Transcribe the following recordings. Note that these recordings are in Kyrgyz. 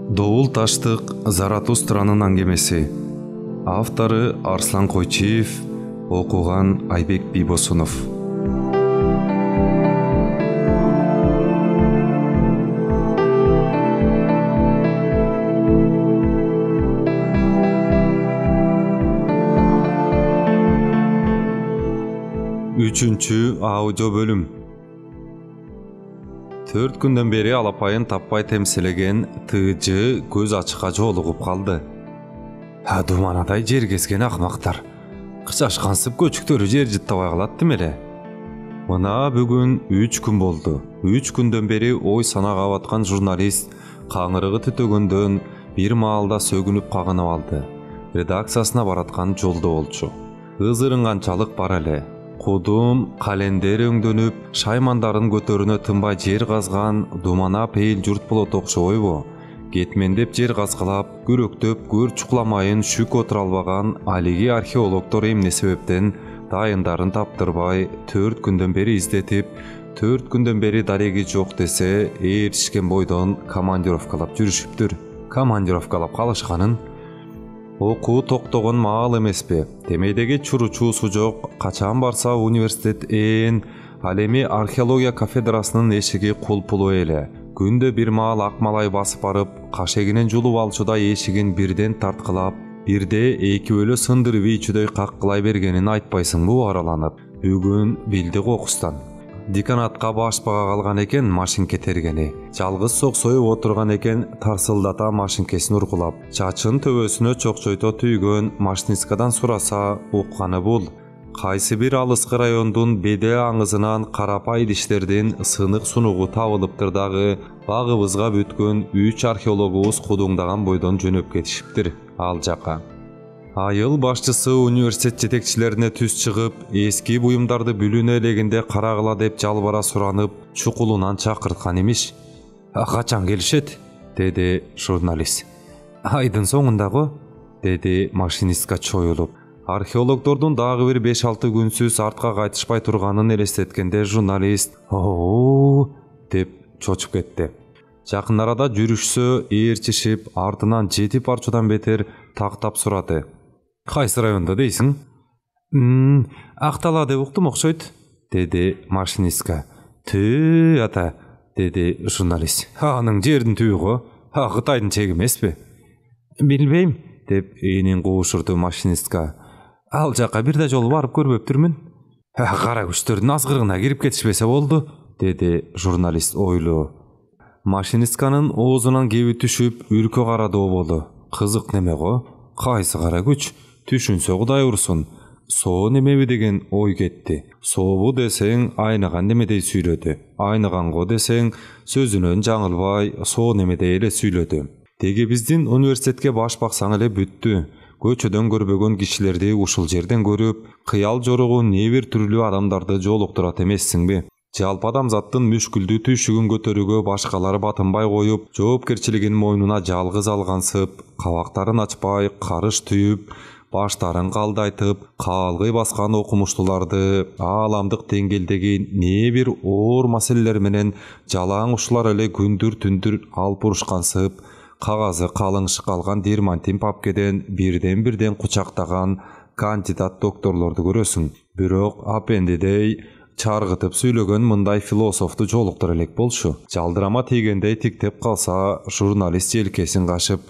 Довул таштык Заратустранын аңгемеси. Автору Арслан Койчиев, окуган Айбек Бибосунов. Үчүнчү аудио бөлүм. 4 күндөн бери алапайын таппай темселеген тыжы көз ачыкка жолугуп калды. Думанадай жер кезген акмактар. Кычашкансып көчүктөрү жер жыттабай калаттым эле. Мына бүгүн 3 күн болду. 3 күндөн бери ой санага баткан журналист каңырыгы түтөгөндөн бир маалда сөгүнүп кагынып алды. Редакциясына бараткан жолдо болчу. Ызырынганчалык бар эле. Кудум, календер өңдөнүп, шаймандарын көтөрүнө тынбай жер казган думана пейил журт болот окшобойбу? Кетмендеп жер казкылап, күрөктөп, көр чукламайын шүк отура албаган алиги археологдор эмне себептен дайындарын таптырбай 4 күндөн бери издетип, 4 күндөн бери дареги жок десе, ээрчишкен бойдон командировкалап жүрүшүптүр. Командировкалап калышканын окуу токтогон маал эмеспи? Темейдеги чуручуусу жок, качан барса университет ал эми археология кафедрасынын эшиги кулпулуу эле. Күндө бир маал акмалай басып барып, кашегинен жулуп алчуда эшигин бирден тарткылап, бирде эки бөлө сындырып ийчүдөй каккылай бергенин айтпайсыңбы араланып. Бүгүн билди кокустан. Деканатка башпага калган экен машинке тергени. Жалгыз соксоюп отурган экен тарсылдата машинкесин ургулап. Чачын төбөсүнө чокчойто түйгөн машинисткадан сураса укканы бул. Кайсы бир алыскы райондун беде аңызынан карапай идиштердин сынык сунугу табылыптыр дагы багыбызга бүткөн 3 археологубуз кудуңдаган бойдон жөнөп кетишиптир ал жака. Айыл башчысы университет жетекчилерине түз чыгып, эски буюмдарды бүлүнө элегинде карагыла деп жалбара суранып, чукулунан чакырткан имиш. Качан келишет? Деди журналист. Айдын соңундагы, деди машинистка чоюлуп. Археологдордун дагы бир 5-6 күнсүз артка кайтышпай турганын элестеткенде журналист деп чочуп кетти. Жакын арада жүрүшсө ээрчишип, артынан 7 парчадан бетер тактап сурады. Кайсы районда дейсиң? Актала деп уктум окшойт, деди машинистка. Түү ата, деди журналист. Анын жердин түбү го, Кытайдын чеги эмеспи? Билбейм, деп эйнин куушурду машинистка. Ал жака бир да жолу барып көрбөптүрмүн. Кара күчтөрдүн азгырыгына кирип кетишпесе болду, деди журналист ойлуу. Машинистканын оозунан кеби түшүп, үркө карадуу болду. Кызык неме го? Кайсы кара күч? Түшүнсө Кудай урсун. Соо немеби деген ой кетти. Сообу десең айнаган немедей сүйлөдү. Айныганго десең сөзүнөн жаңылбай соо немедей эле сүйлөдү. Теги биздин университетке баш баксаң эле бүттү. Көчөдөн көрбөгөн кишилерди ушул жерден көрүп, кыял жоругу не бир түрлүү адамдарды жолуктурат эмессиңби? Жалпы адамзаттын мүшкүлдүү түйшүгүн көтөрүүгө башкалары батынбай коюп, жоопкерчилигин мойнуна жалгыз алгансып, кабактарын ачпай, карыш түйүп, баштарын калдайтып, каалгый баскан окумуштууларды ааламдык деңгээлдеги не бир оор маселелер менен жалаң ушулар эле күндүр түндүр алып урушкансып, кагазы калыңшык алган дермантин папкеден бирден кучактаган кандидат докторлорду көрөсүң. Бирок апендидей чаргытып сүйлөгөн мындай философту жолуктура элек болчу. Жалдырама тийгендей тиктеп калса, журналист желкесин кашып,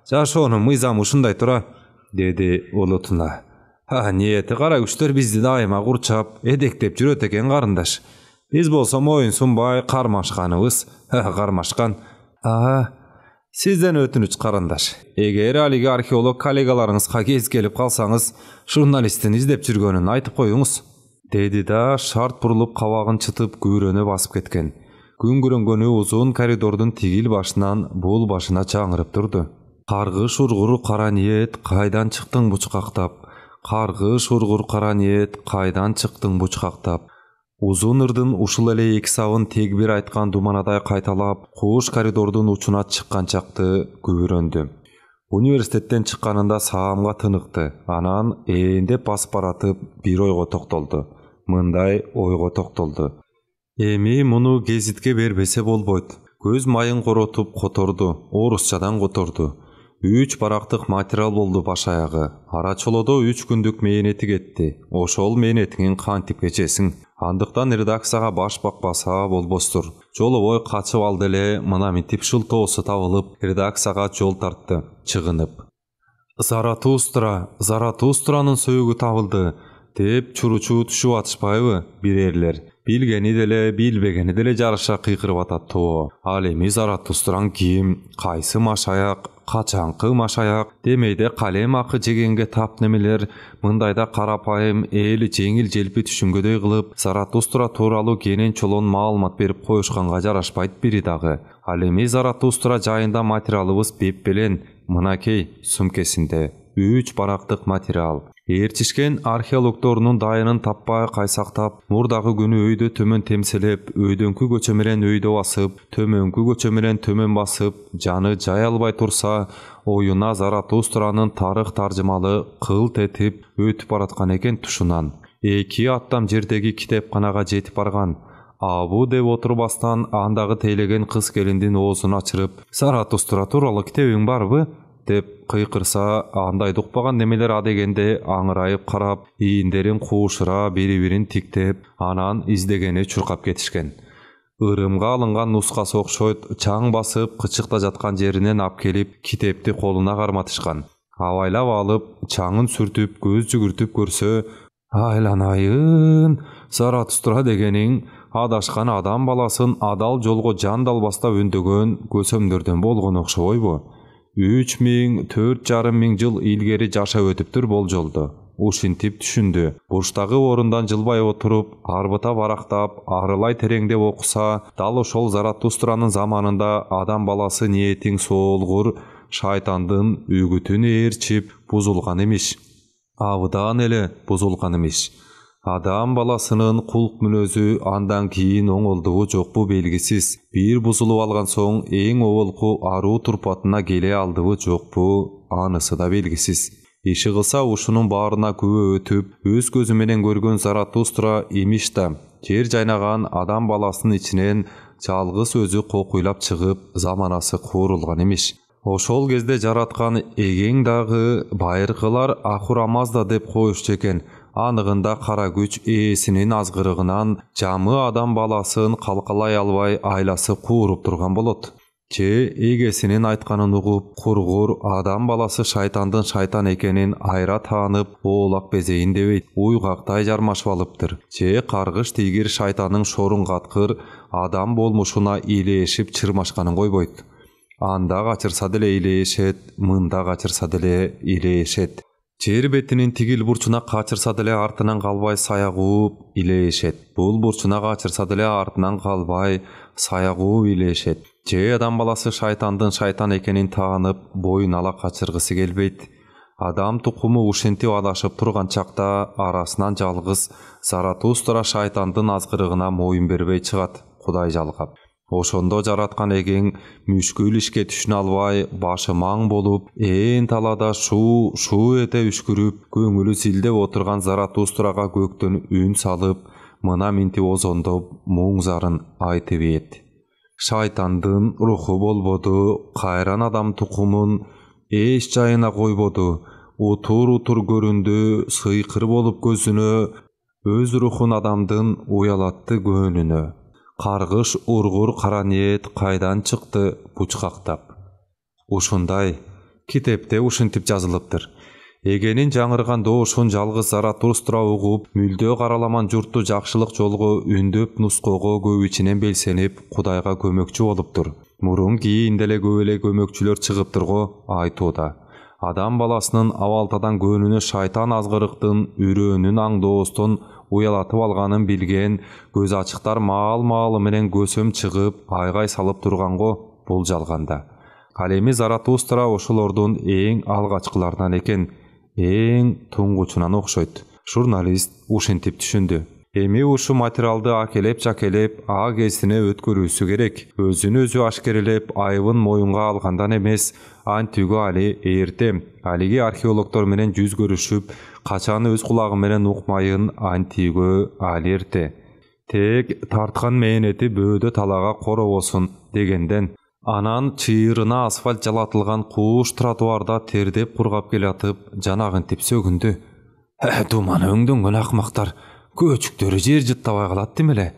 жашоонун мыйзамы ушундай тура, деди улутуна. Ниети кара күчтөр бизди дайыма курчап, эдектеп жүрөт экен карындаш. Биз болсо моюн сунбай кармашканыбыз, кармашкан. Сизден өтүнүч карындаш. Эгер алиги археолог коллегаларыңызга кез келип калсаңыз, журналисттин издеп жүргөнүн айтып коюңуз, деди да шарт бурулуп кабагын чытып күбөрөнө басып кеткен. Күңгүрөнгөнү узун коридордун тигил башынан бул башына чаңырып турду. Каргыш ургур кара ниет, кайдан чыктың бучкактап? Каргыш ургур кара ниет, кайдан чыктың бучкактап? Узун ырдын ушул эле 2 сабын тег бир айткан думанадай кайталап, кууш коридордун учуна чыккан чакты күбөрөндү. Университеттен чыкканында саамга тыныкты. Анан эендеп басып баратып бир ойго токтолду. Мындай ойго токтолду. Эми муну гезитке бербесе болбойт. көз майын коротуп которду, орусчадан которду. 3 барактык материал болду баш аягы. Ара чолодо 3 күндүк мээнети кетти. Ошол мээнетиңин кантип кечесиң? Андыктан редакцияга баш бакпаса болбостур. Жолобой качып алды эле, мына мынтип шылтоосу табылып, редакцияга жол тартты, чыгынып. Заратустранын сөөгү табылды деп чуручу түшүп атышпайбы бирейлер. Билгени деле, билбегени деле жарыша кыйкырып атат то. Ал эми Заратустран ким, кайсы машаяк, качанкы машаяк демейде калем акы жегенге тап немелер мындайда карапайым эли жеңил желпи түшүнгөдөй кылып Заратустра тууралуу кенен чолон маалымат берип коюшканга жарашпайт бири дагы. Ал эми Заратустра жайында материалыбыз беп белен мынакей сумкесинде 3 барактык материал. Ээрчишкен археологдорунун дайынын таппай кайсактап, мурдагы күнү өйдө төмөн темселеп, өйдөнкү көчө менен өйдө басып, төмөнкү көчө менен төмөн басып, жаны жай албай турса, оюна Заратустранын тарых таржымалы кылт этип өтүп бараткан экен тушунан. 2 аттам жердеги китепканага жетип барган. Абу деп отурбастан андагы тейлеген кыз келиндин оозун ачырып, Заратустра тууралуу китебиң барбы? деп кыйкырса, андай укпаган немелер а дегенде аңырайып карап, ийиндерин куушура бири-бирин тиктеп, анан издегени чуркап кетишкен. Ырымга алынган нускасы окшойт, чаң басып, кычыкта жаткан жеринен ап келип, китепти колуна карматышкан. Абайлап алып, чаңын сүртүп, көз жүгүртүп көрсө, айланайын, Заратустра дегениң адашкан адам баласын адал жолго жан далбастап өндөгөн көсөмдөрдөн болгон окшобойбу? 3,000–4,500 жыл илгери жашап өтүптүр болжолду. Ушинтип түшүндү. Бурчтагы орундан жылбай отуруп, арбыта барактап, арылай тереңдеп окуса, дал ошол Заратустранын заманында адам баласы ниетиң соолгур, шайтандын үгүтүн ээрчип бузулган имиш. Абдан эле бузулган имиш. Адам баласынын кулк мүнөзү андан кийин оңолдубу жокпу белгисиз. Бир бузулуп алган соң эң оболку аруу турпатына келе алдыбы жокпу, анысы да белгисиз. Иши кылса ушунун баарына күбө өтүп, өз көзү менен көргөн Заратустра имиш да, жер жайнаган адам баласынын ичинен жалгыз өзү кокуйлап чыгып, заманасы куурулган имиш. Ошол кезде жараткан эгең дагы байыркылар Ахурамазда деп коюшчу экен. Анығында кара күч ээсинин азгырыгынан жамы адам баласын калкалай албай айласы кууруп турган болот. Же эгесинин айтканын угуп, кургур адам баласы шайтандын шайтан экенин айра таанып, оолак безейин дебейт, уйгактай жармашып алыптыр. Же каргыш тийгир шайтанын шорун каткыр адам болмушуна илешип чырмашканын койбойт. Анда качырса деле илешет, мында качырса деле илешет. Жер бетинин тигил бурчуна качырса деле артынан калбай саягууп илешет. Бул бурчуна качырса деле артынан калбай саягууп илешет. Же адам баласы шайтандын шайтан экенин таанып, боюн ала качыргысы келбейт. Адам тукуму ушинтип адашып турган чакта арасынан жалгыз Заратустра шайтандын азгырыгына моюн бербей чыгат, Кудай жалгап. Ошондо жараткан эгең мүшкүл ишке түшүнө албай, башы маң болуп, талада шу эте үшкүрүп, көңүлү силдеп отурган Заратустрага көктөн үн салып, мына минтип озондоп, муң зарын айтып ийет. Шайтандын руху болбоду, кайран адам тукумун эч жайына койбоду, утур көрүндү, сыйкыр болуп көзүнө, өз рухун адамдын уялатты көөнүнө. Каргыш ургур кара ниет кайдан чыкты бучкактап. Ушундай китепте ушинтип жазылыптыр. Эгенин жаңырган доошун жалгыз Заратустра угуп, мүлдө караламан журтту жакшылык жолго үндөп нуского көп ичинен белсенип, Кудайга көмөкчү болуптур. Мурун кийин деле көп эле көмөкчүлөр чыгыптыр го айтууда. Адам баласынын абалтадан көөнүнө шайтан азгырыктын үрөөнүн аңдоостон уялатып алганын билген көз ачыктар маал-маалы менен көсөм чыгып, айгай салып турганго бул жалганда. Ал эми Заратустра ошолордун эң алгачкыларынан экен, эң туңгучунан окшойт. Журналист ушинтип түшүндү. Эми ушу материалды акелеп-жакелеп кезине өткөрүүсү керек. Өзүн өзү ашкерелеп, айыбын моюнга алгандан эмес, антүгү али эрте. Алиги археологдор менен жүз көрүшүп, качан өз кулагы менен укмайын антүгү али эрте. Tek tartkan mehneti bööde talaga koro bolsun degenden. Anan çığırına asfalt jalatılgan kuş trotuarda terdep kurgap kelatıp janagyn tip sögündü. Dumana öňdöňgen akmaktar, köçüktörü jer jyttabay galat demele.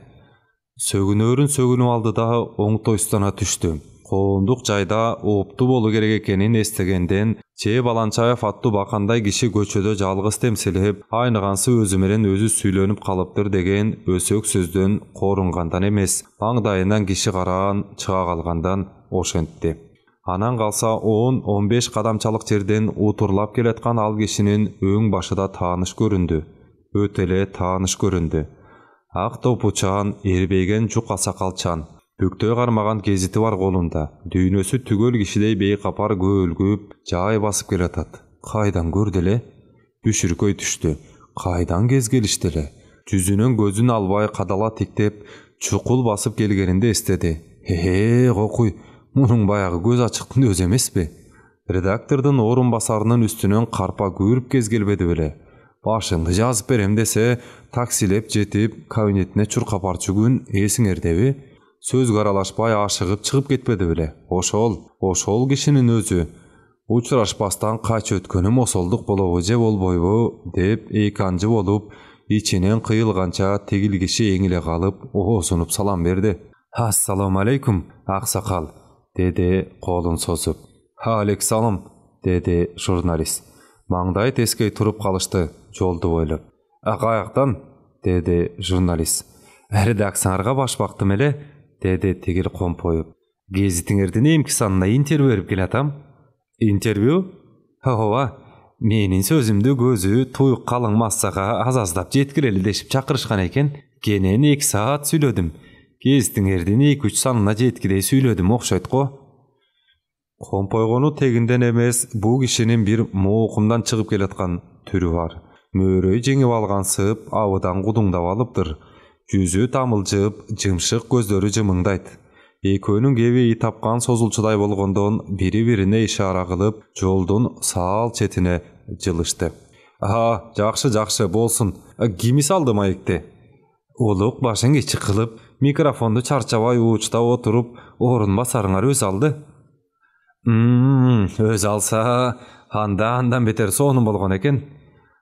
Sögünörün sögünüp aldı da oňtoýstana düşdü. Koonduk jaýda optu bolu gerek ekenin estegenden çe balançaýa fattu bakanday kişi göçöde jalgys temsilip aýnygansy özü menen özü süýlenip kalypdyr degen ösök sözdön korungandan emes, maňdaýyndan kişi garan çıga galgandan oşentdi. Anan kalsa 10-15 kadamçalık жерden uturlap keletkan al kişinin öň başıda tanış göründü. Ötele tanış göründü. Ak topuçan, erbeygen çuka sakalçan. Büktöy garmagan geziti var kolunda. Düýnösü tügöl kişidey bey kapar gölgüp, jaý basıp keletat. Kaydan gördele? Düşürköy düştü. Kaydan gezgelişdele? Жүzünün gözün albay kadala tiktep, çukul basıp gelgeninde istedi. Hehe, gokuy. Munun bayağı göz açıktın öz emespi? Redaktordun orun basarının üstünün karpa görüp gezgelbedi bile. Başındı жазıp berem dese, taksilep jetip kabinetine çurkap arçugün esiňerdebi, söz garalaşpay aşıgıp çıkıp ketpedi bile. Oşol kişinin özü. Uçuraşpastan kaç ötkönüm osolduk bolobu je bolboybu, dep eykancı bolup, içinen kıyılgança tegil kişi eňile kalıp, osunup salam berdi. Assalamu aleykum, aksakal, dedi kolun sozup. Aleyhissalam, dedi jurnalist. Maňdaý teskey turup kalyşdy, joldu boýlap. Gaýakdan, dedi jurnalist. Redaksiýaňarga baş baktym ele, dedi tegil kompoýup. Gezitiňerden emki sanına interwýu berip kelatam. Interwýu? Hawa, menin sözümde gözü tuýuk kalyň massaga az-azdap jetkileli deşip çakyrışgan eken, genen 2 saat süýledim. Gezitiňerden 2-3 sanyna jetkilei süýledim okşaýtgo. Kompoýgonu teginden emes, bu kişinin bir moğukumdan çıkıp keletkan türü var. Möreyi jeňip algansıp, awydan gudungdap alypdyr. Yüzü tamyljyp, jymşyk gözleri jymyňdaýt. Ekönüň gebeyi tapkan sozulçuday bolgondan biri-birine işara kılıp, joldun sağal çetine jylyşdy. Aha, jakşy bolsun. Kimi saldy maýykdy? Oluk başyň geçi kılıp, mikrofondu çarçabay uçta oturup, orun basaryňar öz aldy. Öz alsa, handan beter sonun bolgon eken.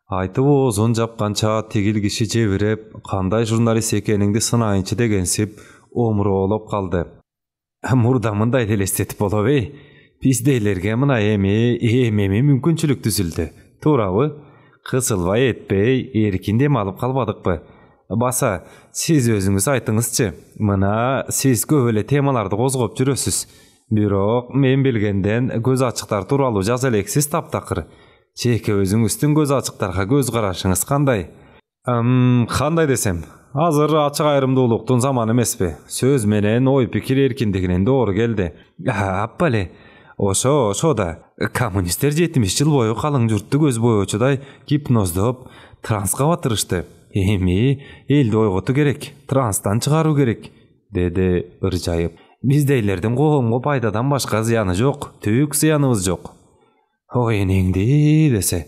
Aytyp ozun japkança tegil kişi jebirep, kanday jurnalist ekeniňdi synaýynçy degensip, omurolop kaldy. Murdamyndaý elestetip bolop ey. Bizdeýlerge mına ememi mümkinçilik düzüldi. Toraby? Kısılbay etpey, erkin dem alıp kalbadykpy? Basa, siz özüňiz aýtyňyzçy. Mına siz köp temalardy gozgop jürösüz. Birok men bilgenden göz açıktar turaly jaz eleksiz taptakır. Çeke özüňizden göz açıktarga göz garaşyňyz kanday? Kanday desem, hazır açık ayrımdуулuktun zamanı emespi. Söz menen oy pikir erkindiginen doğru geldi. Appale, oşo da kommunister 70 yıl boyu kalyň jurtdy göz boýoçuday gipnozdop transka batyrışdy. Emi, elde oýgotu gerek, transtan çıgaru gerek, dedi ırjaýyp. Bizdeýlerden gowumga paýdadan başga ziyany jok, tüýük ziyanybız jok. Oýeňdi dese,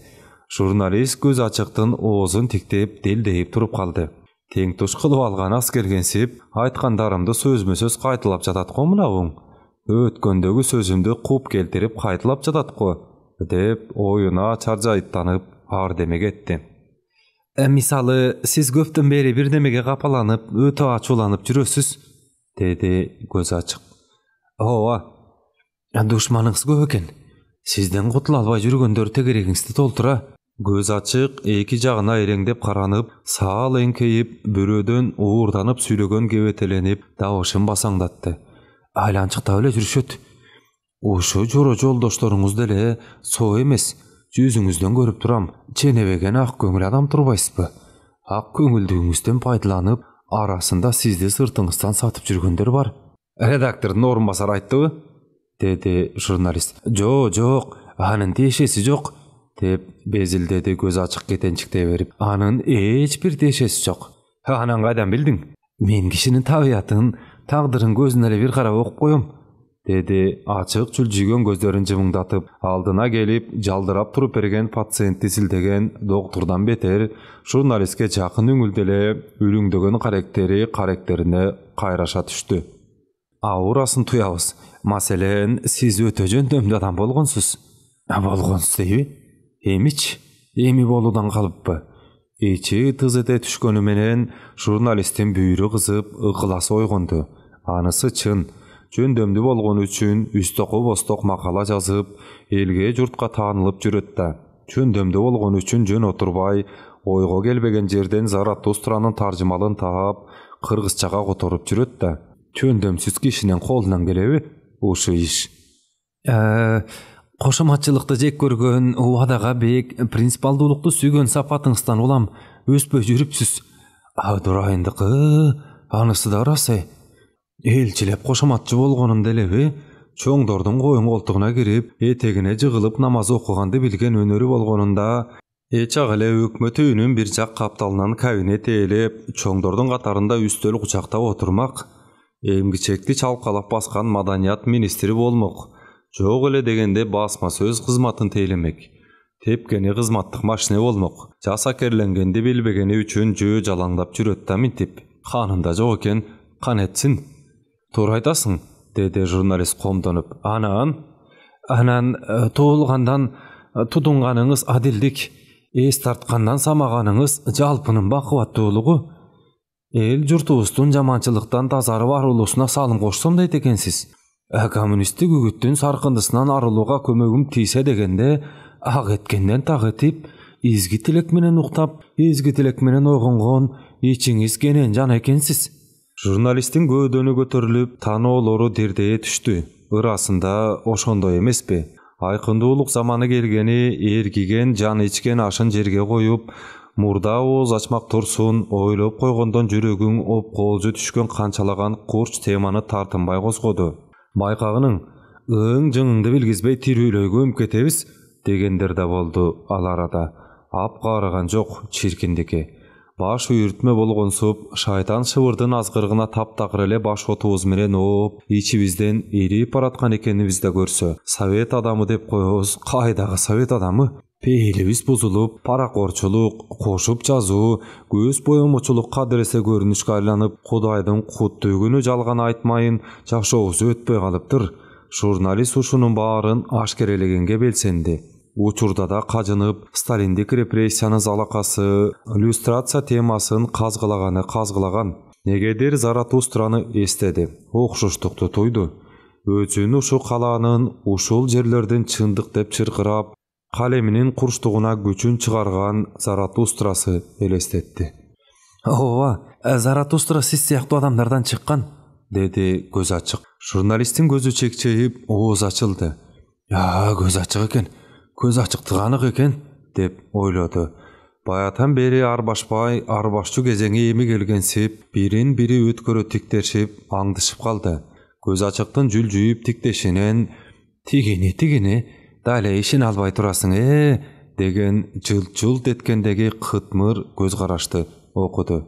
jurnalist göz açıktın oğuzun tiktep deldeyip turup kaldı. Teňtuş kılıp algan askergensip, aýtgandarymdy sözme-söz kaýtylap jatatgo munawyň. Ötkendegi sözümdi kup keltirip kaýtylap jatatgo, dep oýuna çarjaýtanyp ardemeg etdi. Misaly, siz köpden beri bir demege kapalanyp, öte açulanyp jürösüz, dedi göz açık. Owa, duşmanyňyz köp eken. Sizden gutula albay jürgender tegeregiňizdi toltura. Göz açık eki jagına ereňdep karanyp, sağal eňkeyip, büröden uğurdanıp süýlegen gewetelenip, dawaşyn basaňdatdy. Aýlançykda öle jürüşet. Oşo joro joldaşlaryňyz dele so emes, yüzüňizden görüp turam. Çenebegen ak köňül adam turbaýsyzby? Ak köňüldigiňizden paýdalanyp, arasında sizde sırtınızdan satıp jürgender var. Redaktordun orunbasary aýtdyby? Dedi jurnalist. Jok, anın deşesi jok, dep bezildedi göz açık ketençikte berip. Anın hiç bir deşesi jok. Anan gaýdan bildiň? Men kişinin tabiatyn, tagdyryň gözüne bir garap okup goýum, деди ачык чүлжүйгөн көздөрүн жымыңдатып. Алдына келип жалдырап туруп берген пациентти силтеген доктурдан бетер журналистке жакын үңүлдө үлүңдөгөн каректерине кайраша түштү. Аурасын туябыз. Маселен, сиз өтө жөндөмдүү адам болгонсуз. Болгонсуз дейби? Эми болуудан калыппы. Ичи тыз эте түшкөнү менен журналисттин бүйүрү кызып, ыкыласы ойгонду. Анысы чын. Жөндөмдүү болгон үчүн үстөкө босток макала жазып, элге журтка таанылып жүрөт да. Жөндөмдүү болгон үчүн жөн отурбай, ойго келбеген жерден Заратустранын таржымалын таап, кыргызчага которуп жүрөт да. Жөндөмсүз кишинин колунан келеби ушу иш? Кошоматчылыкты жек көргөн, убадага бек, принципалдуулукту сүйгөн сапатыңыздан улам өспөй жүрүпсүз. Дурайындыкы, анысы да рас. Элчилеп кошоматчы болгонун делеби, чоңдордун коюн колтугуна кирип, этегине жыгылып намаз окуганды билген өнөрү болгонунда, ак эле өкмөт үйүнүн бир жак капталынан кабинет ээлеп, чоңдордун катарында үстөл кучактап отурмак, эмгичекти чалкалап баскан маданият министри болмок. Жок эле дегенде басма сөз кызматын тейлемек. Тепкени кызматтык машина болмок. Жасакерленгенди билбегени үчүн жөө жалаңдап жүрөт да минтип. Канында жок экен, кан этсин. Туура айтасың, деди журналист комдонуп. Анан туулгандан тутунганыңыз адилдик, эс тарткандан самаганыңыз жалпынын бакубаттуулугу. Эл журтубуздун жаманчылыктан тазарып арылуусуна салым кошсом дейт экенсиз. Коммунисттик үгүттүн саркындысынан арылууга көмөгүм тийсе дегенде, ак эткенден так этип, изги тилек менен уктап, изги тилек менен ойгонгон ичиңиз кенен жан экенсиз. Журналисттин көөдөнү көтөрүлүп, таноолору дирдее түштү. Ырасында ошондой эмеспи? Айкындуулук заманы келгени, эргиген, жан ичкен ашын жерге коюп, мурда ооз ачмак турсун, ойлоп койгондон жүрөгүң опколжу түшкөн канчалаган курч теманы тартынбай козгоду. Байкагының, жыңыңды билгизбей тирүүлөйгө үмкетебиз дегендер да болду ал арада. Ап каарыган жок чиркиндики. Баш үйүртмө болгонсуп, шайтан шыбырдын азгыргына таптакыр эле баш отубуз менен ооп, ичибизден ирип бараткан экенибизди көрсө, совет адамы деп коебуз. Кайдагы совет адамы? Пейлибиз бузулуп, паракорчулук, кошуп жазуу, көз боемочулук кадыресе көрүнүшкө айланып, Кудайдын куттуу жалган айтмайын жашообуз өтпөй калыптыр. Журналист ушунун баарын ашкерелегенге белсенди. Учурда да кажынып, Сталиндик репрессиянын залакасы, иллюстрация темасын казгылаган. Негедир Заратустраны эстеди, окшоштукту туйду. Өзүн ушу калаанын, ушул жерлердин чындык деп чыркырап, калеминин курчтугуна күчүн чыгарган Заратустрасы элестетти. Заратустра сиз сыяктуу адамдардан чыккан, деди көз ачык. Журналисттин көзү чекчейип, ооз ачылды. Көз ачык экен. Көз ачыктыгы анык экен, деп ойлоду. Баятан бери арбашпай, арбашчу кезеңи эми келгенсип, бирин бири өткөрө тиктешип, аңдышып калды. Көз ачыктын жүлжүйүп тиктешинен, тигини, дале ишин албай турасың, деген жылт эткендеги кытмыр көз карашты окуду.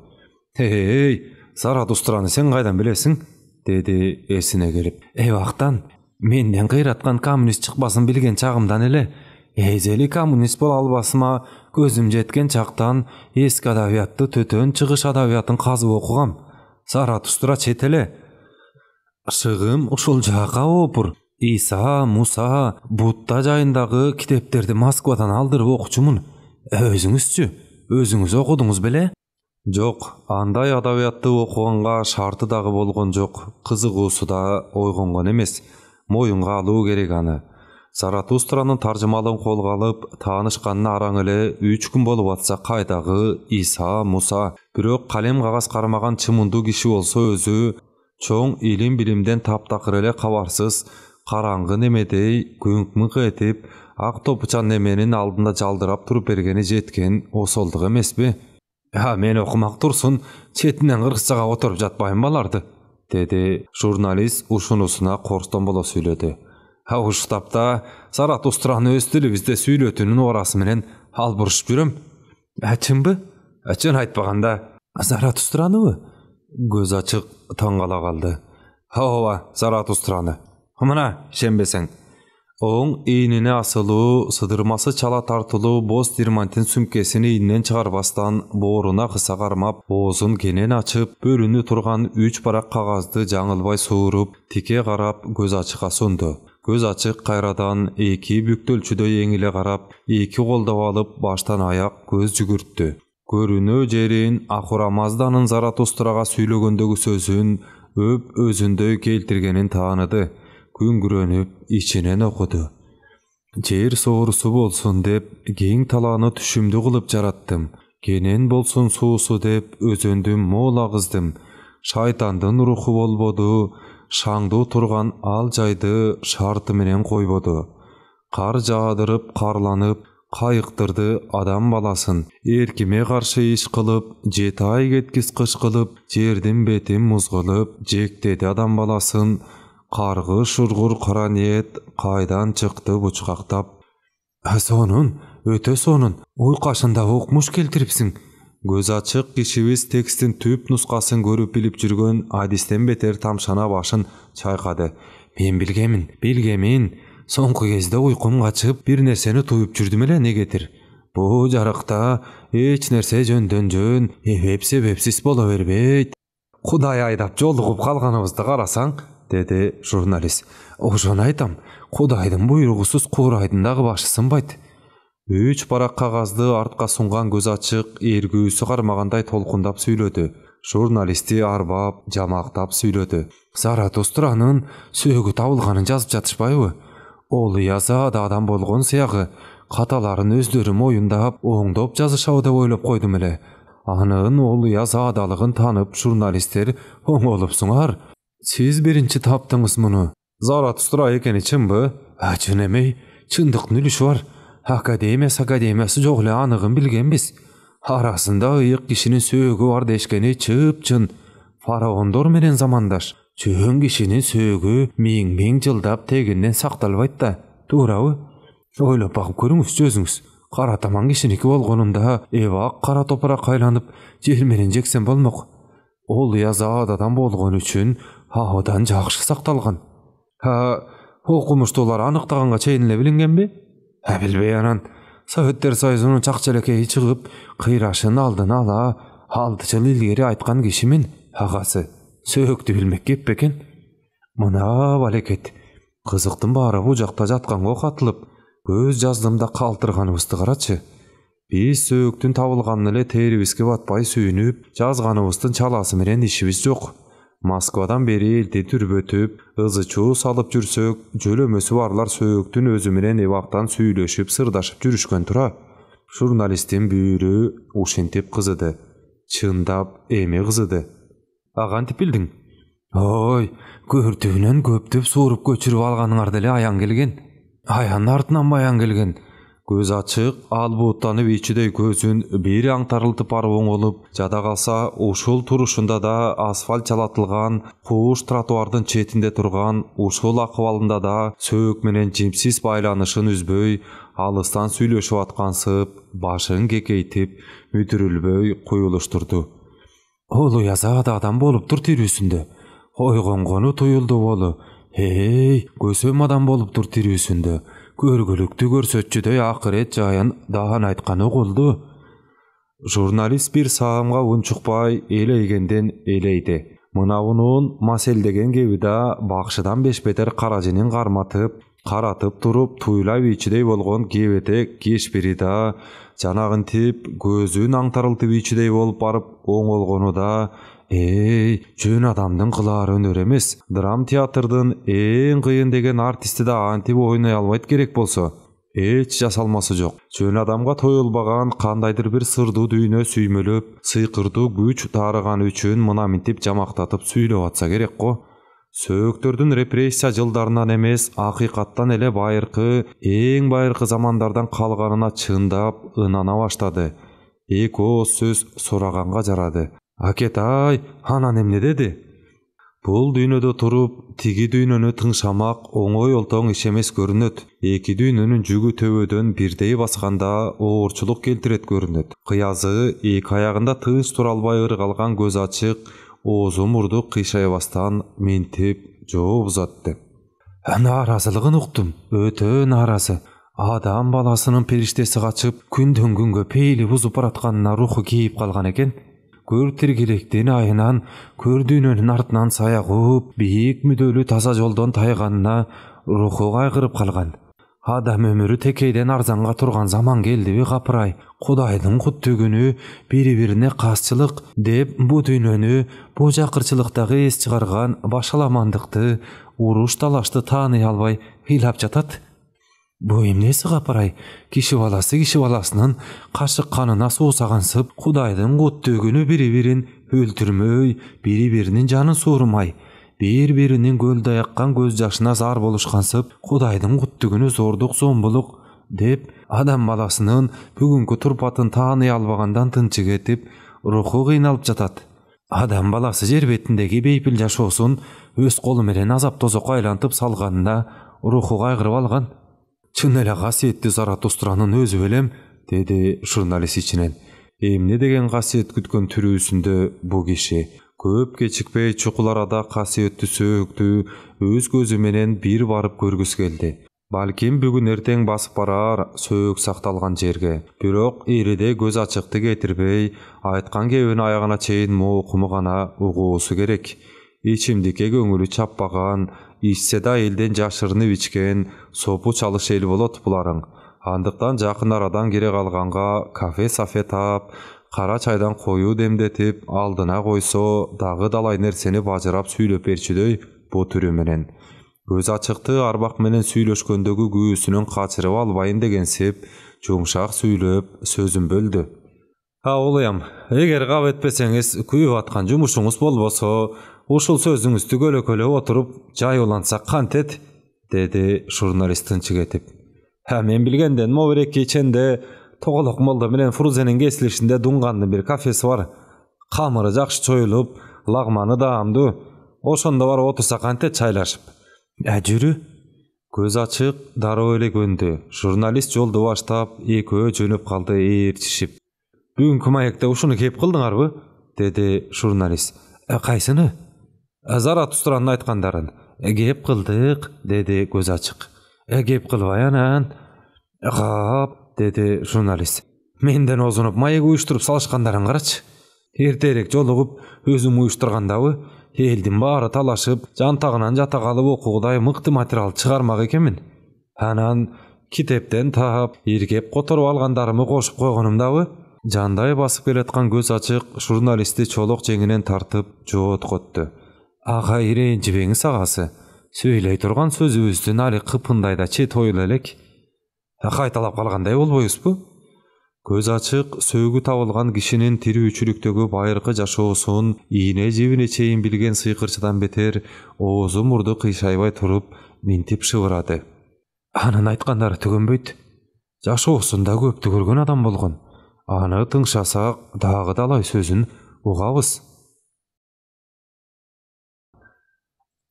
Заратустраны сен кайдан билесиң? Деди эсине келип. Эбактан, менден кыйраткан коммунист чыкпасын билген чагымдан эле, эзели коммунист боло албасыма көзүм жеткен чактан эски адабиятты төтөн чыгыш адабиятын казып окугам. Заратустра чет эле. Шыгым ушул жака опур. Иса, Муса, Будда жайындагы китептерди Москвадан алдырып окучумун. Өзүңүз окудуңуз беле? Жок, андай адабиятты окуганга шарты дагы болгон жок. Кызыгуусу да ойгонгон эмес. Моюнга алуу керек аны. Заратустранын таржымалын колго алып, таанышканына араң эле 3 күн болуп атса, кайдагы Иса, Муса. Бирок калем кагаз кармаган чымындуу киши болсо өзү чоң илим билимден таптакыр эле кабарсыз, караңгы немедей көңк-мыңк этип, ак топучан неменин алдында жалдырап туруп бергени жеткен осолдук эмеспи? Мен окумак турсун, четинен кыргызчага отуруп жатпайм баларды, деди журналист ушунусуна корстон боло сүйлөдү. Ушу тапта Заратустраны өз тилибизде сүйлөтүүнүн орасы менен албырышып жүрөм. Чынбы? Чын айтпаганда, Заратустраныбы? Көз ачык таң кала калды. Заратустраны. Mına şembeseň. Oň iňine asyluu, sydyrmasy çala tartyluu boz dirmantin sümkesini iňinden çygarбастан boruna kısa garmap, bozun genen açyp, bölünü turgan 3 barak kagazdy jaňylbay suwurup, tike garap göz açyka sundy. Göz açyk gaýradan 2 büktölçüde eňile garap, 2 goldap alyp baştan ayak göz jügürtdi. Görünö jerin Ahuramazdanyň Zaratustraga süýlegendegi sözün öp özünde keltirgenin taňydy. Güngürenip içinen okudu. Jer soğurusu bolsun dep geň talany düşümdi kılıp jarattım. Genen bolsun suusu dep özündüm mol agızdım. Şaytandın ruhu bolbodu, şaňda turgan al jaýdy şarty menen koybodu. Kar jağdırıp karlanıp kayıktırdı adam balasın. Erkime karşı iş kılıp, jetay getkis kış kılıp, jerdim betim muz kılıp, jektedi adam balasın. Kargı şurgur kara niyet kaydan çıktı buçkaktap. Sonun, öte sonun, uykaşında okmuş keltiripsin. Göz açık kişibiz tekstin tüp nuskasın görüp bilip жүрgön hadisten beter tamşana başın çaykadı. Men bilgemin, soňky kezde uykum kaçıp bir nerseni tuyup jürdüm ele ne getir. Bu jarakta hiç nerse jön, sebepsiz bola berbeyt. Kuday aydap jolugup kalganybızdy garasaň, dedi jurnalist. Oşon aytam, Kudaýdyn buyrugusuz Kuraýdyndagy başysyn bayt. 3 barak kagazdy artka sungan göz açyk, ergüýsü garmaganday tolkundap süýledi. Jurnalisti arbap, jamaktap süýledi. Zaratustranyň söýgü tabylganyny жазып жатышпайбы? Ol ýaza da adam bolgon syýagy, katalaryn özleri moýundap, oňdop жазышaby dep oýlap goýdum ele. Anyň ol ýaza adalygyn tanyp jurnalistler oňolup suňar. Siz birinci tapdyňyz muny. Zaratustra ekeni çynby? Çyn emey, çyndyk nülüş var. Akademiyasy jok ele anygyn bilgenbiz. Arasynda ýyk kişiniň söýgü var deşkeni çyp-çyn. Faraondor menen zamandaş. Çöň kişiniň söýgü miň jyldap teginden sakdalbayt da. Duraby? Oýlap bakyp görüňiz özüňiz. Kara taman kişiniki bolgonunda ewak kara toprak aýlanyp jelmenen jeksen bolmak. Ol ýaza adadan bolgon üçin haýdan jakşı sakdalgan. Okumuşdylar anykdaganga çeýinle bilingenbi? Bilbeýanan. Sovetler Soýuzynyň çakçelekeyi çygyp, kıyraşyny aldyna ala, 6 ýyl ilgeri aýtgan kişimin hagasy. Söýükdi bilmek gepbeken. Muna baleket. Kızıktım bari bujakta jatkanga okatılıp, göz jazdymda kaltırganybızdy garaçy. Biz söýüktün tabylganyny ele teribizge batpay süýünüp, жазганыбыздын çalasy menen işimiz jok. Moskvadan beri elti türbötüp, ızıçuu salıp jürsök, jölömösü barlar söýüktün özü menen ewaktan süýleşip, sırdaşyp jürüşken tura. Jurnalistin büýürü uşentip kızıdy. Çyndap eme kızıdy. Agantip bildiň? Oy, görtüğünen köptüp suwurup göçürüp alganyňarda ele aýan gelgen. Aýanyň artyndan bayan gelgen. Göz açyk, albuttanyp içidey gözün bir aňtaryltyp arwon olup, jada kalsa uşul turuşunda da asfalt çalatylgan, kuş trotuardyn çetinde turgan, uşul akybalynda da söýük menen jimsiz baýlanышyn üzböй, alystan süýleşip atkansyp, başyn kekeytip, müdürülböy kuýuluşturdy. Olu ýaza da adam bolupdyr tirüsünde. Oýgongony tuyuldy bolu. Hey, gösüm adam bolupdyr tirüsünde. Görgülükdi görsötçüdöy ahiret jaýyn dahan aýtkany goldy. Jurnalist bir saamga unçukpay eleýgenden eleydi. Mına unun maseldegen gebida bakşydan beşbeter karajynyň karatyp turup tuýlap içidey bolgon gebetek geşbiri da janagyn tip gözün aňtaryltyp içidey bolup baryp oňolgonu da jön adamdın kılary öner emes. Dram teatrdyň eň kıyın degen artisti da antip oýnay albayt gerek bolsa, hiç jasalmasy jok. Jön adamga toýulbagan kandaýdyr bir sırdy düýne süýmelöp, sykyrdy güç tarygany üçin mına mintip jamaktatyp süýlep atsa gerek go. Söýüktörдүн repressiya jyldarынан emes, hakykatdan ele eň baýyrky zamandardan kalganyna çyndap, ynana başlady. Eko söz soraganga jarady. Aketay, anan emne dedi? Bul düýnede turup, tigi düýneni tyňşamak oňoý oltoň iş emes görünet. Eki düýneniň jügü töböden birdeý baskanda oğurçuluk keltiret görünet. Kıyazy iki ayagynda tynç tura alбай ırgalgan göz açyk, ozu murdu kıyşaýbastan mentip joop uzatdy. Narazılığın uqdum, ötö narazı. Adam balasının periştesi kaçıp kündөн günge peyli buzup baratkanına ruhu kiyip kalgan eken. Kör tirgilikten ayınan, kör dünönün artынан sayagıp, biyik müdölü taza joldan tayganına ruhu gaygırıp kalgan. Adam ömürü tekeyden arzanga turgan zaman geldi vi kapıray. Kudaydın kuttügünü, biri-birine kasçılık dep bu dünönü, bu jakırçılıktagı es çıgargan başalamandıkты, uruş talaştı tanıy albay hilap jatat. Bu emnesi kapıray? Kişi balasının kaşık kanına suusagansıp, Kudaydın kuttügünü biri-birin öldürmöy, biri-birinin canın surumay. Bir-birinin gölde yakkan göz yaşına zar boluşkansıp, Kudaydın kuttügünü zorduk zombuluk dep adam balasının bugünkü turpatın tanıy albagandan tınçık etip ruhu kıynalıp jatat. Adam balası jer betindegi beypil jaşosun öz kolu menen azap tozok aylantıp salganında ruhu gaygırıp algan. Çın ele kasiyetli Zaratustra'nın özü belem, dedi jurnalist içinen. Emne degen kasiyet kütkön türüsünde bu kişi. Köp geçikpey çuqul arada kasiyetli sööktü, öz gözü menen bir barıp görgüs geldi. Balkim bugün erteң basıp barar söök saktalgan jerge. Birok eride göz açıkты getirbey, aytkan gebini ayağına çeyin mokumu gana ugusu gerek. İçimdike göңülü çappagan, içse da elden jaşırını biçken, sopu çalış el bolot bularың. Andıktan jakın aradan gere kalganga kafe safe tap, kara çaydan koyu demdetip aldına koyso dağı dalay nerseni bajırap süйлöp berçüдөй bu türü menen. Göz açıkты arbak menen süйлöşköndögü güýüsünün kaçırıp albayın degensip, jumşak süylöp sözün böldü. Ha olayam, eger gap etpeseňiz, küýüp atkan jumuşuňuz bolboso, uşul sözüňizdi gölökölö oturup jay ulansak kantet, dedi jurnalist tınçyk etip. Ha men bilgenden mobereki içende Toğalak molda bilen Furuzenin kesilişinde dunganlı bir kafesi var. Kamırı jakşı çoyulup, lagmanı dağımdı. Oşonda var otursa kantet çaylaşıp. Jürü. Göz açık, daro öyle göndü. Jurnalist joldu baştap, ekö jönüp kaldı eğirçişip. Bugünkü mayakta uşunu kep kıldыңarбы? Dedi jurnalist. Kaysyny? Zaratustra'nın aytkandaryn. Kep kıldık, dedi göz açık. Kep kılbay anan. Gap, dedi jurnalist. Menden ozunup mayık uyuşturup salışkandaryň garaç. Erterek jolugup özüm uyuşturgandaby, eldin bary talaşıp, jantagынан jata kalıp okuguday mыкty material çıgarmak ekenmin. Anan kitepten tap, erkep kotorup algandarymy koşup koygonumdaby, janday basıp geletkan göz açık jurnalisti çolok jenginen tartıp joğotkottu. Agay renjibeňiz agasy. Söyley turgan sözübüzdün ali kıpındayda çet oyul elek. Kaytalap kalganday bolboýusby? Göz açık söýgü tabılgan kişinin tiri üçülüktögü bayırkı jaşoosun iğne jebine çeyin bilgen sıyqırçıdan beter oğuzu murdu kıyşaybay turup mintip şıvırady. Anın aytkandary tügenbeyt. Jaşoosunda köptü görgen adam bolgon. Any tыңşasak dağı dalay sözün ugabız.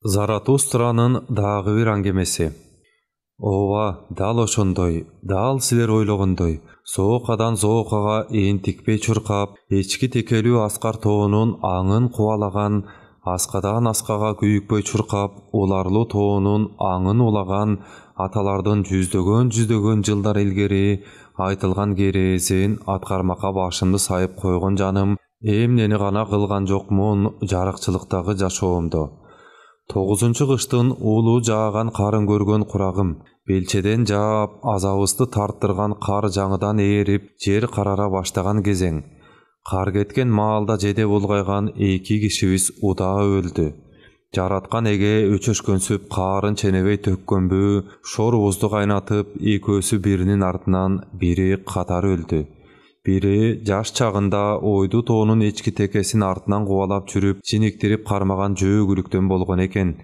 Zaratustra'nın dağı bir angemesi. Ova, dal oşondoy, dal siler oylogondoy, soğukadan soğukaga entikpey çurkap, eçki tekelүү askar toğunun aňyn kuwalagan, askadan askaga küýükpey çurkap, ularlı toğunun aňyn ulagan, atalardan yüzdөгөн jyldar ilgeri aytılgan gerezin atkarmaka başyndy sayıp koygon janım, emneni gana kılgan jokmun jarykçylykdagy jaşoomda. 9-njy kıştın ulu jaagan karın görgön kuragım. Belçeden jaap, azabysty tarttırgan kar jaňydan erip, jer karara başlagan gezeň. Kar ketken maalda jede bulgaygan 2 kişibis uda öldü. Jaratkan ege öçöşkönсүп karın çenebey tökkönbü, şor buzdu kaynatıp, ekösü birinin artынан biri katar öldü. Biri jaş çağında oydu toğunun eçki tekesin artından kuvalap çürüp, jiniktirip karmagan jöөгülükten bolgon eken.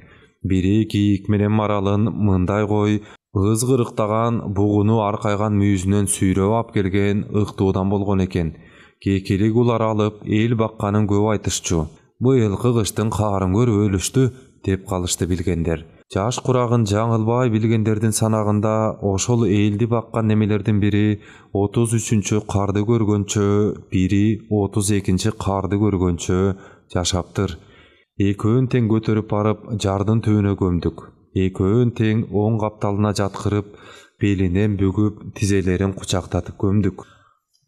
Biri giyik menen maralın mınday koy, ızgırıktagan bugunu arkaygan müyüzünön süýrep ap gelgen ıktuudan bolgon eken. Kekelik ular alıp el bakkanın köp aytışçu. Bu ylky kıştın karın görüp ölüştü, dep kalıştı bilgender. Jaş kuragın jaňylbay bilgenderden sanagında oşol eldi bakkan nemelerden biri 33-nji kardy görgönçö, biri 32-nji kardy görgönçö jaşaptyr. Ekön teň götürüp barıp jardyn töbüne gömdük. Ekөөн тең оң капталына жаткырып, белинен бүгүп, тизелерин кучактатып көмдүк.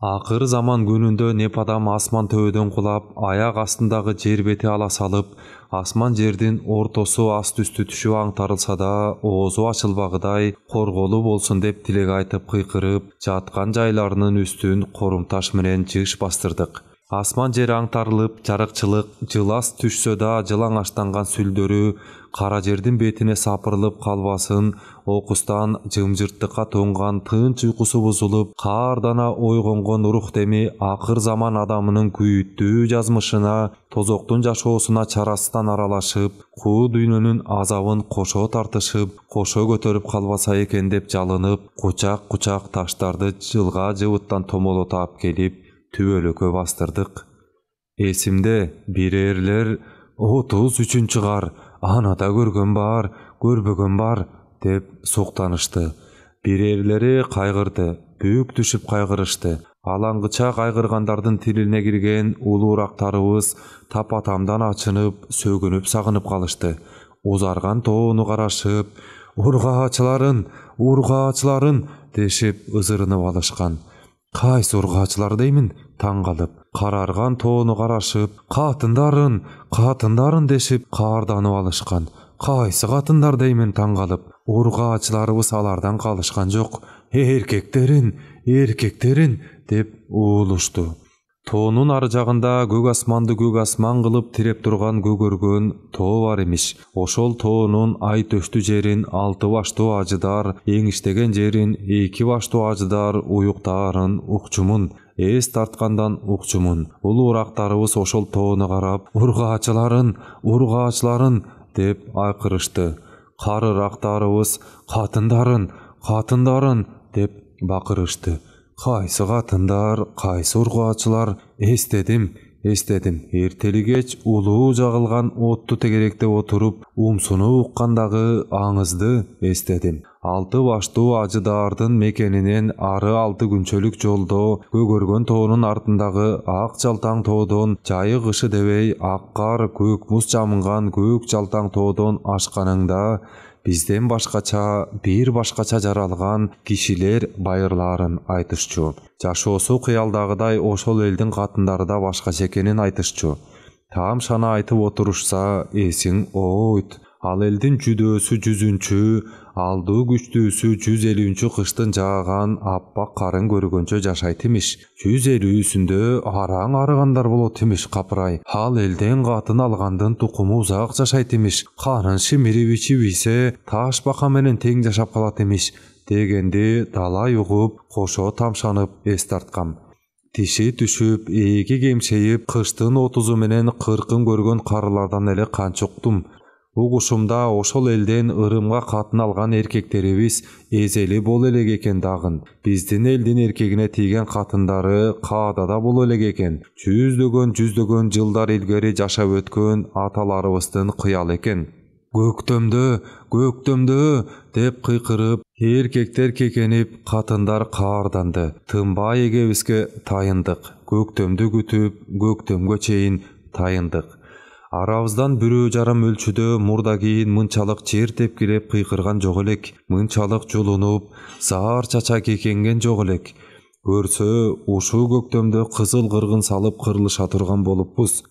Акыр заман күнүндө Непадам асман төбөдөн кулап, аяк астындагы жер бети ала салып, асман жердин ортосу аст үстү түшүп аңтарылса да, оозу ачылбагыдай корголуу болсун деп тилек айтып кыйкырып, жаткан жайларынын үстүн корумташ менен жыш бастырдык. Асман жер аңтарылып, жарыкчылык, жылас түшсө да жылаңачтанган сүлдөрү кара жердин бетине сапырылып калбасын, окустан жымжырттыкка тоңган тынч уйкусу бузулуп, каардана ойгонгон рух деми акыр заман адамынын күйүттүү жазмышына, тозоктун жашоосуна чарасыздан аралашып, куу дүйнөнүн азабын кошо тартышып, кошо көтөрүп калбаса экен деп жалынып, кучак таштарды жылга жыбыттан томолото ап келип, түбөлөккө бастырдык. Эсимде бир эрлер 33 кар, анада көргөн бар, көрбөгөн бар деп суктанышты. Бир эрлери кайгырды, бүүк түшүп кайгырышты. Алаңгыча кайгыргандардын тилине кирген улуурактарыбыз тапатамдан ачынып, сөгүнүп сагынып калышты. Узарган тоону карашып, ургаачыларын дешип ызырынып алышкан. Кайсы ургаачылар деймин, таң калып. Карарган тоону карашып, катындарын дешип каарданып алышкан. Кайсы катындар деймин, таң калып. Ургаачыларыбыз алардан калышкан жок. Эркектерин деп уулушту. Тоонун ары жагында көк асманды көк асман кылып тиреп турган көгөргөн тоо бар имиш. Ошол тоонун ай төштү жерин 6 баштуу ажыдар, эңиштеген жерин 2 баштуу ажыдар уюктаарын укчумун. Эс тарткандан укчумун. Улуурактарыбыз ошол тоону карап, ургаачыларын деп айкырышты. Карырактарыбыз катындарын деп бакырышты. Кайсы катындар, кайсы ургаачылар, эстедим. Эртели кеч улуу жагылган отту тегеректе отуруп, умсуну уккандагы аңызды эстедим. 6 баштуу ажыдаардын мекенинен ары 6 күнчөлүк жолдо көгөргөн тоонун артындагы ак жалтаң тоодон, жайы кышы дебей ак кар, көк муз жамынган көк жалтаң тоодон ашканыңда бизден бир башкача жаралган кишилер байырлаарын айтышчу. Жашоосу кыялдагыдай ошол элдин катындары да башкача экенин айтышчу. Таам шана айтып отурушса, эсиң ойт. Ал элдин жүдөөсү 100-чү, алдуу күчтүүсү 150-чү кыштын жааган аппак карын көргөнчө жашайт имиш. 150-үсүндө араң арыгандар болот имиш, капырай. Ал элден катын алгандын тукуму узак жашайт имиш. Канын шимирип ичип ийсе, таш бака менен тең жашап калат имиш, дегенди далай угуп, кошо тамшанып эс тарткам. Тиши түшүп, ээги кемшейип, кыштын отузу менен 40-ын көргөн карылардан эле канча уктум. Угушумда ошол элден ырымга катын алган эркектерибиз эзели боло элек экен дагын. Биздин элдин эркегине тийген катындары каадада боло элек экен. Жүздөгөн жылдар илгери жашап өткөн аталарыбыздын кыялы экен. Көктөмдө деп кыйкырып, эркектер кекенип, катындар каарданды. Тынбай эгебизге тайындык. Көктөмдү күтүп, көктөмгө чейин тайындык. Арабыздан 1,5 өлчүдө мурда кийин мынчалык жер тепкилеп кыйкырган жок элек. Мынчалык жулунуп, заар чача кекенген жок элек. Көрсө, ушул көктөмдө кызыл кыргын салып кырылыша турган болуппуз.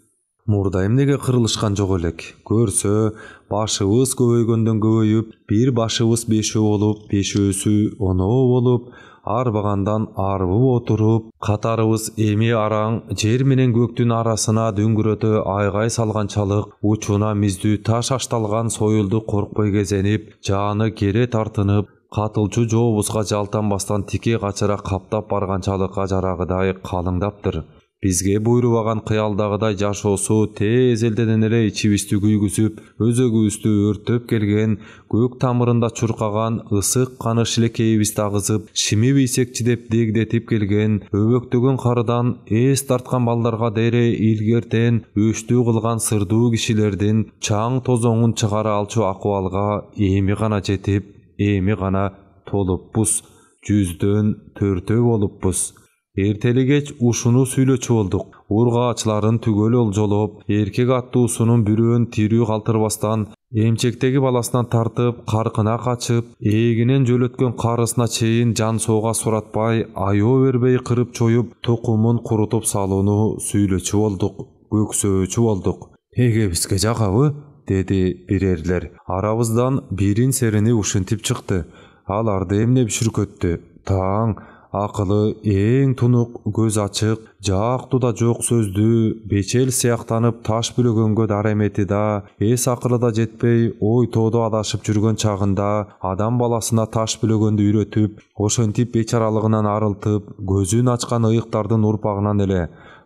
Мурда эмнеге кырылышкан жок элек? Көрсө, башыбыз көбөйгөндөн көбөйүп, бир башыбыз 5 болуп, 5-өсү 10 болуп, арбагандан арбып отуруп, катарыбыз эми араң жер менен көктүн арасына дүңгүрөтө айгай салганчалык, учуна миздүү таш ашталган сойулду коркпой кезенип, жааны кере тартынып, катылчу жообузга жалтанбастан тике качыра каптап барганчалыкка жарагыдай калыңдаптыр. Бизге буйрубаган кыялдагыдай жашоосу тез элден эле ичибизди күйгүзүп, өзөгүбүздү өртөп келген, көк тамырында чуркаган ысык каны шилекейибизди агызып, шимип ийсекчи деп дегдетип келген, өбөктөгөн карыдан эс тарткан балдарга дере илгертен өштүү кылган сырдуу кишилердин чаң тозоңун чыгара алчу акыбалга эми гана жетип, эми гана толуппуз. 100дөн 4 болуппуз. Эртели кеч ушуну сүйлөчү болдук. Ургаачыларын түгөл олжолоп, эркек аттуусунун бирөөн тирүү калтырбастан Эмчектеги баласынан тартып, каркына качып, эгинен жөлөткөн карысына чейин жан соога суратпай, айоо бербей кырып чоюп, тукумун курутуп салууну сүйлөчү болдук, көксөөчү болдук. Эге бизге жагабы? Деди бирерлер. Арабыздан бирин серини ушинтип чыкты. Аларды эмне бишүркөттү? Таң, акылы эң тунук, көз ачык, жаактуу да жок сөздүү, бечел сыяктанып таш бүлөгөнгө даремети да, эс акылы да жетпей, ой тоодо адашып жүргөн чагында адам баласына таш бүлөгөндү үйрөтүп, ошентип бечаралыгынан арылтып, көзүн ачкан ыйыктардын урпагынан эле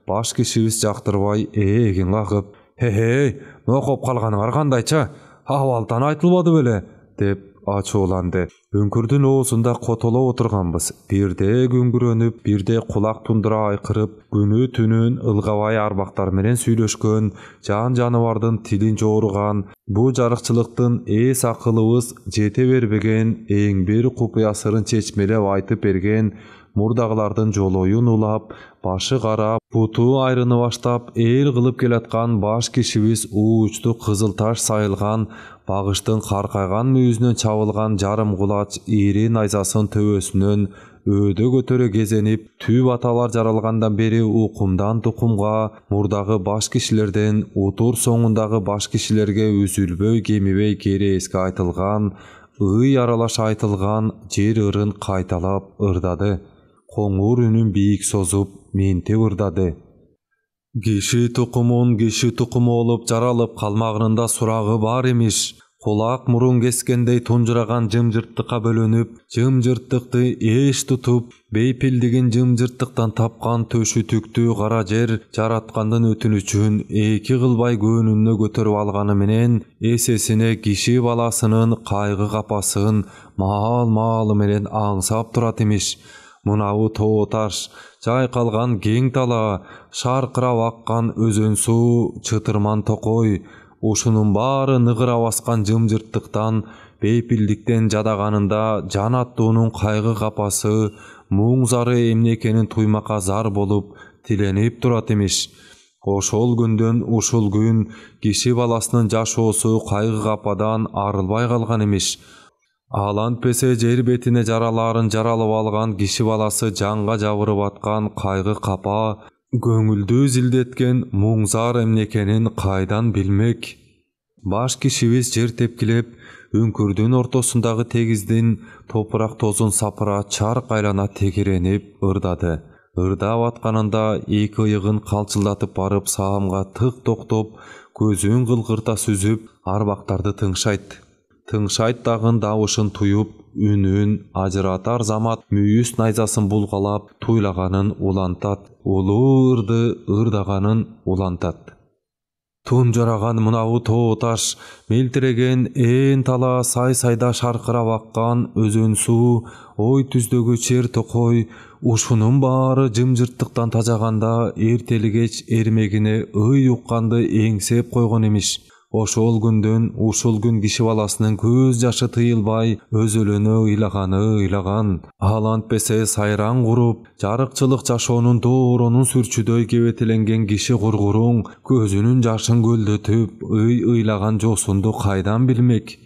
баш кишибиз жактырбай эгин кагып, мокоп калганыңар кандайча? Абалтан айтылбады беле? Деп ачууланды. Үңкүрдүн оозунда котоло отурганбыз. Бирде күңгүрөнүп, бирде кулак тундура айкырып, күнү түнүн ылгабай арбактар менен сүйлөшкөн, жан жаныбардын тилин жооруган, бу жарыкчылыктын эс акылыбыз жете бербеген, эң бир купуя сырын чечмелеп айтып берген, мурдагылардын жолоюн улап, башы кара, буту айрыны баштап, эл кылып келаткан баш кишибиз уучту кызыл таш сайылган, багыштын каркайган мүйүзүнөн чабылган жарым кулач ири найзасын төбөсүнөн өдө көтөрө кезенип, түп аталар жаралгандан бери укумдан тукумга, мурдагы баш кишилерден утур соңундагы баш кишилерге үзүлбөй кемибей кери эске айтылган, ый аралаш айтылган жер ырын кайталап ырдады. Коңур үнүн бийик созуп, ментип ырдады. Киши тукумун киши тукуму болуп жаралып калмагында сурагы бар имиш. Кулак мурун кескендей тунжураган жымжырттыкка бөлөнүп, жымжырттыкты эш тутуп, бейпилдигин жымжырттыктан тапкан төшү түктүү кара жер жараткандын өтүнүчүн эки кылбай көөнүнө көтөрүп алганы менен эсесине киши баласынын кайгы капасын маал-маалы менен аңсап турат имиш. Мынабу тоо таш, жайкалган кең тала, шаркырап аккан өзөн суу, чытырман токой, ушунун баары ныгыра баскан жымжырттыктан, бейпилдиктен жадаганында жан аттуунун кайгы капасы, муң зары эмне экенин туймакка зар болуп, тиленип турат имиш. Ошол күндөн ушул күн киши баласынын жашоосу кайгы кападан арылбай калган имиш. Ал антпесе жер бетине жараларын жаралып алган киши баласы жанга жабырып аткан кайгы капа, көңүлдү зилдеткен муң зар эмне экенин кайдан билмек? Баш кишибиз жер тепкилеп, үңкүрдүн ортосундагы тегиздин топурак тозун сапыра чарк айлана тегеренип ырдады. Ырдап атканында эки ыйыгын калчылдатып барып саамга тык токтоп, көзүн кылгырта сүзүп, арбактарды тыңшайт дагын дабышын туюп, үнүн ажыратар замат мүйүз найзасын булгалап, туйлаганын улантат, улуу ырды ырдаганын улантат. Тунжараган мынабу тоо таш, мелтиреген ээн тала сай-сайда шаркырап аккан өзөн суу, ой түздөгү чер токой, ушунун баары жымжырттыктан тажаганда эртели кеч эрмегине ый укканды эңсеп койгон имиш. Ошол күндөн ушул күн киши баласынын көз жашы тыйылбай өзөлөнө ыйлаган. Ал антпесе сайран куруп, жарыкчылык жашоонун дооронун сүрчүдөй кебетеленген киши кургуруң көзүнүн жашын көлдөтүп, ыйлаган жосунду кайдан билмек?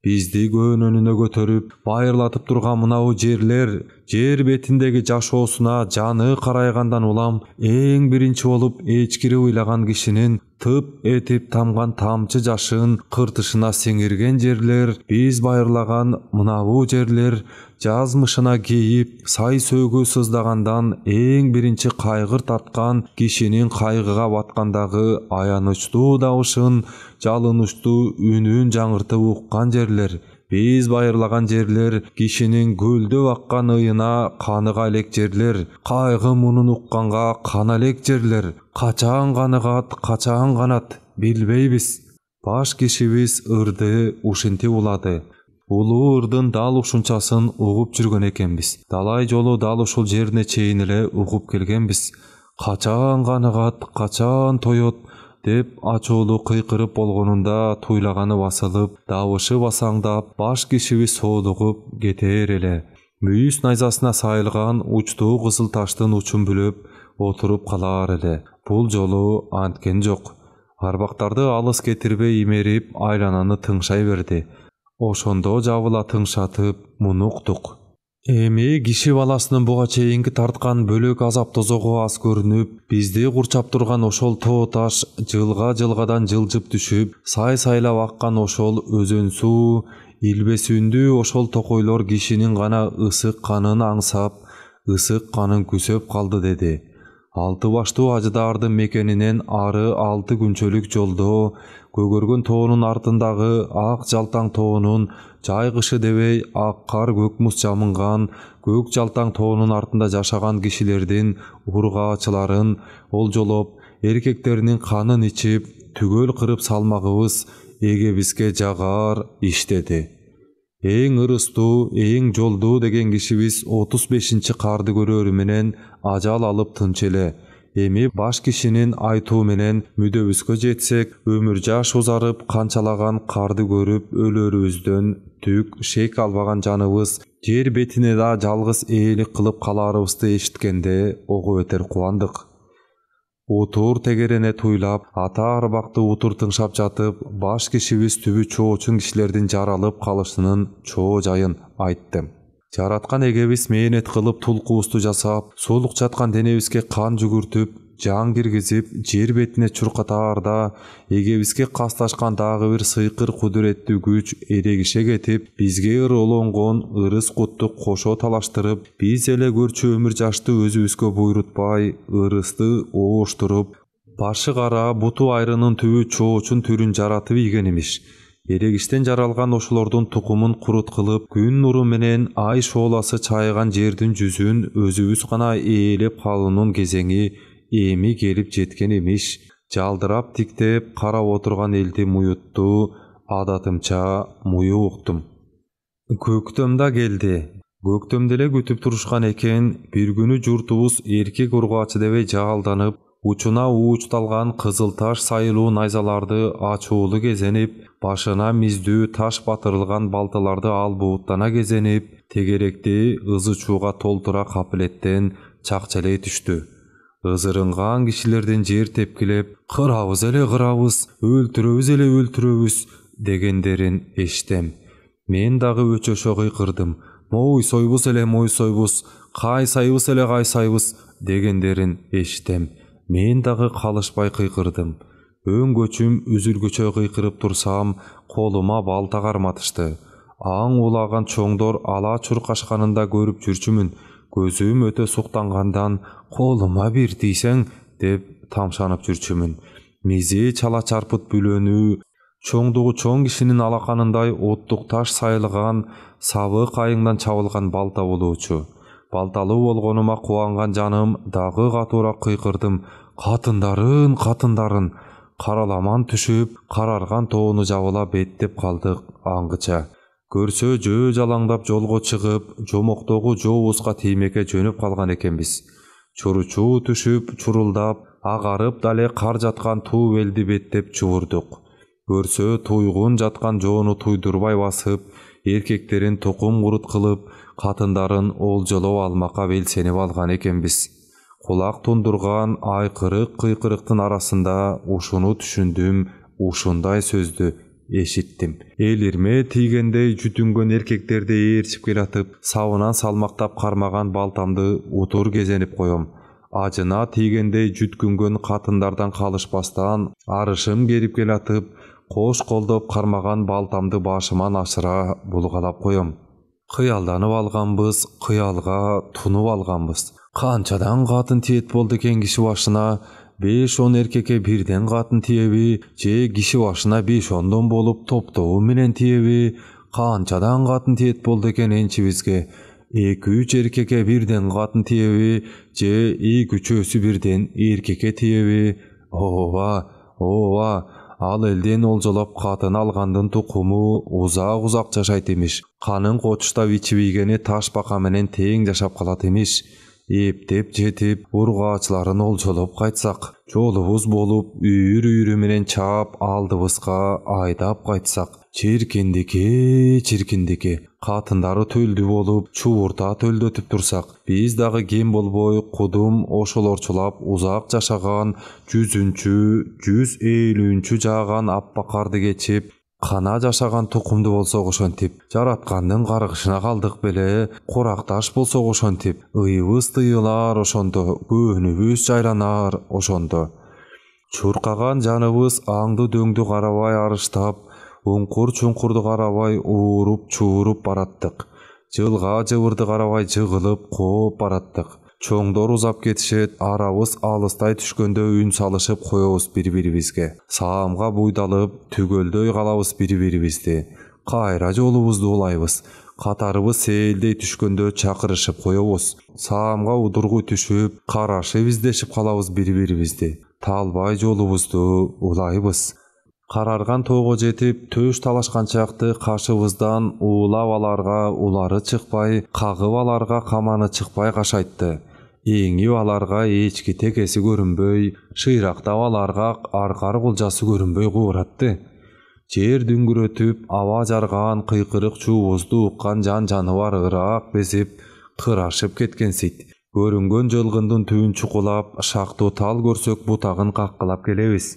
Бизди көөнөнүнө көтөрүп, байырлатып турган мынабу жерлер, жер бетиндеги жашоосуна жаны карайгандан улам эң биринчи болуп эчкири ыйлаган кишинин тып этип тамган тамчы жашын кыртышына сиңирген жерлер, биз байырлаган мынабу жерлер, жазмышына кейип, сай сөөгө сыздагандан эң биринчи кайгыр тарткан кишинин кайгыга баткандагы аянычтуу дабышын, жалынычтуу үнүн жаңыртып уккан жерлер. Биз байырлаган жерлер, кишинин көлдөп аккан ыйына каныга элек жерлер, кайгы мунун укканга кана элек жерлер. Качан каныгат, качан канат, билбейбиз. Баш кишибиз ырды ушинтип улады. Улуу ырдын дал ушунчасын угуп жүргөн экенбиз. Далай жолу дал ушул жерине чейин эле угуп келгенбиз. Качан каныгат, качан тоет деп ачуулуу кыйкырып болгонунда туйлаганы басылып, дабышы басаңдап, баш кишибиз соолугуп кетер эле. Мүйүз найзасына сайылган учтуу кызыл таштын учун бүлөп отуруп калар эле. Бул жолу анткен жок. Арбактарды алыс кетирбей имерип айлананы тыңшай берди. Ошондо жабыла тыңшатып муну уктук. Эми киши баласынын буга чейинки тарткан бөлөк азап тозогу аз көрүнүп, бизди курчап турган ошол тоо таш жылга-жылгадан жылжып түшүп, сай-сайлап аккан ошол өзөн суу, илбесүндүү ошол токойлор кишинин гана ысык канын аңсап, ысык канын күсөп калды деди. Алты баштуу ажыдаардын мекенинен ары 6 күнчөлүк жолдо көгөргөн тоонун артындагы ак жалтаң тоонун, жай кышы дебей ак кар көк муз жамынган көк жалтаң тоонун артында жашаган кишилердин ургаачыларын олжолоп, эркектеринин канын ичип, түгөл кырып салмагыбыз эгебизге жагар иштеди. Эң ырыстуу, эң жолдуу деген кишибиз 35-чи карды көрөрү менен ажал алып тынч эле. Эми баш кишинин айтуу менен мүдөбүзгө жетсек, өмүр жаш узарып канчалаган карды көрүп өлөрүбүздөн түк шек албаган жаныбыз жер бетине да жалгыз ээлик кылып калаарыбызды эшиткенде ого бетер кубандык. Утур тегерене туйлап, ата арбакты утур тыңшап жатып, баш кишибиз түбү чоочун кишилердин жаралып калышынын чоо жайын айтты. Жараткан эгебиз мээнет кылып тулкубузду жасап, сулук жаткан денебизге кан жүгүртүп, жан киргизип, жер бетине чуркатаарда, эгебизге касташкан дагы бир сыйкыр кудуреттүү күч эрегише кетип, бизге ыролонгон ырыс кутту кошо талаштырып, биз эле көрчү өмүр жашты өзүбүзгө буйрутпай, ырысты ооштуруп, башы кара, буту айрынын түбү чоочун түрүн жаратып ийген имиш. Эрегиштен жаралган ошолордун тукумун курут кылып, күн нуру менен ай шооласы чайган жердин жүзүн өзүбүз гана ээлеп калуунун кезеңи эми келип жеткен имиш. Жалдырап тиктеп карап отурган элди муютту, адатымча муyu уктум. Көктөм да келди. Көктөмдө эле күтүп турушкан экен. Бир күнү журтубуз эркек ургаачы дебей жаалданып, учуна ууучталган кызыл таш сайылуу найзаларды ачуулу кезенип, башына миздүү таш батырылган балталарды албууттана кезенип, тегеректи ызы чууга толтура капилеттен чакчелей түштү. Ызырынган кишилердин жер тепкилеп, кырабыз эле кырабыз, өлтүрөбүз эле өлтүрөбүз дегендерин эштем. Мен дагы өчөшө кыйкырдым. Мойсойбуз эле мойсойбуз, кайсайбыз эле кайсайбыз дегендерин эштем. Мен дагы калышпай кыйкырдым. Өңгөчүм үзүлгүчө кыйкырып турсам, колума балта карматышты. Аң улаган чоңдор ала чуркашканында көрүп жүрчүмүн. Көзүм өтө суктангандан колума бир тийсең деп тамшанып жүрчүмүн. Мизи чала чарпыт бүлөнүү, чоңдугу чоң кишинин алаканындай оттук таш сайылган, сабы кайыңдан чабылган балта болуучу. Балталуу болгонума кубанган жаным дагы катуураак кыйкырдым. Катындарын, катындарын. Караламан түшүп, карарган тоону жабыла беттеп калдык аңгыча. Көрсө жөө жалаңдап жолго чыгып, жомоктогу жообузга тиймекке жөнүп калган экенбиз. Чуручуу түшүп, чурулдап, агарып дале кар жаткан туу белди беттеп чубурдук. Көрсө туйгун жаткан жоону туйдурбай басып, эркектерин тукум курут кылып, катындарын олжолоп алмакка белсенип алган экенбиз. Кулак тундурган айкырык кыйкырыктын арасында ушуну түшүндүм, ушундай сөздү эшиттим. Элирме тийгендей жүтүнгөн эркектерди ээрчип келатып, сабынан салмактап кармаган балтамды утур кезенип коем. Ажына тийгендей жүткүнгөн катындардан калышпастан арышым келип келатып, кош колдоп кармаган балтамды башыман ашыра булгалап коем. Кыялданып алганбыз, кыялга тунуп алганбыз. Канчадан катын тиет болду экен киши башына? 5-10 эркекке бирден катын тиеби, же киши башына 5-10дон болуп топтоо менен тиеби? Канчадан катын тиет болду экен энчибизге? 2-3 эркекке бирден катын тиеби, же 2-3 бирден эркекке тиеби? Ооба, ал элден олжолоп катын алгандын тукуму узак жашайт имиш. Канын кочуштап ичип ийгени таш бака менен тең жашап калат имиш. Эптеп жетип, ургаачларын олчолоп кайтсак, жолубуз болуп, үйүр менен чаап алдыбызга айдап кайтсак, чиркиндике, катындары төлдү болуп, чуурта төлдөтүп турсак, биз дагы кем болбой, кудум ошолорчулап узак жашаган 100-150 жааган аппак карды кечип, кана жашаган тукумду болсок ошентип, жараткандын каргышына калдык беле, куракташ болсок ошентип, ыйыбыз тыйылар ошондо, көөнүбүз жайланар ошондо. Чуркаган жаныбыз аңды дөңдү карабай арыштап, уңкур-чуңкурду карабай ууруп-чууруп бараттык. Жылга жыбырды карабай жыгылып, кооп бараттык. Чоңдор узап кетишет, арабыз алыстай түшкөндө үн салышып коебуз бири-бирибизге. Саамга буйдалып, түгөлдөй калабыз бири-бирибизди. Кайра жолубузду улайбыз. Катарыбыз сейилдей түшкөндө чакырышып коебуз. Саамга удургуй түшүп, карашып издешип калабыз бири-бирибизди. Талбай жолубузду улайбыз. Карарган тоого жетип, төш талашкан чакты кашыбыздан уулап аларга улары чыкпай, кагып аларга каманы чыкпай кашайтты. Эңип аларга эчки текеси көрүнбөй, шыйрактап аларга аркар кулжасы көрүнбөй кууратты. Жер дүңгүрөтүп, аба жарган кыйкырык чуубузду уккан жан-жаныбар ыраак безип, кырашып кеткенсийт. Көрүнгөн жылгындын түбүн чукулап, шактуу тал көрсөк бутагын каккылап келебиз.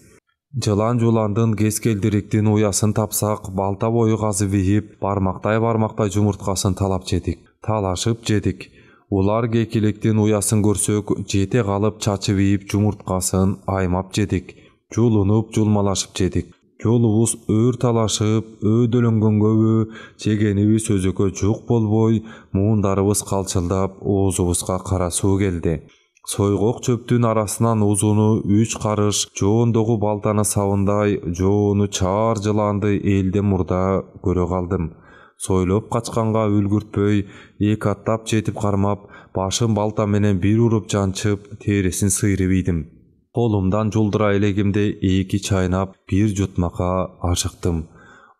Жылан-жуландын кескелдириктин уясын тапсак, балта бою казып ийип, бармактай жумурткасын талап жедик. Талашып жедик. Улар кекиликтин уясын көрсөк, жете калып чачып ийип жумурткасын аймап жедик. Жулунуп, жулмалашып жедик. Жолубуз өр талашып, өдөлөнгөнгөбү, жегенибиз өзөкө жук болбой, муундарыбыз калчылдап, оозубузга кара суу келди. Сойгок чөптүн арасынан узуну 3 карыш, жоондогу балтаны сабындай, жоону чаар жыланды элден мурда көрө калдым. Сойлоп качканга үлгүртпөй, эки аттап жетип кармап, башын балта менен бир уруп жанчып, терисин сыйрып ийдим. Колумдан жулдура элегимде 2 чайнап, бир жутмакка ашыктым.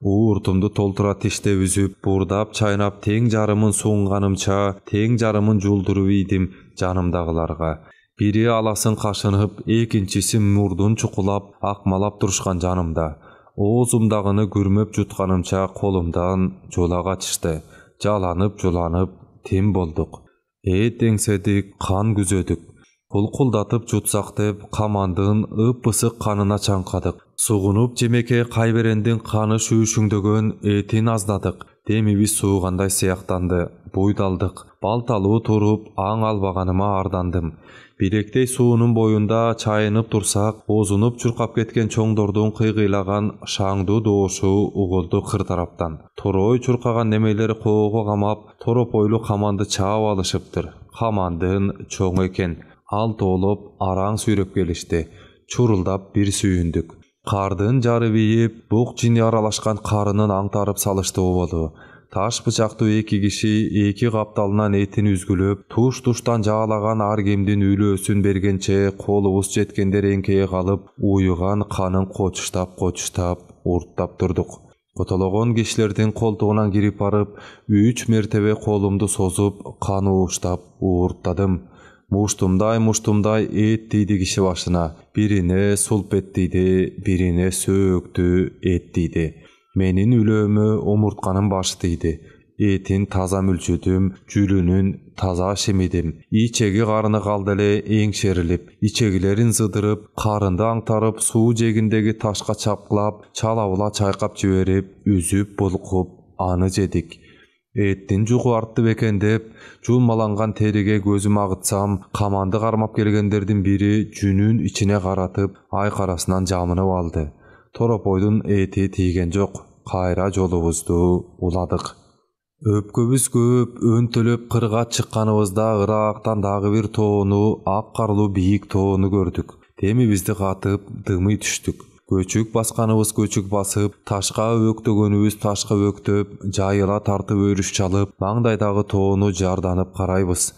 Ууртумду толтура тиштеп үзүп, бурдап чайнап, тең жарымын суунганымча, тең жарымын жулдуруп ийдим жанымдагыларга. Бири аласын кашынып, экинчиси мурдун чукулап, акмалап турушкан жанымда. Оозумдагыны күрмөп жутканымча колумдан жула качышты. Жаланып, жуланып, тем болдук. Эт эңседик, кан күзөдүк. Кулкулдатып жутсак деп, камандын ып-ысык канына чаңкадык. Сугунуп жемеке кайберендин каны шүүшүңдөгөн этин аздадык. Демибиз суугандай сыяктанды. Буйдалдык. Балталуу туруп, аң албаганыма ардандым. Билектей суунун боюнда чайынып турсак, озунуп чуркап кеткен чоңдордун кыйгыйлаган шаңдуу доошу уголду кыр тараптан. Торой чуркаган немелери коого камап, торопойлу каманды чаап алышыптыр. Камандын чоң экен. Ал тоолоп, араң сүйрөп келишти. Чурулдап бир сүйүндүк. Кардын жарып ийип, бук жини аралашкан карынын аңтарып салышты болду. Таш бычактуу 2 киши 2 капталынан этин үзгүлөп, туш-туштан жаалаган ар кимдин үлөөсүн бергенче колубуз жеткендер эңкейе калып, уюган канын кочуштап урттап турдук. Котологон кишилердин колтугунан кирип барып, 3 мертебе колумду созуп, кан ууштап уурттадым. Муштумдай эт тийди киши башына. Бирине сулпет тийди, бирине сөөктү эт тийди. Менин үлөөмө омуртканын башы тийди. Этин таза мүлчүдүм, жүлүнүн таза шимидим. Ичеги карыны калды эле эңшерилип, ичегилерин зыдырып, карынды аңтарып, суу жегиндеги ташка чапкылап, чалабыла чайкап жиберип, үзүп булкуп, аны жедик. Эттин жугу артты бекен деп, жулмаланган териге көзүм агытсам, каманды кармап келгендердин бири жүнүн ичине каратып, айкарасынан жамынып алды. Торопойдун эти тийген жок. Кайра жолубузду уладык. Өпкөбүз көп, өнтөлөп кырга чыкканыбызда ыраактан дагы бир тоону, ак карлуу бийик тоону көрдүк. Демибизди катып, дымый түштүк. Көчүк басканыбыз көчүк басып, ташка өктөгөнүбүз ташка өктөп, жайыла тартып өрүш чалып, маңдайдагы тоону жарданып карайбыз.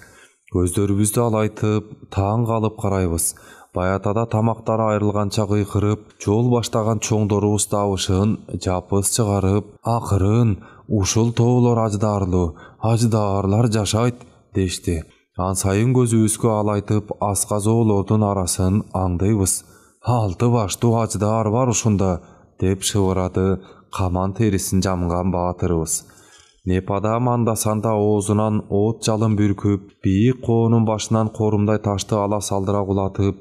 Көздөрүбүздү алайтып, таң калып карайбыз. Баятада тамактары айрылганча кыйкырып, жол баштаган чоңдорубуз табышын жапыз чыгарып, акырын ушул тоолор аждаарлуу, аждаарлар жашайт дешти. An сайын көзүбүзгө алайтып асказоолордун арасын аңдыйбыз. Алты баштуу аждар бар ушунда деп шыбырады каман терисин жамган баатырыбыз. Непадам анда-санда оозунан от жалын бүркүп, бийик коонун башынан корумдай ташты ала салдыра кулатып,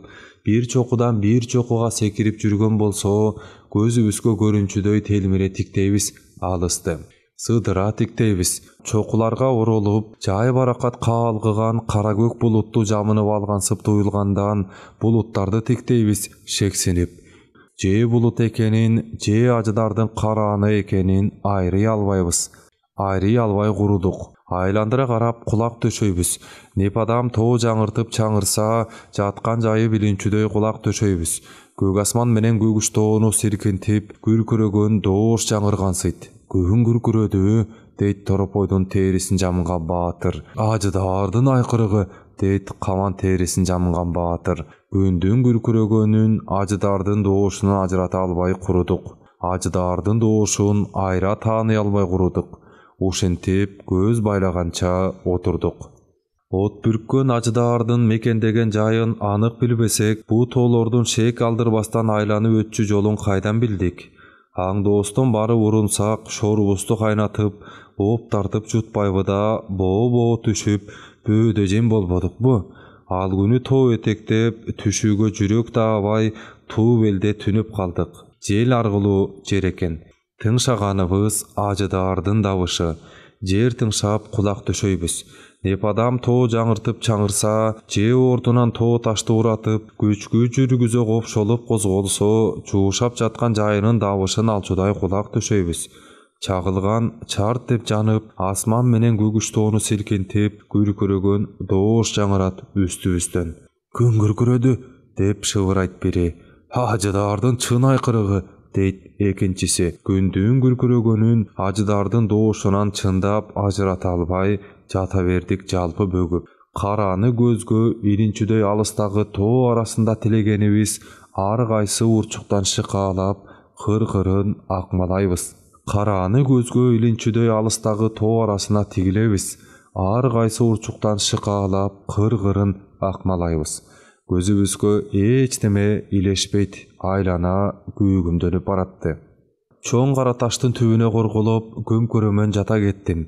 бир чокудан бир чокуга секирип жүргөн болсо, көзүбүзгө көрүнчүдөй телмире тиктейбиз алысты. Сыдыра тиктейбиз. Чокуларга оролуп, жай баракат каалгыган кара көк булутту жамынып алгансып туюлгандан булуттарды тиктейбиз шексинип. Же булут экенин, же аждардын карааны экенин айрый албайбыз. Айрый албай курудук. Айландыра карап кулак төшөйбүз. Непадам тоо жаңыртып чаңырса, жаткан жайы билинчүдөй кулак төшөйбүз. Көк асман менен көгүш тоону сиркинтип, күркүрөгөн доош жаңыргансыйт. Көгүн күркүрөдү, дейт торопойдун терисин жамган баатыр. Аждардын айкырыгы, дейт каман терисин жамган баатыр. Күндүн күркүрөгөнүн аждардын доошунан ажырата албай курудук. Аждардын доошун айра тааный албай курудук. Ушинтип көз байлаганча отурдук. От бүрккөн аждардын мекендеген жайын анык билбесек, бу тоолордун шек алдырбастан айланып өтчү жолун кайдан билдик? Аң доостон бары урунсак, шорубузду кайнатып, ооп тартып жутпайбы да, боо түшүп, бөөдө жем болбодукпу? Ал күнү тоо этектеп, түшүүгө жүрөк таабай, туу белде түнүп калдык. Жел аргылуу жер экен. Тыңшаганыбыз аждардын дабышы. Жер тыңшап кулак төшөйбүз. Непадам тоо жаңыртып чаңырса, же ордунан тоо ташты уратып, күчкү жүргүзө копшолуп козголсо, жуушап жаткан жайынын дабышын алчудай кулак төшөйбүз. Чагылган чарт деп жанып, асман менен көгүш тоону силкинтип, күркүрөгөн доош жаңырат үстүбүздөн. Күн күркүрөдү деп шыбырайт бири. Аждардын чын айкырыгы, дейт экинчиси. Күндүн күркүрөгөнүн аждардын доошунан чындап ажырата албай жата бердик жалпы бөгүп. Караны көзгө илинчүдөй алыстагы тоо арасында тилегенибиз ар кайсы урчуктан шыкаалап, кыр-кырын акмалайбыз. Караны көзгө илинчүдөй алыстагы тоо арасына тигилебиз. Ар кайсы урчуктан шыкаалап, кыр-кырын акмалайбыз. Көзүбүзгө эч неме илешпейт, айлана күүгүмдөнүп баратты. Чоң кара таштын түбүнө корголоп, көмкөрөмөн жата кеттим.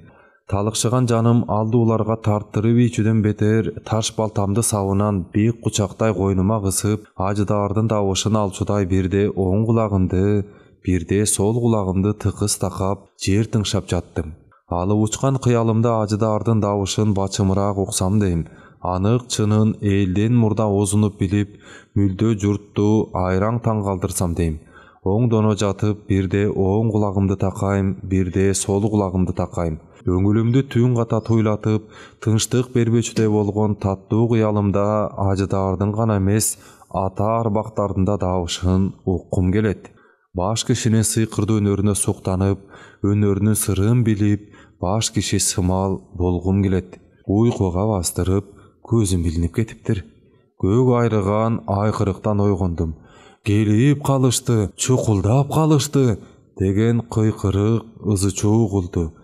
Талыкшыган жаным алдууларга тарттырып ийчүдөн бетер таш балтамды сабынан бийик кучактай койнума кысып, аждардын дабышын алчудай бирде оң кулагымды, бирде сол кулагымды тыкыз такап, жер тыңшап жаттым. Алып учкан кыялымда аждардын дабышын бачымыраак уксам дейм. Анык чынын элден мурда озунуп билип, мүлдө журтту айраң таң калтырсам дейм. Оңдоно жатып, бирде оң кулагымды такайм, бирде сол кулагымды такайм. Өңүлүмдү түн ката туйлатып, тынчтык бербечүдөй болгон таттуу кыялымда аждардын гана эмес, ата арбактардын да дабышын уккум келет. Баш кишинин сыйкырдуу өнөрүнө суктанып, өнөрүнүн сырын билип, баш киши сымал болгум келет. Уйкуга бастырып, көзүм билинип кетиптир. Көк айрыган айкырыктан ойгондум. Келип калышты, чукулдап калышты деген кыйкырык ызы-чуу угулду.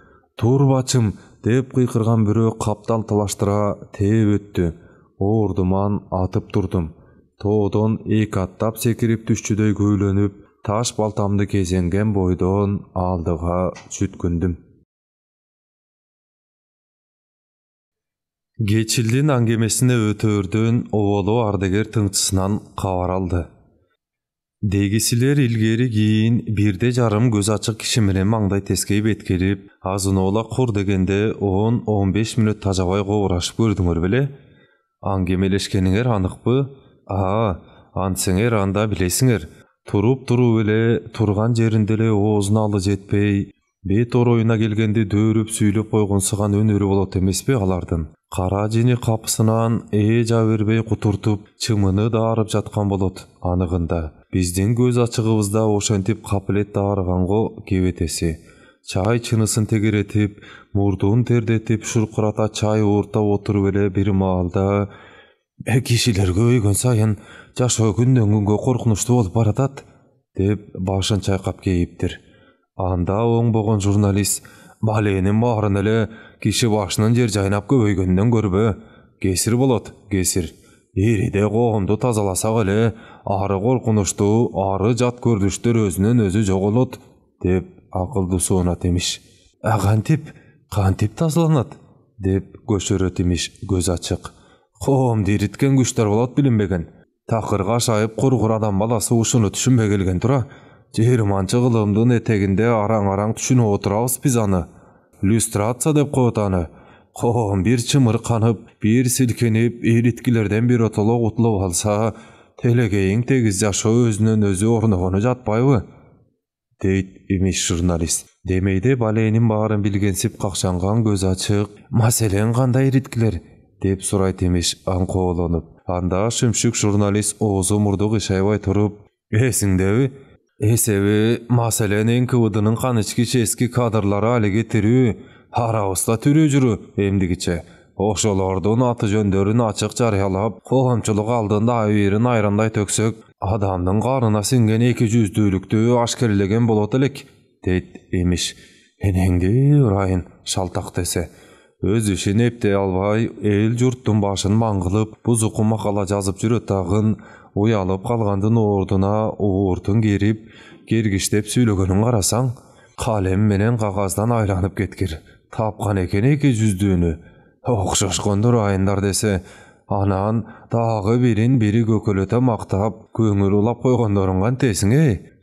Тур бачым деп кыйкырган бирөө каптал талаштыра тээп өттү. Ордуман атып турдум. Тоодон эки аттап секирип түшчүдөй көйлөнүп, таш балтамды кезенген бойдон алдыга жүткүндүм. Geçildin angemesine ötөөрдөн оболу ардагер тыңчысынан кабар алды. Дегисилер илгери кийин бирде жарым көз ачык киши менен маңдай тескейип эткелип, азыноола кур дегенде 10-15 мүнөт тажабай кобурашып көрдүңөр беле? Аңгемелешкениңер аныкпы? Антсеңер анда билесиңер. Туруп эле турган жеринде эле оозуна алы жетпей, бет ороюна келгенде дөөрүп сүйлөп койгонсуган өнөрү болот эмеспи алардын? Кара жини капысынан жа бербей кутуртуп, чымыны даарып жаткан болот аныгында. Биздин көз ачыгыбызда ошентип капилет даарыганго кебетеси. Чай чынысын тегеретип, мурдун тердетип, шуркурата чай ууртап отуруп эле бир маалда кишилерге өйгөн сайын жашоо күндөн күнгө коркунучтуу болуп баратат, деп башын чайкап кейиптир. Анда оңбогон журналист: "Баленин баарын эле киши башынын жер жайнап көбөйгөндөн көрбө. кесир болот, кесир. Эриде коомду тазаласак эле ары коркунучтуу, ары жат көрүнүштөр өзүнөн өзү жоголот деп акылдуу суунат имиш. Кантип тазаланат деп көшөрөт имиш көз ачык. Коомду ириткен күчтөр болот билинбеген. Такырга шайып кургур адам баласы ушуну түшүнбөй келген тура. 20-чы кылымдын этегинде араң түшүнүп отурабыз биз аны. Люстрация деп коет аны. Коом бир чымырканып, бир силкенип, ириткилерден бир отоло утулуп алса, телегейиң тегиз жашоо өзүнөн өзү орногону жатпайбы? Дейт имиш журналист. Демейде баленин баарын билгенсип какшанган көз ачык. Маселен кандай ириткилер? Деп сурайт имиш аңкоолонуп. Анда шүмшүк журналист оозу мурду кыйшайбай туруп, эсиңдеби? Эсеби, маселен НКВДнын канычки эски кадрлары алиге тирүү, арабызда түрүү жүрү эмдигиче. Ошолордун аты жөндөрүн ачык жарыялап, коомчулук алдында айырын айрандай төксөк, адамдын карнына сиңген 200-дүүлүктү ашкерлеген болот элек, дейт имиш. Энеңди ырайын шалтак десе. Өз ишин эптей албай, эл журттун башын маңгылып, бузуку макала жазып жүрөт дагын, уялып калгандын ордуна ууртун керип, кергиштеп сүйлөгөнүн карасаң, калем менен кагаздан айланып кеткир. Тапкан экен 200-дүүнү. Окшошкондур айындар десе, анан дагы бирин бири көкөлөтө мактап, көңүл улап койгондорун кантесиң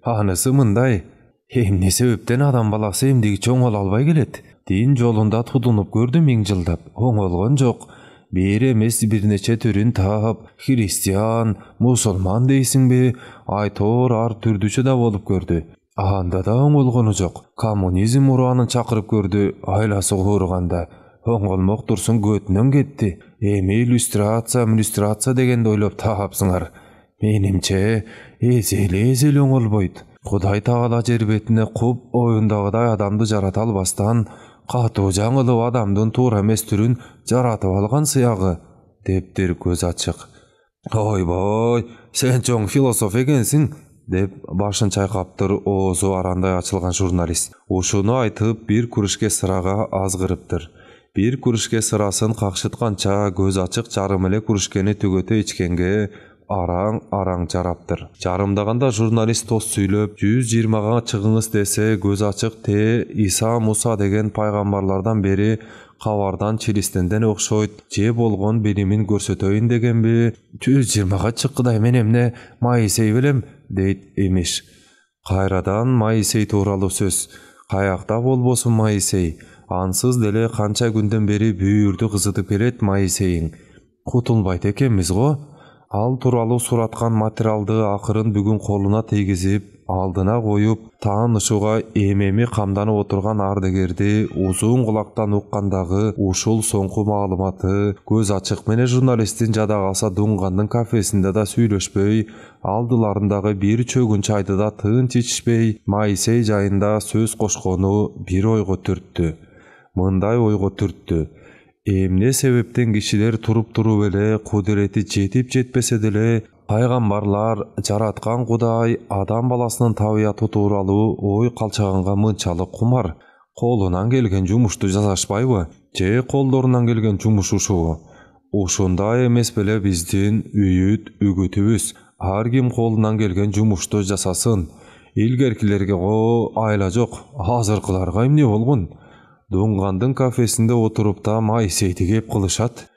Анысы мындай. Эмне себептен адам баласы эмдигиче оңоло албай келет? Дин жолунда тудунуп көрдүм 1000 жылдап, оңолгон жок. Бир эмес бир нече түрүн таап, христиан, мусулман дейсиңби, айтор ар түрдүчө да болуп көрдү. Анда да оңолгону жок. Коммунизм ураанын чакырып көрдү, айласы ооруганда. Оңолмок турсун көтүнөн кетти. Эми иллюстрация дегенди ойлоп таапсыңар. Менимче, эзели оңолбойт. Кудай Таала жер бетине куп оюндагыдай адамды жарата албастан, катуу жаңылып адамдын туура эмес түрүн жаратып алган сыягы, дептир көз ачык. Ойбой, сен чоң философ экенсиң, деп башын чайкаптыр оозу арандай ачылган журналист. Ушуну айтып бир курушке сырага аз кырыптыр. Бир курушке сырасын какшытканча көз ачык жарым эле курушкени түгөтө ичкенге араң жараптыр. Жарымдаганда журналист тост сүйлөп, 120га чыгыңыз десе, көз ачык Иса Муса деген пайгамбарлардан бери кабардан чилистенден окшойт, же болгон билимин көрсөтөйүн дегенби, 120га чыккыдай мен эмне Моисей белем, дейт имиш. Кайрадан Моисей тууралуу сөз. Каякта болбосун Моисей? Ансыз деле канча күндөн бери бүйүрдү кызытып келет Моисейиң. Кутулбайт экенбиз го? Ал тууралуу сураткан материалды акырын бүгүн колуна тийгизип, алдына коюп, таанышууга эми камданып отурган ардегерди узун кулактан уккандагы ушул соңку маалыматы көз ачык менен журналисттин жада калса Дунгандын кафесинде да сүйлөшпөй, алдыларындагы бир чөгүн чайды да тынч ичишпей, Моисей жайында сөз кошкону бир ойго түрттү. Мындай ойго түрттү. Эмне себептен кишилер туруп эле кудурети жетип жетпесе деле, пайгамбарлар, жараткан Кудай адам баласынын табияты тууралуу ой калчаганга мынчалык кумар? Колунан келген жумушту жасашпайбы? Же колдорунан келген жумуш ушубу? Ушундай эмес беле биздин үгүтүбүз. Ар ким колунан келген жумушту жасасын. Илгеркилерге айла жок, азыркыларга эмне болгон? Дунгандын кафесинде отуруп да Моисейди кеп кылышат.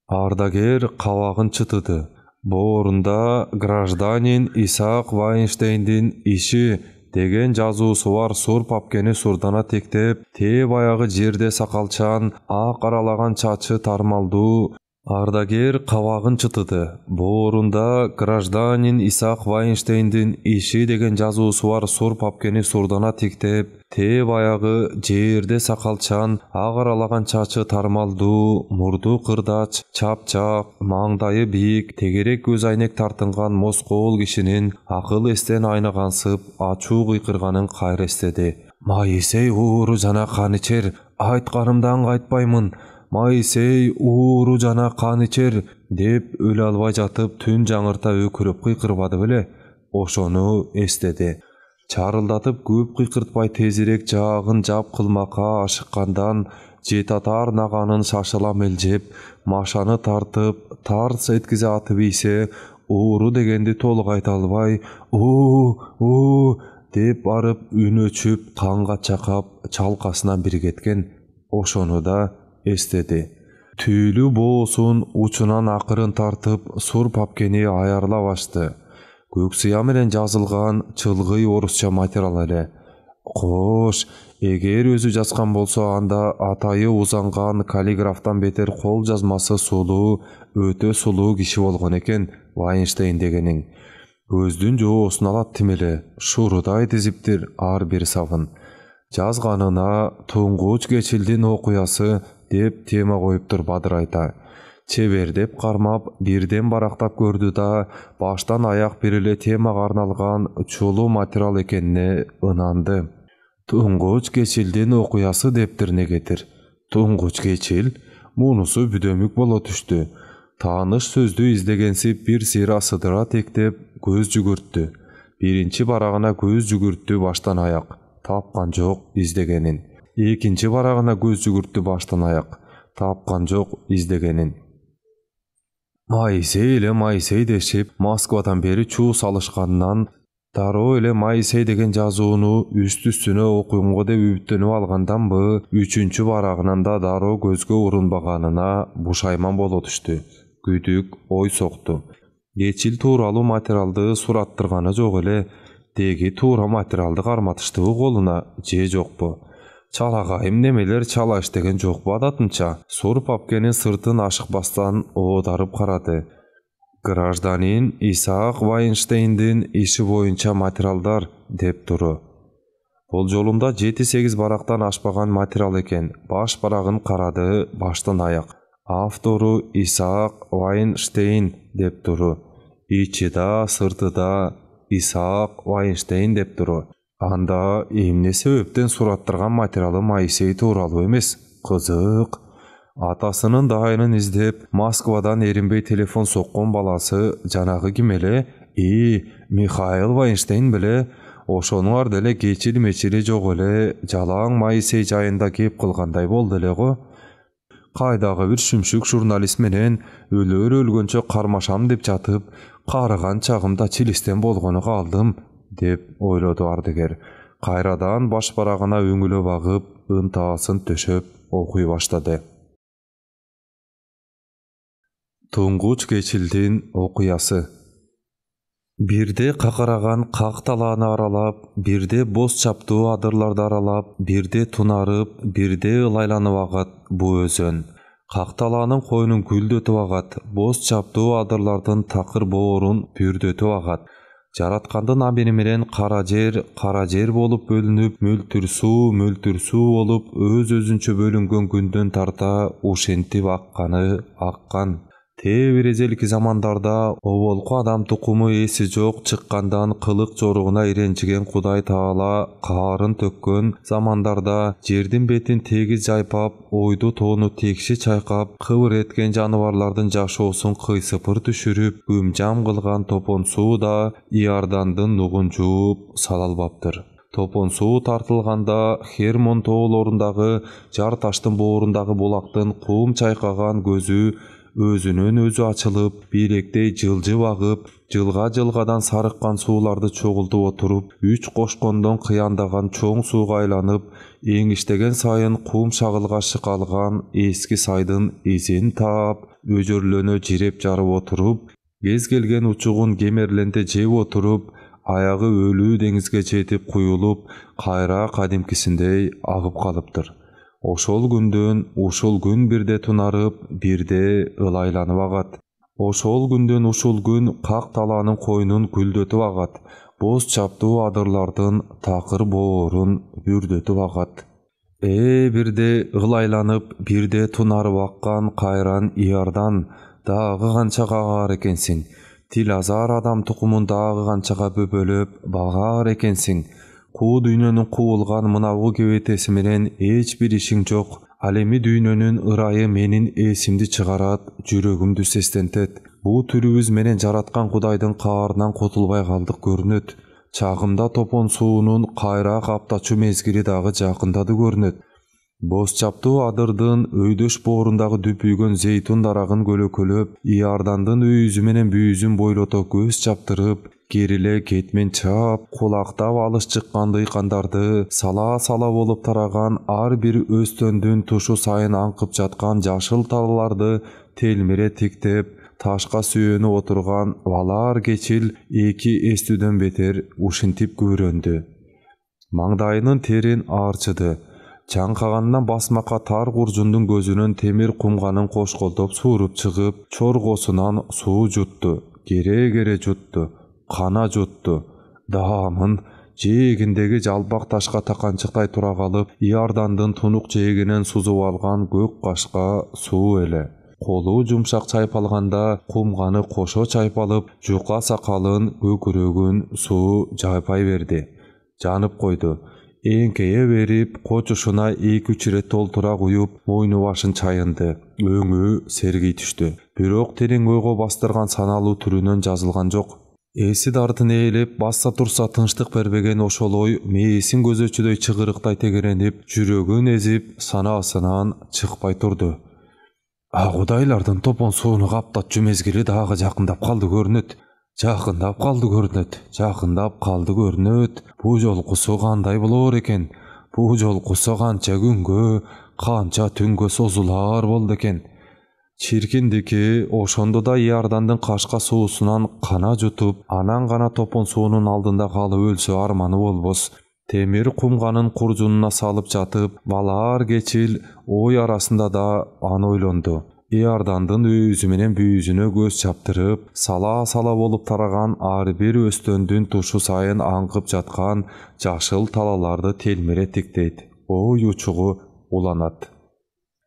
Ардагер кабагын чытыды. Боорунда гражданин Исаак Вайнштейндин иши деген жазуусу бар сур папкени сурдана тектеп, баягы жерде сакалчан, ак аралаган чачы тармалдуу. Ардагер кабагын чытыды. Боорунда гражданин Исаак Вайнштейндин иши деген жазуусу бар сур папкени сурдана тектеп, баягы жерде сакалчан, ак аралаган чачы тармалдуу, мурду кырдач, чапчак, маңдайы бийик, тегерек көз айнек тартынган москоол кишинин акыл эстен айнагансып ачуу кыйкырганын кайра эстеди. Моисей ууру жана кан ичер, айтканымдан кайтпаймын. Моисей ууру жана кан ичер, деп өлө албай жатып түн жаңырта өкүрөп кыйкырбады беле? Ошону эстеди. Чарылдатып көп кыйкыртпай тезирээк жаагын жап кылмакка ашыккандан жетатар наганын шашыла мелжеп, машаны тартып, тарс эткизе атып ийсе, ууру дегенди толук айта албай, у деп барып үн өчүп, канга чакап, чалкасынан бир кеткен. Ошону да эстеди. Түүлүү боосун учунан акырын тартып, сур папкени аярла башты. Көк сыя менен жазылган чылгый орусча материал эле. Кош, эгер өзү жазган болсо, анда атайы узанган каллиграфтан бетер кол жазмасы сулуу, өтө сулуу киши болгон экен Вайнштейн дегениң. Көздүн жоосун алат тимеле, шурудай тизиптир ар бир сабын. Жазганына Туңгуч Кечилдин окуясы деп тема коюптур Бадыр айта. Чебердеп кармап, бирден барактап көрдү да, баштан аяк бир эле темага арналган чулуу материал экенине ынанды. Туңгуч Кечилдин окуясы дептир негетир. Туңгуч Кечил, мунусу бүдөмүк боло түштү. Тааныш сөздү издегенсип бир сыйра сыдыра тектеп көз жүгүрттү. Биринчи барагына көз жүгүрттү баштан аяк. Тапкан жок издегенин. Экинчи барагына көз жүгүрттү баштан аяк. Тапкан жок издегенин. Моисей эле Моисей дешип, Москвадан бери чуу салышканынан, дароо эле Моисей деген жазууну үстү-үстүнө окуймго деп үмүттөнүп алганданбы, үчүнчү барагынан да дароо көзгө урунбаганына бушайман боло түштү. Күдүк ой сокту. Кечил тууралуу материалды сураттырганы жок эле, деги туура материалды карматыштыбы колуна же жокпу? Чалагайым немелер чала иштеген жокпу адатынча? Сур папкенин сыртын ашыкпастан оодарып карады. Гражданин Исаак Вайнштейндин иши боюнча материалдар деп туру. Болжолумда 7-8 барактан ашпаган материал экен. Баш барагын карады баштан аяк. Автору Исаак Вайнштейн деп туру. Ичи да, сырты да Исаак Вайнштейн деп туру. Анда эмне себептен сураттырган материалы Моисей тууралуу эмес? Кызык. Атасынын дайынын издеп, Москвадан эринбей телефон соккон баласы жанагы ким эле? Михаил Вайнштейн беле? Ошонуңар деле кечил-мечили жок эле, жалаң Моисей жайында кеп кылгандай болду эле го. Кайдагы бир шүмшүк журналист менен өлөр өлгөнчө кармашам деп жатып, карыган чагымда чилистен болгону калдым, деп ойлоду ардыгер. Кайрадан баш барагына өңүлө багып, ынтаасын төшөп окуй баштады. Туңгуч Кечилдин окуясы. Бирде какараган как талааны аралап, бирде боз чаптуу адырларды аралап, бирде тунарып, бирде ылайланып агат бу өзөн. Как талаанын койнун гүлдөтүп агат, боз чаптуу адырлардын такыр боорун бүрдөтүп агат. Жараткандын амени менен кара жер болуп бөлүнүп, мөлтүр суу болуп, өз-өзүнчө бөлүнгөн күндөн тарта ушинтип аккан. Бир эзелки замандарда оболку адам тукуму эси жок чыккандан кылык жоругуна иренчиген Кудай Таала каарын төккөн замандарда жердин бетин тегиз жайпап, ойду тоону текши чайкап, кыбыр эткен жаныбарлардын жашоосун кыйсыпыр түшүрүп, күмжам кылган топон суу да Иордандын нугун жууп сала албаптыр. Топон суу тартылганда Хермон тоолорундагы жар таштын боорундагы булактын кум чайкаган көзү өзүнөн өзү ачылып, бийлектей жылжып агып, жылга-жылгадан сарыккан сууларды чогултуп отуруп, үч кошкондон кыяндаган чоң сууга айланып, эңиштеген сайын кум шагылгашы калган эски сайдын изин таап, өжөрлөнө жиреп жарып отуруп, кез келген учугун кемерленте жеп отуруп, аягы өлүү деңизге жетип куюлуп, кайра кадимкисиндей агып калыптыр. Ошол күндөн ушул күн бирде тунарып, бирде ылайланып агат. Ошол күндөн ушул күн как талаанын койнун гүлдөтүп агат. Боз чаптуу адырлардын такыр боорун бүрдөтүп агат. Бирде ылайланып, бирде тунарып аккан кайран Иордан, дагы канча кагар экенсиң. Тил азар адам тукумун дагы канчага бөбөлөп багар экенсиң. Куу дүйнөнүн кубулган мынабу кебетеси менен эч бир ишиң жок. Ал эми дүйнөнүн ырайы менин эсимди чыгарат, жүрөгүмдү сестентет. Бул түрүбүз менен жараткан Кудайдын каарынан котулбай калдык көрүнөт. Чагымда топон суунун кайра каптачу мезгили дагы жакындады көрүнөт. Боз чаптуу адырдын өйдөш боорундагы дүпүйгөн зейтун дарагын көлөкөлөп, Иордандын өйүзү менен бүйүзүн бойлото көз чаптырып, кериле кетмен чап, кулактап алыс чыккан дыйкандарды сала болуп тараган ар бир өстөндүн тушу сайын аңкып жаткан жашыл талларды телмире тиктеп, ташка сүйөнүп отурган балар кечил эки эстүүдөн бетер ушинтип күбөрөндү. Маңдайынын терин аарчыды. Чаңкагандан басмакка тар куржундун көзүнөн темир кумганын кошколдоп сууруп чыгып, чоргосунан суу жутту, кере жутту, кана жутту. Даамын жээгиндеги жалпак ташка таканчыктай тура калып, Иордандын тунук жээгинен сузуп алган көк кашка суу эле. Колу жумшак чайпалганда кумганы кошо чайпалып, жука сакалын, көкүрөгүн суу жайпай берди. Жанып койду. Эңкейе берип, кочушуна 2-3 ирет толтура куюп, мойну башын чайынды. Өңү сергий түштү. Бирок терең ойго бастырган саналуу түрүнөн жазылган жок. Эси дартын ээлеп, басса турса тынчтык бербеген ошол ой мээсин көзөчүдөй чыгырыктай тегеренип, жүрөгүн эзип, санаасынан чыкпай турду. Кудайлардын топон сууну каптачу мезгили дагы жакындап калды көрүнөт. Жакындап калды көрүнөт. Бу жолкусу кандай болор экен? Бу жолкусу канча күнгө, канча түнгө созулар болду экен? Чиркиндики ошондо да Иордандын кашка суусунан кана жутуп, анан гана топон суунун алдында калып өлсө арманы болбос. Темир кумганын куржунуна салып жатып, балар кечил ой арасында да аны ойлонду. Иордандын өйүзү менен бүйүзүнө көз чаптырып, сала болуп тараган ар бир өстөндүн тушу сайын аңкып жаткан жашыл талаларды телмире тиктейт. Ой учугу уланат.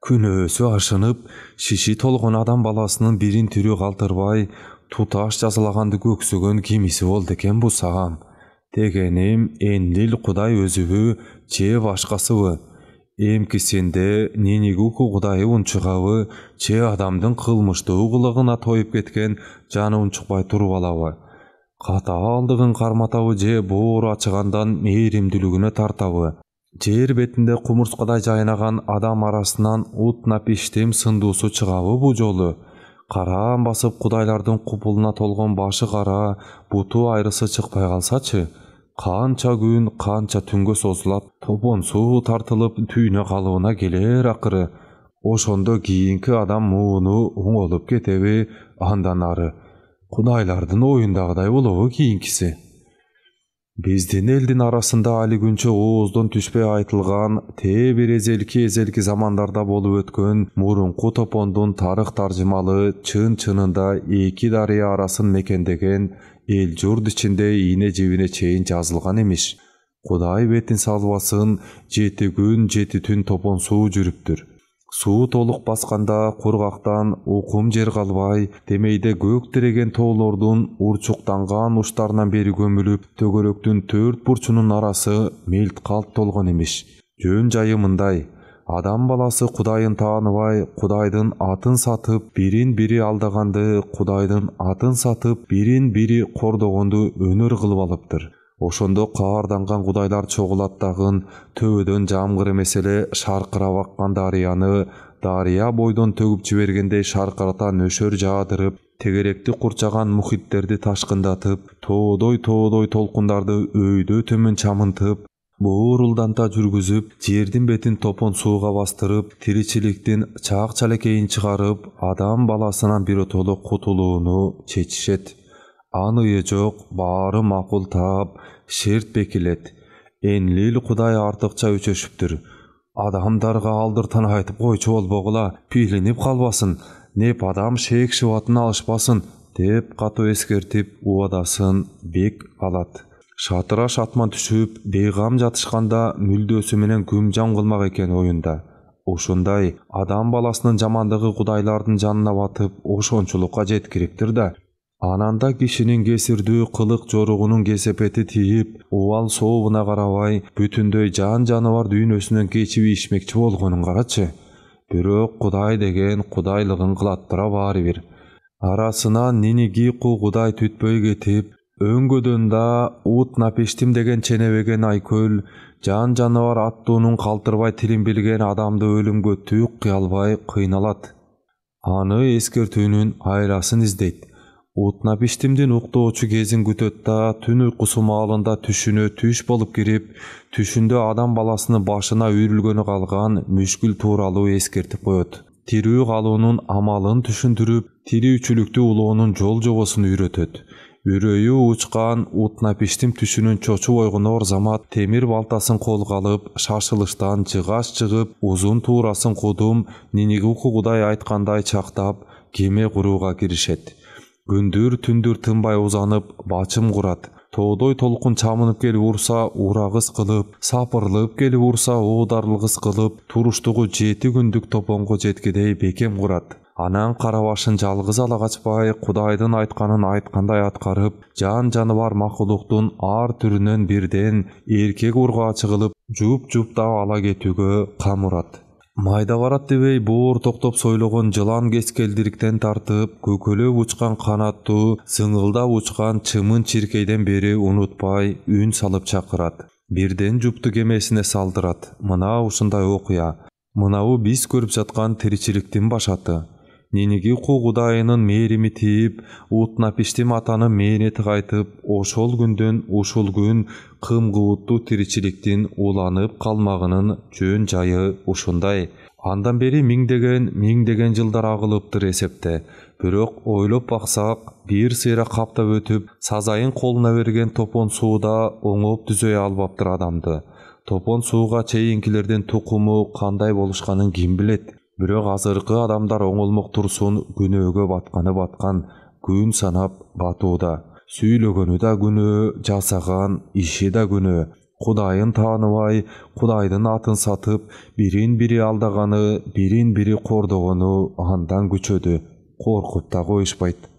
Күнөөсү ашынып, шиши толгон адам баласынын бирин түрү калтырбай, туташ жазалаганды көксөгөн кимиси болду экен бу сагам. Дегеним Энлил Кудай өзүбү, же башкасыбы? Эмкисинде Нинигуку Кудайы унчугабы, же адамдын кылмыштуу кылыгына тоюп кеткен жаны унчукпай туруп алабы? Катаалдыгын карматабы, же боору ачыгандан мээримдүүлүгүнө тартабы? Жер бетинде кумурскадай жайнаган адам арасынан Утнапиштим сындуусу чыгабы бу жолу? Караан басып кудайлардын купулуна толгон башы кара, буту айрысы чыкпай калсачы? Канча күн, канча түнгө созулат, топон суу тартылып түйнө калыбына келер акыры. Ошондо кийинки адам мууну оңолуп кетеби, андан ары кудайлардын оюндагыдай болобу кийинкиси? Биздин элдин арасында али күнчө ооздон түшпөй айтылган, бир эзелки замандарда болуп өткөн мурунку топондун тарых таржымалы чын-чынында эки дарыя арасын мекендеген эл журт ичинде ийне жибине чейин жазылган эмиш. Кудай бетин салбасын 7 күн 7 түн топон суу жүрүптүр. Суу толук басканда кургактан укум жер калбай, демейде көк тиреген тоолордун урчуктанган уштарынан бери көмүлүп, төгөрөктүн 4 бурчунун арасы мелт калт толгон эмиш. Жөн жайы мындай: адам баласы Кудайын тааныбай, Кудайдын атын сатып, бирин-бири алдаганды, Кудайдын атын сатып, бирин-бири кордогонду өнөр кылып алыптыр. Ошондо каарданган кудайлар чогулат дагын, төбөдөн жамгыр эмес эле шаркырап аккан дарыя бойдон төгүп жибергендей шаркырата нөшөр жаадырып, тегеректи курчаган мухиттерди ташкындатып, тоодой толкундарды өйдө төмөн чамынтып, буурулданта жүргүзүп, жердин бетин топон сууга бастырып, тиричиликтин чак-чалекейин чыгарып, адам баласынан биротоло кутулууну чечишет. Аныя жок, баары макул таап, шерт бекилет. Энлил Кудай артыкча өчөшүптүр. Адамдарга алдыртан айтып койчу болбогула, пилинип калбасын, неп адам шеек шыбатын алышпасын, деп катуу эскертип, убадасын бек алат. Шатыра шатман түшүп, бейгам жатышканда мүлдөсү менен күмжам кылмак экен оюнда. Ушундай адам баласынын жамандыгы кудайлардын жанына батып, ошончулукка жеткириптир да. Ананда кишинин кесирдүү кылык жоругунун кесепети тийип, убал сообуна карабай, бүтүндөй жан-жаныбар дүйнөсүнөн кечип ишмекчи болгонун карачы. Бирок Кудай деген кудайлыгын кылаттыра баары бир. Арасынан Нинигику Кудай түтпөй кетип, Өңгөдөн да Уут Напиштим деген ченебеген айкөл, жан жаныбар аттуунун калтырбай тилин билген адамды өлүмгө түйүк кыя албай кыйналат. Аны эскертүүнүн айласын издейт. Уут Напиштимдин уктоочу кезин күтөт да түн уйкусу маалында түшүнө түш болуп кирип, түшүндө адам баласынын башына үйрүлгөнү калган мүшкүл тууралуу эскертип коет. Тирүү калуунун амалын түшүндүрүп, тирүүчүлүктү улоонун жол жобосун үйрөтөт. Үрөйү учкан Уут Напиштим түшүнүн чочуп ойгонор замат темир балтасын колго алып, шашылыштан жыгаш жыгып, узун туурасын кудум, Ниниги Кудай айткандай чактап, кеме курууга киришет. Күндүр түндүр тынбай узанып, бачым курат. Тоодой толкун чамынып келип урса, урагыс кылып, сапырылып келип урса, оодарылгыс кылып, туруштугу 7 күндүк топонго жеткидей бекем курат. Анан карабашын жалгыз ала качпай, Кудайдын айтканын айткандай аткарып, жан жаныбар макулуктун ар түрүнөн бирден эркек ургаачы кылып, жуп-жуптап ала кетүүгө кам урат. Майда барат дебей боор токтоп сойлогон жылан кескелдириктен тартып, көкөлөп учкан канаттуу, сыңылдап учкан чымын чиркейден бери унутпай үн салып чакырат. Бирден жупту кемесине салдырат. Мына ушундай окуя. Мынабу биз көрүп жаткан тиричиликтин башаты. Ниниги Кудайынын мээрими тиип, Уут Напиштим атанын мээнети кайтып, ошол күндөн ушул күн кым-кыбыттуу тиричиликтин уланып калмагынын жөн жайы ушундай. Андан бери миңдеген жылдар агылыптыр эсепте. Бирок ойлоп баксак, бир сыйра каптап өтүп, сазайын колуна берген топон сууда оңоп түзөй албаптыр адамды. Топон сууга чейинкилердин тукуму кандай болушканын ким билет? Бирок азыркы адамдар оңолмок турсун, күнөөгө баткан, күн санап батууда. Сүйлөгөнү да күнөө, жасаган иши да күнөө. Кудайын тааныбай, Кудайдын атын сатып, бирин-бири алдаганы, бирин-бири кордогону андан күчөдү. Коркуп да коюшпайт.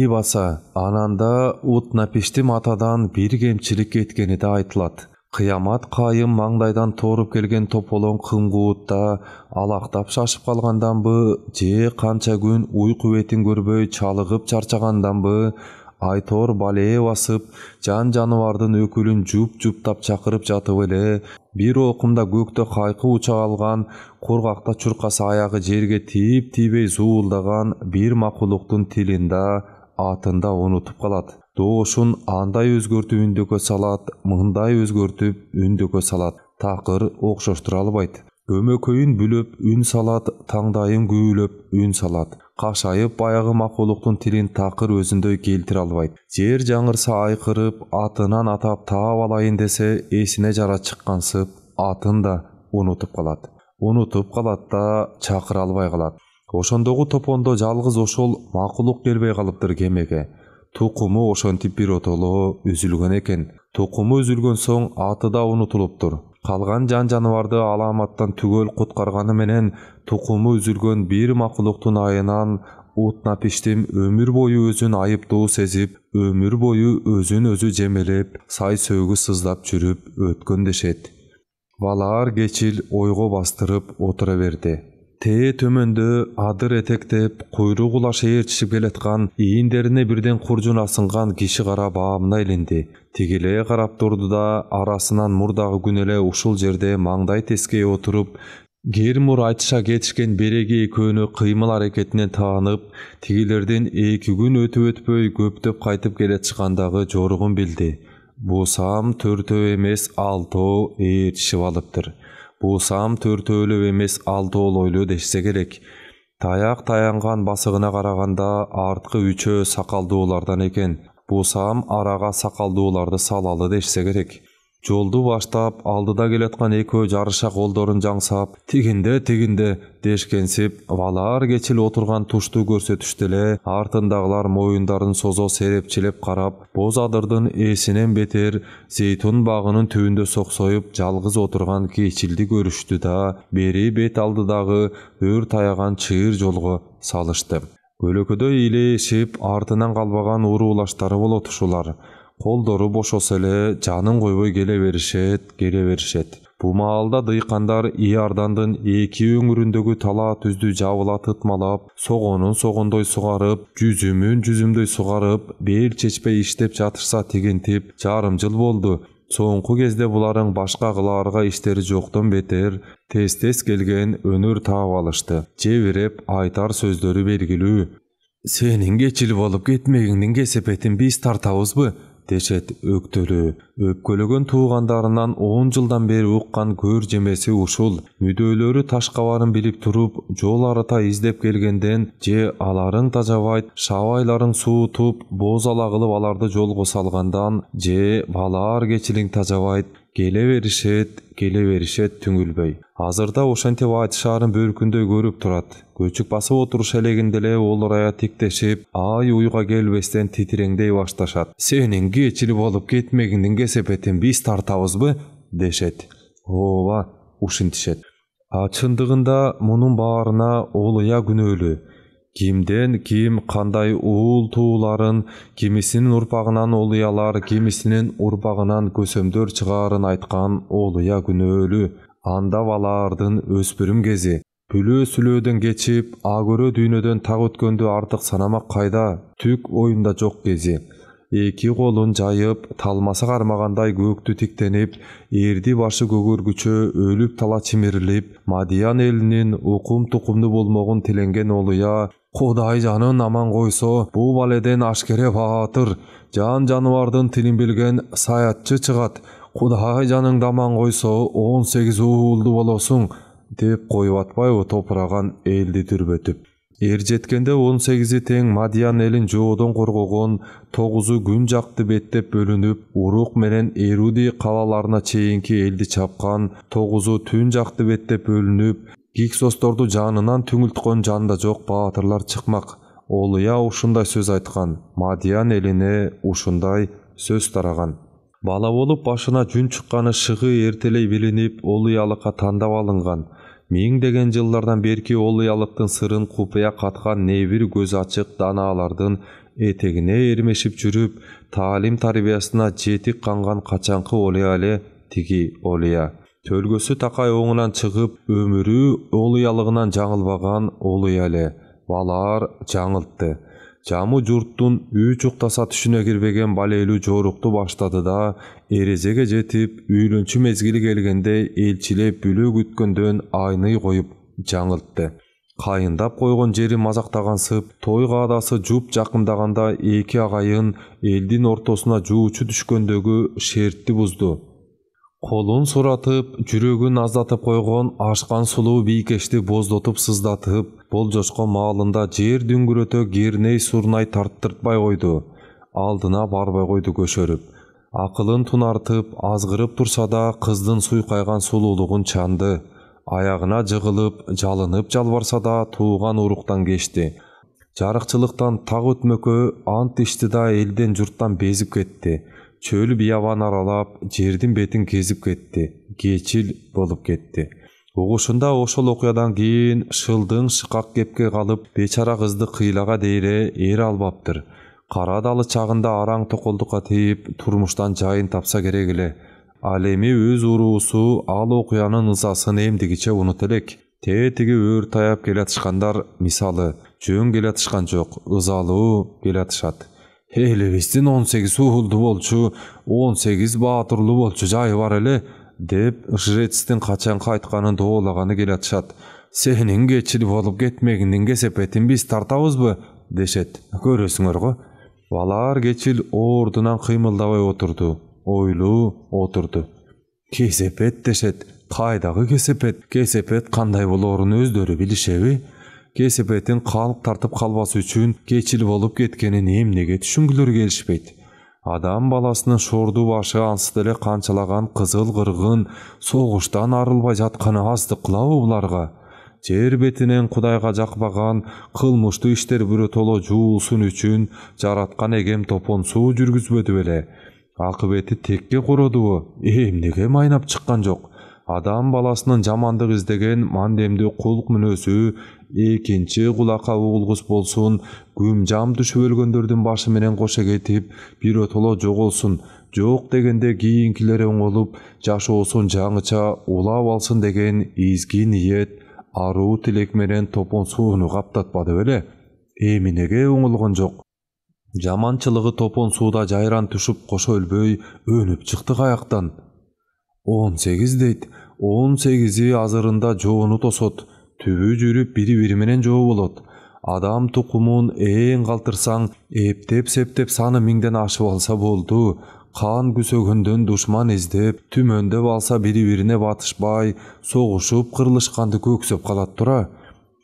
Баса, ананда Уут Напиштим атадан бир кемчилик кеткени да айтылат. Кыямат кайым маңдайдан торуп келген тополоң кым-куутта алактап шашып калганданбы, же канча күн уйку бетин көрбөй чалыгып чарчаганданбы, Айтор балее басып, жан жаныбардын өкүлүн жуп-жуптап чакырып жатып эле, бир окумда көктө кайкы уча алган, кургакта чуркаса аягы жерге тийип-тийбей зуулдаган бир макулуктун тилин да, атын да унутуп калат. Доошун андай өзгөртүп үндөккө салат, мындай өзгөртүп үндөккө салат. Такыр окшоштура албайт. Көмөкөйүн бүлөп үн салат, таңдайын күүлөп үн салат. Кашайып баягы макулуктун тилин такыр өзүндөй келтире албайт. Жер жаңырса айкырып, атынан атап таап алайын десе, эсине жара чыккансып, атын да унутуп калат. Унутуп калат да чакыра албай калат. Ошондогу топондо жалгыз ошол макулук келбей калыптыр кемеге. Тукуму ошентип биротоло үзүлгөн экен. Тукуму үзүлгөн соң аты да унутулуптур. Калган жан жаныбарды аламаттан түгөл куткарганы менен тукуму үзүлгөн бир макулуктун айынан Уут Напиштим өмүр бою өзүн айыптуу сезип, өмүр бою өзүн өзү жемелеп, сай сөөгү сыздап жүрүп өткөн дешет. Балаар кечил ойго бастырып отура берди. Тээ төмөндө адыр этектеп, куйрук улаш ээрчишип келаткан, ийиндерине бирден куржун асынган киши кара баамына илинди. Тигиле карап турду да, арасынан мурдагы күн эле ушул жерде маңдай тескей отуруп, Гермур айтыша кетишкен береги экөөнү кыймыл аракетинен таанып, тигилердин 2 күн өтүп өтпөй көптөп кайтып келатышкандагы жоругун билди. Буусам 4 эмес 6 ээрчишип алыптыр. Буусам 4 эмес 6 ойлуу дешсе керек. Таяк таянган басыгына караганда арткы 3 сакалдуулардан экен. Буусам арага сакалдууларды салалы дешсе керек. Жолду баштап, алдыда келаткан экөө жарыша колдорун жаңсап, тигинде дешкенсип, балаар кечил отурган тушту көрсөтүштү эле, артындагылар моюндарын созо серепчилеп карап, боз адырдын эсинен бетер зейтун багынын түбүндө соксоюп жалгыз отурган кечилди көрүштү да, бери бет алдыдагы өр таяган чыйыр жолго салышты. Көлөкөдөй илешип, артынан калбаган уруулаштары болот ушулар. Колдору бошосо эле жанын койбой келе беришет. Bu maалда дыйкандар Иордандын 2 өңүрүндөгү талаа түздү жабыла тытмалап, согонун согондой сугарып, жүзүмүн жүзүмдөй сугарып, бел чечпей иштеп жатышса тигинтип жарым жыл болду. Соңку кезде буларың башка кылаарга иштери жоктон бетер, тез келген өнөр таап алышты. Жебиреп айтар сөздөрү белгилүү. Сенин кечил болуп кетмегиңдин кесепетин биз тартабызбы? Дешет өктөлүү. Өпкөлөгөн туугандарынан 10 жылдан бери уккан көр жемеси ушул. Мүдөөлөрү ташкабарын билип туруп, жол арыта издеп келгенден же аларың тажабайт, шабайларың суутуп, бозала кылып аларды жолго салгандан же балаар кечилиң тажабайт, келе беришет түңүлбөй. Азырда ошентип айтышаарын бөркүндөй көрүп турат. Көчүк басып отуруш элегинде эле олорая тиктешип, ай уйга келбестен титиреңдей башташат. Сенин кечил болуп кетмегиңдин кесепетин биз тартабызбы? Дешет. Ооба, ушинтишет. Чындыгында мунун баарына Олуя күнөөлүү. Кимден ким кандай уул тууларын, кимисинин урпагынан Олуялар, кимисинин урпагынан көсөмдөр чыгаарын айткан Олуя күнөөлүү. Анда балаардын өспүрүм кези. Бүлөө сүлөөдөн кечип, агөрө дүйнөдөн так өткөндү артык санамак кайда, түк оюнда жок кези. Эки колун жайып, талмасы кармагандай көктү тиктенип, эрди башы көгөргүчө өлүп тала чимирилип, Мадиян элинин укум-тукумду болмогун тиленген Олуя, Кудай жанын аман койсо, бу баледен ашкере баатыр, жан-жаныбардын тилин билген саятчы чыгат. Кудай жаныңды аман койсо, 18 уулду болосуң, деп коюп атпайбы топураган элди дүрбөтүп. Эр жеткенде 18 тең Мадиян элин жоодон коргогон, 9 күн жакты беттеп бөлүнүп, Урук менен Эруди калаларына чейинки элди чапкан, 9 түн жакты беттеп бөлүнүп, Гиксосторду жанынан түңүлткөн жанда жок баатырлар чыкмак. Олуя ушундай сөз айткан, Мадиян элине ушундай сөз тараган. Бала болуп башына жүн чыкканы шыгы эртелей билинип, Олуялыкка тандап алынган. Миңдеген жылдардан берки Олуялыктын сырын купуя каткан небир көз ачык данаалардын этегине эрмешип жүрүп, таалим тарбиясына жетик канган качанкы Олуя эле тиги Олуя. Төлгөсү такай оңунан чыгып, өмүрү Олуялыгынан жаңылбаган Олуя эле. Балаар жаңылтты. Жамы журттун үч уктаса түшүнө кирбеген балелүү жорукту баштады да, эрежеге жетип, үйлөнчү мезгили келгенде элчилеп бүлө күткөндөн айный коюп жаңылтты. Кайындап койгон жери мазактагансып, той каадасы жуп жакындаганда эки агайын элдин ортосуна жуучу түшкөндөгү шертти бузду. Колун суратып, жүрөгүн аздатып койгон ашкан сулуу бийкешти боздотуп сыздатып, болжошкон маалында жер дүңгүрөтө кирней сурнай тарттыртпай койду. Алдына барбай койду көшөрүп. Акылын тунартып, азгырып турса да кыздын суйкайган сулуулугун чанды. Аягына жыгылып, жалынып жалбарса да тууган уруктан кечти. Жарыкчылыктан так өтмөкө ант ичти да элден журттан безип кетти. Чөл биябан аралап, жердин бетин кезип кетти. Кечил болуп кетти. Угушунда ошол окуядан кийин шылдың шыкак кепке калып, бечара кызды кыйлага дейре эр албаптыр. Кара далы чагында араң токолдукка тийип, турмуштан жайын тапса керек эле. Ал эми өз уруусу ал окуянын ызасын эмдигиче унут элек. Тетиги өөр таяп келатышкандар, мисалы, жөн келатышкан жок, ызалуу келатышат. Элибиздин 18 уулду болчу, 18 баатырлуу болчу жайы бар эле, деп жрецтин качанкы айтканын доолаганы келатышат. Сенин кечил болуп кетмегиңдин кесепетин биз тартабызбы? Дешет. Көрөсүңөр го. Балаар кечил ордунан кыймылдабай отурду. Ойлуу отурду. Кесепет дешет. Кайдагы кесепет? Кесепет кандай болоорун өздөрү билишеби? Кесепетин калк тартып калбасы үчүн кечил болуп кеткенин эмнеге түшүнгүлөрү келишпейт. Адам баласынын шорду башы ансыз эле канчалаган кызыл кыргын согуштан арылбай жатканы аздык кылабы буларга? Жер бетинен Кудайга жакпаган кылмыштуу иштер биротоло жуусун үчүн жараткан эгем топонсуу жүргүзбөдү беле? Акыбети текке куродубу? Эмнеге майнап чыккан жок? Адам баласынын жамандык издеген мандемдүү кулк мүнөзү экинчи кулакка угулгус болсун, күм жам түшүп өлгөндөрдүн башы менен кошо кетип, биротоло жоголсун, жок дегенде кийинкилери оңолуп жашоосун жаңыча улап алсын деген изги ниет, аруу тилек менен Топон сууну каптатпады беле? Эминеге оңолгон жок. Жаманчылыгы Топон сууда жайран түшүп кошо өлбөй өнүп чыкты каяктан. 18 дейт. 18 азырында жоону тосот. Түбү жүрүп бири менен жоо болот. Адам тукумун эң калтырсаң, эптеп-септеп саны миңден ашып алса болду. Кан күсөгөндөн душман издеп, түмөндөп алса бири-бирине батышпай, согушуп кырылышканды көксөп калат тура.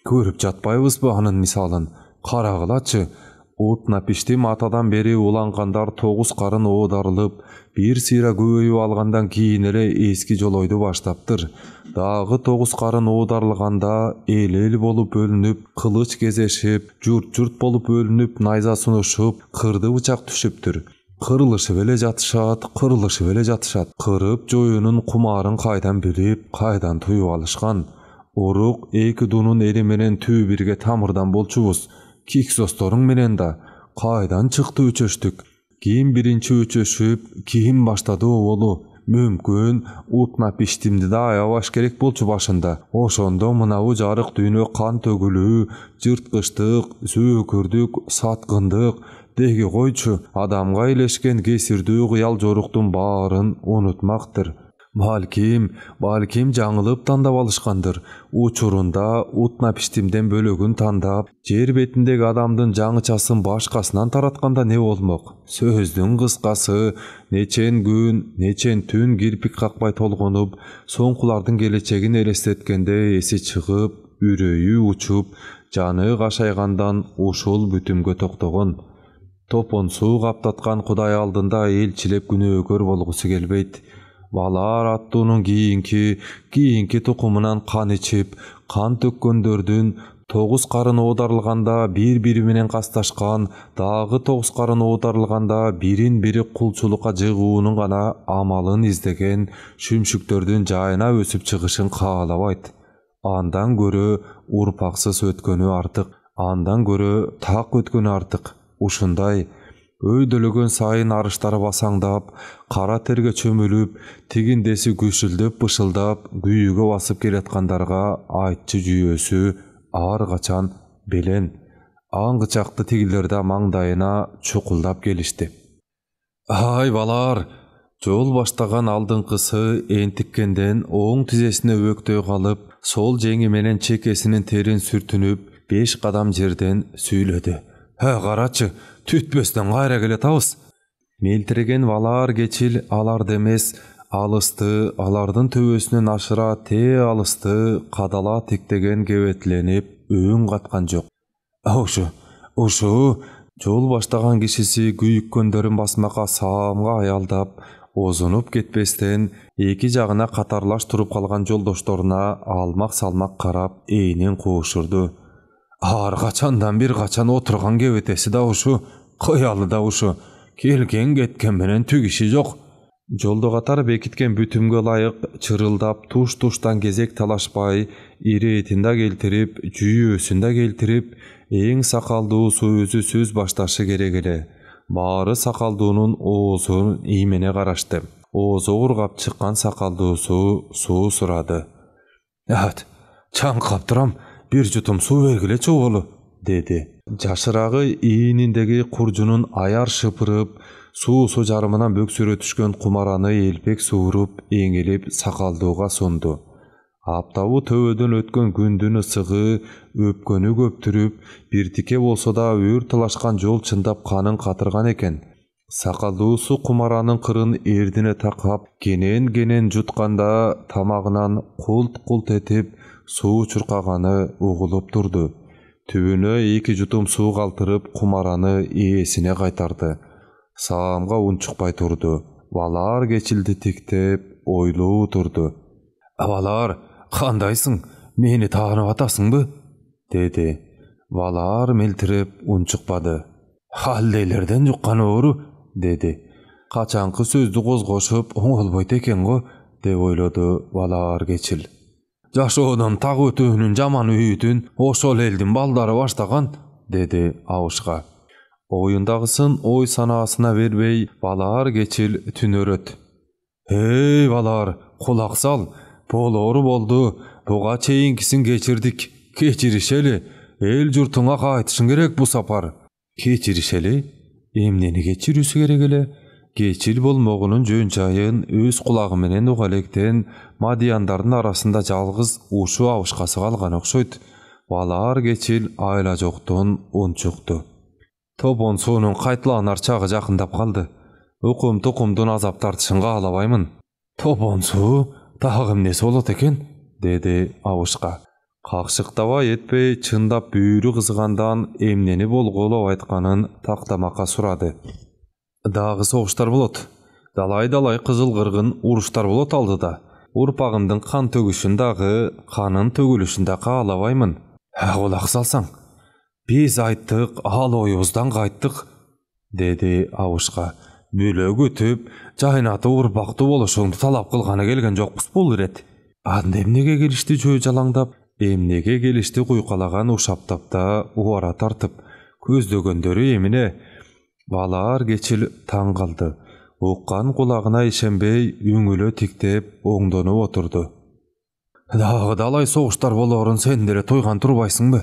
Көрүп жатпайбызбы анын мисалын? Карагылачы. Утна пиштим атадан бери улангандар 9 карын оодарылып, бир сыйра көбөйүп алгандан кийин эле эски жолойду баштаптыр. Дагы 9 карын оодарылганда эл болуп бөлүнүп, кылыч кезешип, журт болуп бөлүнүп, найза сунушуп, кырды бычак түшүптүр. Кырылышып эле жатышат, кырып жоюунун кумарын кайдан билип, кайдан туюп алышкан. Урук эки дунун эли менен түбү бирге тамырдан болчубуз. Киксосторуң менен да кайдан чыкты үчөштүк. Кийин биринчи үчөшүп, кийин баштады оболу. Мүмкүн утна пиштимди да аябаш керек болчу башында. Ошондо мынабу жарык дүйнө кан төгүлүү, жырткычтык, зөөкүрдүк, саткындык деги койчу, адамга илешкен кесирдүү кыял жоруктун баарын унутмактыр. Балким жаңылып тандап алышкандыр. Учурунда утна пиштимден бөлөгүн тандап, жер бетиндеги адамдын жаңычасын башкасынан таратканда не болмок? Сөздүн кыскасы, нечен күн, нечен түн кирпик какпай толгонуп, соңкулардын келечегин элестеткенде эси чыгып, үрөйү учуп, жаны кашайгандан ушул бүтүмгө токтогон. Топон суу каптаткан Кудай алдында элчилеп күнөөкөр болгусу келбейт. Балар аттуунун кийинки тукумунан кан ичип, кан төккөндөрдүн 9 карын оодарылганда бири менен касташкан, дагы 9 карын оодарылганда бирин-бири кулчулукка жыгуунун гана амалын издеген шүмшүктөрдүн жайына өсүп чыгышын каалабайт. Андан көрө урпаксыз өткөнү артык, андан көрө так өткөнү артык. Ушундай өйдөлөгөн сайын арыштары басаңдап, кара терге чөмүлүп, тигиндеси күшүлдөп бышылдап, күйүүгө басып келаткандарга айтчы жүйөөсү ар качан белен. Аңгычакты тигилер да маңдайына чукулдап келишти. Ай балар! Жол баштаган алдыңкысы энтиккенден оң тизесине өктөй калып, сол жеңи менен чекесинин терин сүртүнүп, 5 кадам жерден сүйлөдү. Карачы! Түтпөстөн кайра келатабыз. Мелтиреген балар кечил аларды эмес, алысты, алардын төбөсүнөн ашыра те алысты, кадала тиктеген кебетиленип, өң каткан жок. Ушу, жол баштаган кишиси күйүккөндөрүн басмакка саамга аялдап, озунуп кетпестен, эки жагына катарлаш туруп калган жолдошторуна алмак-салмак карап, эйнин куушурду. Ар качандан бир качан отурган кебетеси да ушу, кыялы да ушу, келген кеткен менен түк иши жок. Жолдо катар бекиткен бүтүмгө ылайык чырылдап, туш-туштан кезек талашпай, иретин да келтирип, жүйөөсүн да келтирип, эң сакалдуусу өзү сөз башташы керек эле. Баары сакалдуунун оозун иймене карашты. Оозу ургап чыккан сакалдуусу суу сурады. Чаңкап турам, бир жутум суу бергилечи оболу, деди. Жашырагы ийининдеги куржунун аяр шыпырып, суусу жарымынан бөксөрө түшкөн кумараны элпек сууруп, эңилип сакалдууга сунду. Аптабы төбөдөн өткөн күндүн ысыгы өпкөнү көптүрүп, биртике болсо да өр талашкан жол чындап канын катырган экен. Сакалдуусу кумаранын кырын эрдине такап, кенен жутканда тамагынан култ этип, суу чуркаганы угулуп турду. Түбүнө 2 жутум суу калтырып, кумараны ээсине кайтарды. Саамга унчукпай турду. Балар кечилди тиктеп, ойлуу турду. Балар, кандайсың? Мени таанып атасыңбы? Деди. Балар мелтирип унчукпады. Халдейлерден жуккан оору, деди. Качанкы сөздү козгошуп оңолбойт экен го, деп ойлоду балар кечил. Жашоодон так өтүүнүн жаман үйүтүн ошол элдин балдары баштаган, деди абышка. Oyundagысын oy sanasına vermey balar geçil tünöröt. Hey balar, kulak sal. Bolor boldu. Buga çeyinkisin geçirdik. Geçirişeli. El jurtuňa gaýtyşyň gerek bu sapar. Geçirişeli. Emneni geçirüsü gerek ele. Geçil bolmagynyň jön-jaýyn öz kulagy menen ugalekden madiyandaryň arasynda jalgyz uşu awuşgasy galgan okşoýt. Balar geçil aýla jokdan unçukdy. Topon suwunyň gaýtlanar çagy jakyndap kaldy. Ukum tokumdan azap tartışınga alabaymın. Topon suwu dagym nesi bolat eken? Dedi awuşga. Kakşyktaba etpey çındap büýrü gyzygandan emneni bolgolap aýtkanyn taktamaka surady. Dagy soguşlar bolat. Dalay kızıl gırgın uruşlar bolat aldyda. Urpagymdyň kan tögüşündägi, kanyn tögülüşündäki alabaymyn. Kulak salsaň. Biz aýtdyk, al oýubuzdan gaýtdyk, dedi awuşga. Böle götüp, jaýnaty urbakdy boluşuňdy talap kılgana gelgen jokpus bol biret. Anda emnege gelişdi jö jalaňdap, emnege gelişdi guýkalagan uşaptapda uwara tartyp, közdögöndöri emine. Balar geçil taň kaldy. Uqqan kulagyna işenbey üňüle tiktep oňdanyp oturdy. Dagy dalay soguşlar bolaryn sendere toýgan turbaýsyňby?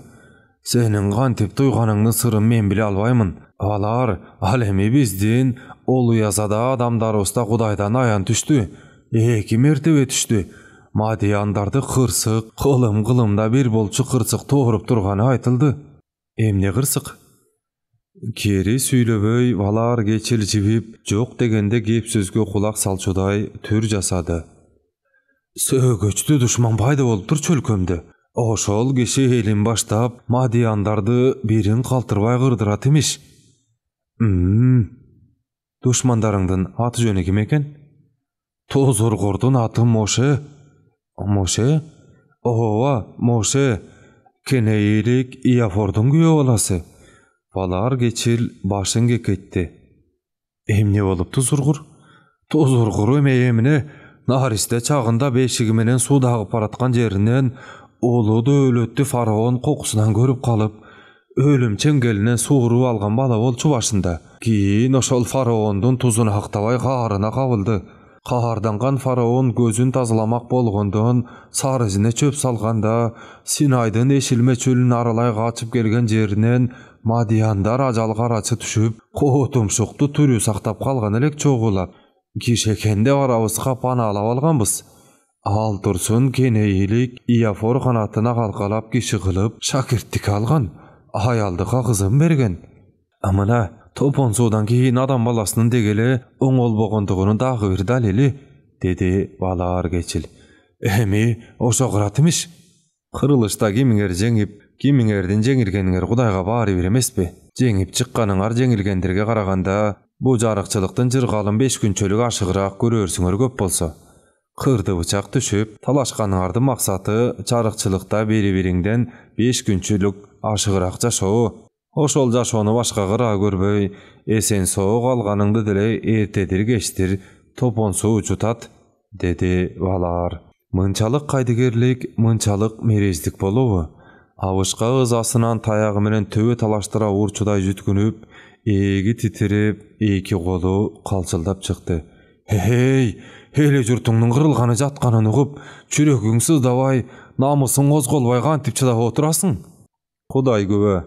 Senin gantip toýganyňy syryn men bile albaýmyn. Balar, alemi bizdin olu yazada adamdarybızda Hudaýdan aýan düşdü. Eki mertebe düşdü. Madiýandарды kırsyk, kılımda bir bolçu kırsyk toğurup turgany aýtyldy. Emne kırsyk? Keri süýleböý balar geçil jibip, jok degende gep sözgö kulak salçuday tür jasady. Sögöçdü duşman paýda bolupdyr çölkömde. Oşol kişi elin baştap madiýandardy birin kaltırbaý gırdyrat imiş. Duşmandaryňdan aty jöne kim eken? Tozurgurdun aty Moşe. Moşe? Owa, Moşe. Keneýilik Iafordyň güýe balasy. Balar geçil başyň geketdi. Emne bolup tozurgur? Tozurgur emeyemine Narisde çağında beşigi menen suw dagyp baratgan jerinden olu döwletli faraon kokusundan görüp kalıp, ölüm çengeline suğurup algan bala bolçu başında. Kiyin oşol faraondun tuzunu haktabay gaharyna kabıldı. Gahardangan faraon gözün tazalamak bolgondan sarızine çöp salganda, Sinaydın eşilme çölünü aralay kaçıp gelgen jerinden madiýandar ajal garaçy düşüp, kotumşukdu türü saktap kalgan elek çoğulap. Kişekende arabızga panalap alganbız. Al tursun keneýilik Iafor kanatyna kalkalap kişi kılıp şakirtlik algan. Ayaldyga kızım bergen. Amana topon suwdan keyin adam balasynyň degele oň bolbogondygyny dagy bir dalili, dedi balar geçil. Emi oşo gıratymyş. Kırılışda kimiňer jeňip, kimiňerden jeňilgeniňer Hudaýga bary beremespi? Jeňip çykkanyňar jeňilgendirge garaganda bu jarykçylykdan jyrgalym 5 günçelik aşygyrak görörsiňer köp bolsa. Kırdı bıçak düşüp, talaşkanyňardy maksаты jarykçylykda biri-biriňden 5 günçelik aşygyrak jaşoo. Oşol jaşoony başga gyra görböý, esen soğuk alganyňdy dile ertedir geçtir, topon suw jutat, dedi balar. Mınçalyk gaýdygerlik, mınçalyk merezlik boluby. Awuşga ızasynan tayagy menen töwe talaştyra urçuday jütkünüp, egi titirip, iki golu kalçyldap çykdy. Hey, hele jurtuňyň gyrylgany jatkanyny ugup, çüregiň syzdabay, namusyň gozgolbay gantip çydap oturasyň? Hudaý göbe,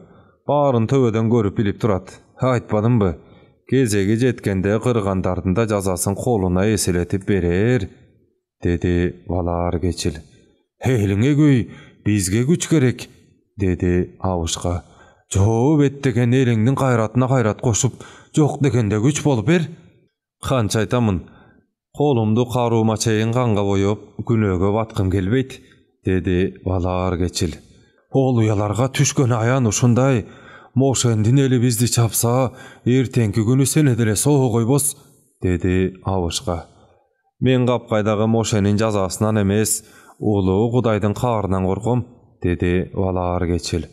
baryn töweden görüp bilip turat. Aýtmadymby? Gezegi jetkende kırgandardyň da jazasyň koluna eseletip berer, dedi balar geçil. Heliňe göý, bizge güç gerek, dedi awuşga. Jop etdegen eliňdiň gaýratyna gaýrat goşup, jok degende güç bolup ber. Kança aýtamyn? Kolumdy garuma çeýin ganga boýup, günöge batkym gelbeyt, dedi balar geçil. Ol uyalarga tüşgön aýan uşunday, Moşendin eli bizdi çapsa, ertenki günü seni dile soğugoýbos, dedi awuşga. Men gapgaýdagy Moşenin jazasынан emes, ulu Hudaýdyň karynan gorkom, dedi balar geçil.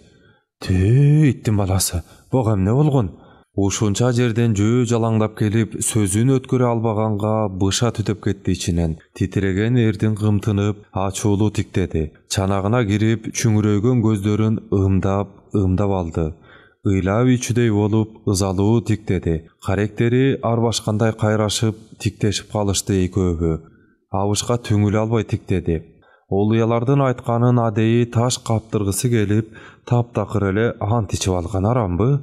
Tüy ittim balasy, bogam ne bolgun? Uşunça jerden jö jalaňdap gelip, sözün ötküre albaganga bışa tütüp ketdi içinen. Titiregen erdin gymtynyp, açuulu tiktedi. Çanagyna girip, çüňüregen gözlerin ımdap aldy. ыйлап ичүдөй болуп ызалуу тиктеди. Каректери ар башкандай кайрашып, тиктешип калышты экөөгө. Абышка түңүлө албай тиктеди. Ол уялардын айтканын адейи таш каптыргысы келип, таптакыр эле ант ичип алган арамбы?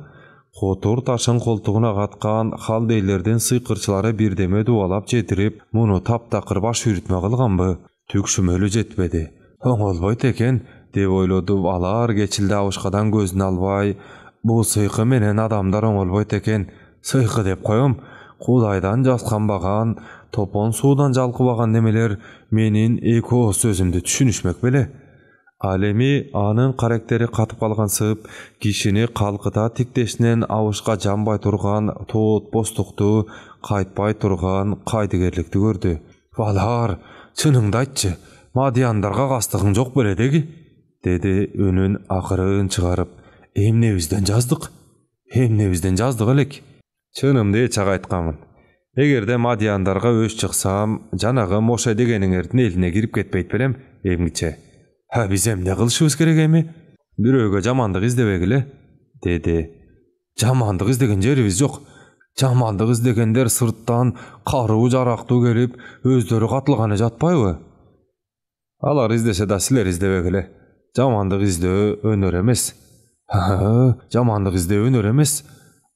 Хотур ташын колтугуна каткан халдейлердин сыйкырчылары бирдеме дубалап жетирип, муну таптакыр баш үйрүтмө кылганбы? Түкшүмөлү жетпеди. Оңолбойт экен, деп ойлоду бала ар кечилде Абышкадан көзүн албай. Бул сыйкы менен адамдар оңолбойт экен. Сыйкы деп коем, Кудайдан жасканбаган, топон суудан жалкыбаган немелер менин эки ооз сөзүмдү түшүнүшмөк беле. Ал эми анын каректери катып калгансып, кишини калкыта тиктешинен Абышка жанбай турган тоот постукту, кайтпай турган кайдыгерликти көрдү. Балар, чыныңды айтчы, мадияндарга кастыгың жок беле деги? Деди үнүн акырын чыгарып. Эмнебизден жаздык? Эмнебизден жаздык элек? Чынымды эч айтканмын. Эгерде мадияндарга өз чыксам, жанагы Моше дегениңердин элине кирип кетпейт белем, эмгиче. Биз эмне кылышыбыз керек эми? Бирөөгө жамандык издебегиле, деди. Жамандык издеген жерибиз жок. Жамандык издегендер сырттан каруу жарактуу келип, өздөрү катылганы жатпайбы? Алар издесе да силер издебегиле. Жамандык издөө өнөр эмес. Жамандык издөө өнөр эмес.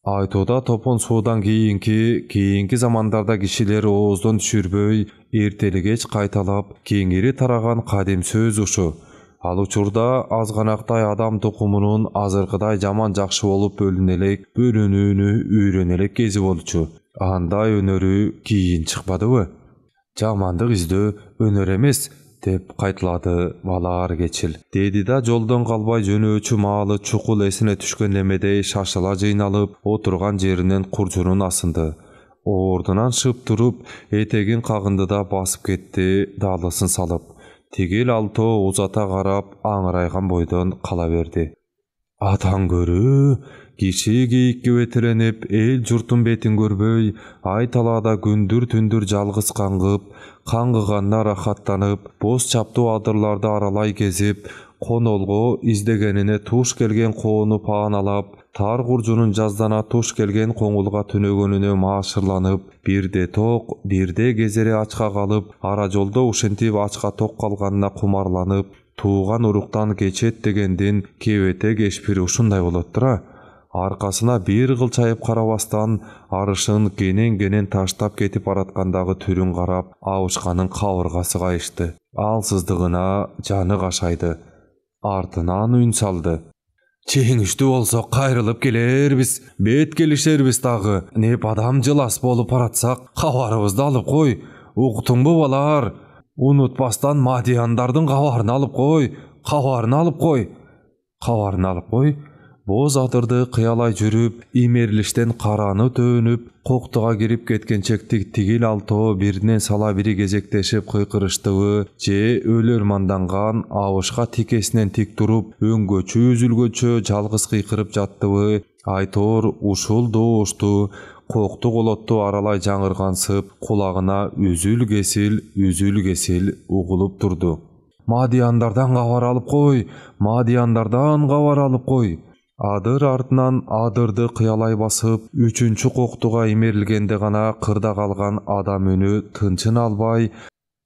Айтууда топон суудан кийинки замандарда кишилер ооздон түшүрбөй, эртелигеч кайталап, кеңири тараган кадим сөз ушу. Ал учурда азганактай адам тукумунун азыркыдай жаман жакшы болуп бөлүнүүнү үйрөнө элек кези болчу. Андай өнөрү кийин чыкпадыбы? Жамандык издөө өнөр эмес, деп кайталады бала ар кечил. Деди да жолдон калбай жөнөөчү маалы чукул эсине түшкөн немедей шашыла жыйналып, отурган жеринен куржунун асынды. Ордунан шып туруп, этегин кагынды да басып кетти, даалысын салып. Тигил алтоо узата карап, аңырайган бойдон кала берди. Атаң көрүү, киши кийикке ветеленип, эл журтун бетин көрбөй, ай талаада күндүр түндүр жалгыз каңгыганына рахаттанып, боз чаптуу адырларды аралай кезип, конолго издегенине туш келген коону пааналап, тар куржунун жаздана туш келген коңулга түнөгөнүнө маашырланып, бирде ток, бирде кезери ачка калып, ара жолдо ушинтип ачка ток калганына кумарланып, тууган уруктан кечет дегендин кебете кешпири ушундай болот тура. Аркасына бир кылчайып карабастан, арышын кенен таштап кетип бараткандагы түрүн карап, Абышканын кабыргасы кайышты. Алсыздыгына жаны кашайды. Артынан үн салды. Чеңиштүү болсо кайрылып келербиз, бет келишербиз дагы. Неп адам жылас болуп баратсак, кабарыбызды алып кой. Уктуңбу балар? Унутпастан мадияндардын кабарын алып кой. Кабарын алып кой. Боз адырды кыялай жүрүп, имерлиштен караны төөнүп, коктуга кирип кеткенчектик тигил алтоо биринен сала бири кезектешип кыйкырыштыбы, же өлөрманданган Абышка тикесинен тик туруп, өңгөчү үзүлгөчө жалгыз кыйкырып жаттыбы, айтор ушул доошту, кокту колотту аралай жаңыргансып, кулагына үзүл кесил угулуп турду. Мадияндардан кабар алып кой. Адыр артынан адырды кыялай басып, үчүнчү коктуга имерилгенде гана кырда калган адам үнү тынчын албай,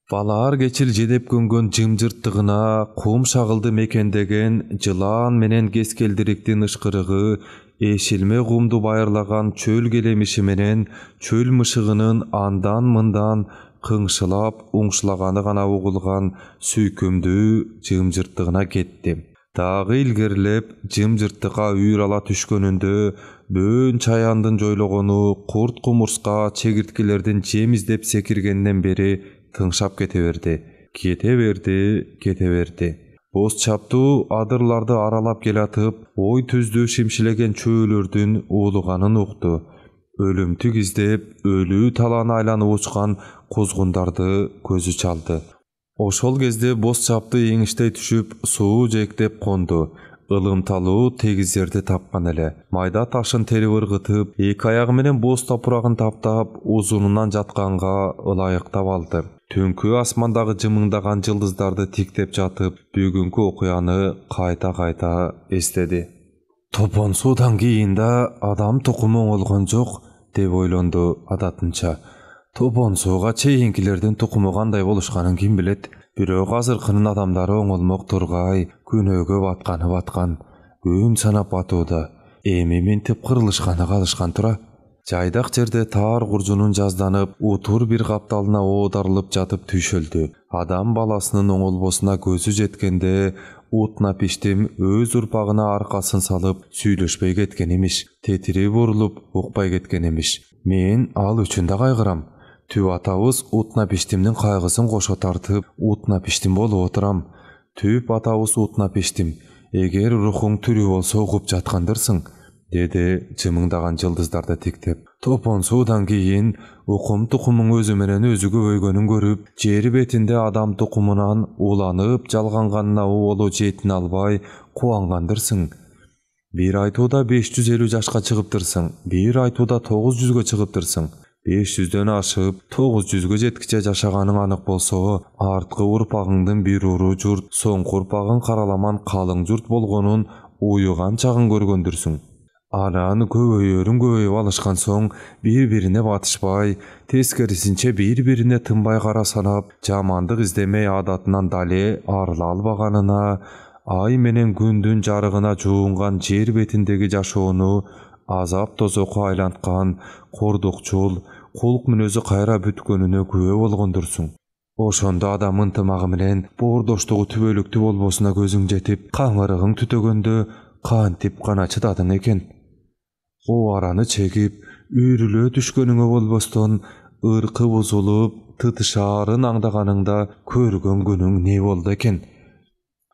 бала ар кечил жедеп көнгөн жымжырттыгына кум шагылды мекендеген жылаан менен кескелдириктин ышкырыгы, эшилме кумду байырлаган чөл келемиши менен чөл мышыгынын андан-мындан кыңшылап уңшулаганы гана угулган сүйкүмдүү жымжырттыгына кетти. Дагы илгерилеп, жымжырттыкка үйүр ала түшкөнүндө, бөөн чаяндын жойлогону, курт кумурска чегирткелердин жем издеп секиргенден бери тыңшап кете берди. Боз чаптуу адырларды аралап келатып, ой түздүү шимшилеген чөөлөрдүн уулуганын укту. Өлүмтүк издеп, өлүү талааны айланып учкан кузгундарды көзү чалды. Ошол кезде боз чапты эңиштей түшүп, суу жээктеп конду. Ылымталуу тегиз жерди тапкан эле. Майда ташын терип ыргытып, эки аягы менен боз топурагын таптап, узунунан жатканга ылайыктап алды. Түнкү асмандагы жымыңдаган жылдыздарды тиктеп жатып, бүгүнкү окуяны кайта эстеди. Topon sudan kийин da adam tukumu olgon jok dep oylondu adatınça. Topon suga çeyinkilerden tukumu kanday boluşkanın kim bilet. Birok azırkının adamdары oňolmok turgay, günöge batkan, gün sanap batuda, emi mintip kırılışkany kalışkan tura. Jaydak jerde tar gurjunun jazdanıp, utur bir kaptalına oğdarılıp jatıp tüşöldü. Adam balasının oňolbosuna gözü jetkende, utna piştim öz urpağına arkasın salıp süýleşpey ketken emiş. Tetiri burulup ukpay ketken emiş. Men al üçünde kaygıram. Tüp atawız utna piştimnin kaygısın koşa tartıp utna piştim bolup oturam. Tüp atawız utna piştim. Eger ruhun türü bolsa okup jatkandyrsın, dedi jymyngdagan jyldızlarda tiktep. Topon sudan kийин ukum tukumung özü menen özü köböygönün görüp, jeri betinde adam tukumundan ulanyp jalganganyna olu jetini albay kuwangandyrsın. Bir aytuda 550 jaşka çykypdyrsın, bir aytuda 900'gө çykypdyrsın. 500'den aşıp 900'gө jetkiçe jaşaganyň anyk bolsa, artky urpagыңdyn bir uru jurt, soňky urpagың karalaman kalyň jurt bolgonun uýugan çagyn görgöndürsün. Anan köböýörün alışkan soň bir-birine batışpay, teskerisinçe bir-birine tınbay kara sanap, jamandyk izlemey adatyndan dale arıla albaganyna, ay menen gündün jarıgyna juğungan jer betindegi jaşoonu azap tozoku aylantkan, kordukçul, kulk münözü kayra bütkönüne köwe bolgondursun. Oşonda adamın tymagy menen bordoşdugy tübölükti bolbosuna gözüň jetip, kaňarygyň tütegende kantip gana çydadyň eken. O arany çekip, üýrüle düşgönüňe bolboston, ırky buzulup, tytışaryn aňdaganyňda körgön günüň ne boldy eken?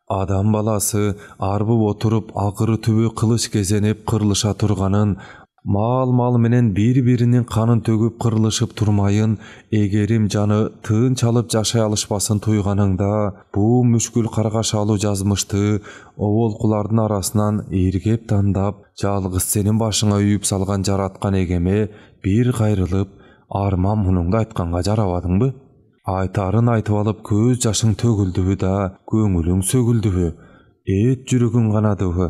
Adam balası arbyp oturup agyry tübü kılıç gezenip kırılışa turganyn, mal menen bir-birinin kanın tögüp kırılışıp turmayın, egerim canı tığın çalıp jaşay alışpasın tuyganyňda, bu müşkül kargaşaly жазмышты owolkulardyn arasынан ergep tandap, jalgys senin başyňa üýüp salgan jaratkan egeme bir gaýrylyp, arman mununda aýtkanga jarabadyňby? Aytaryn aýtyp alyp göz jaşyň tögüldübü da, göňülüň sögüldübü, et jürügüň ganadyby.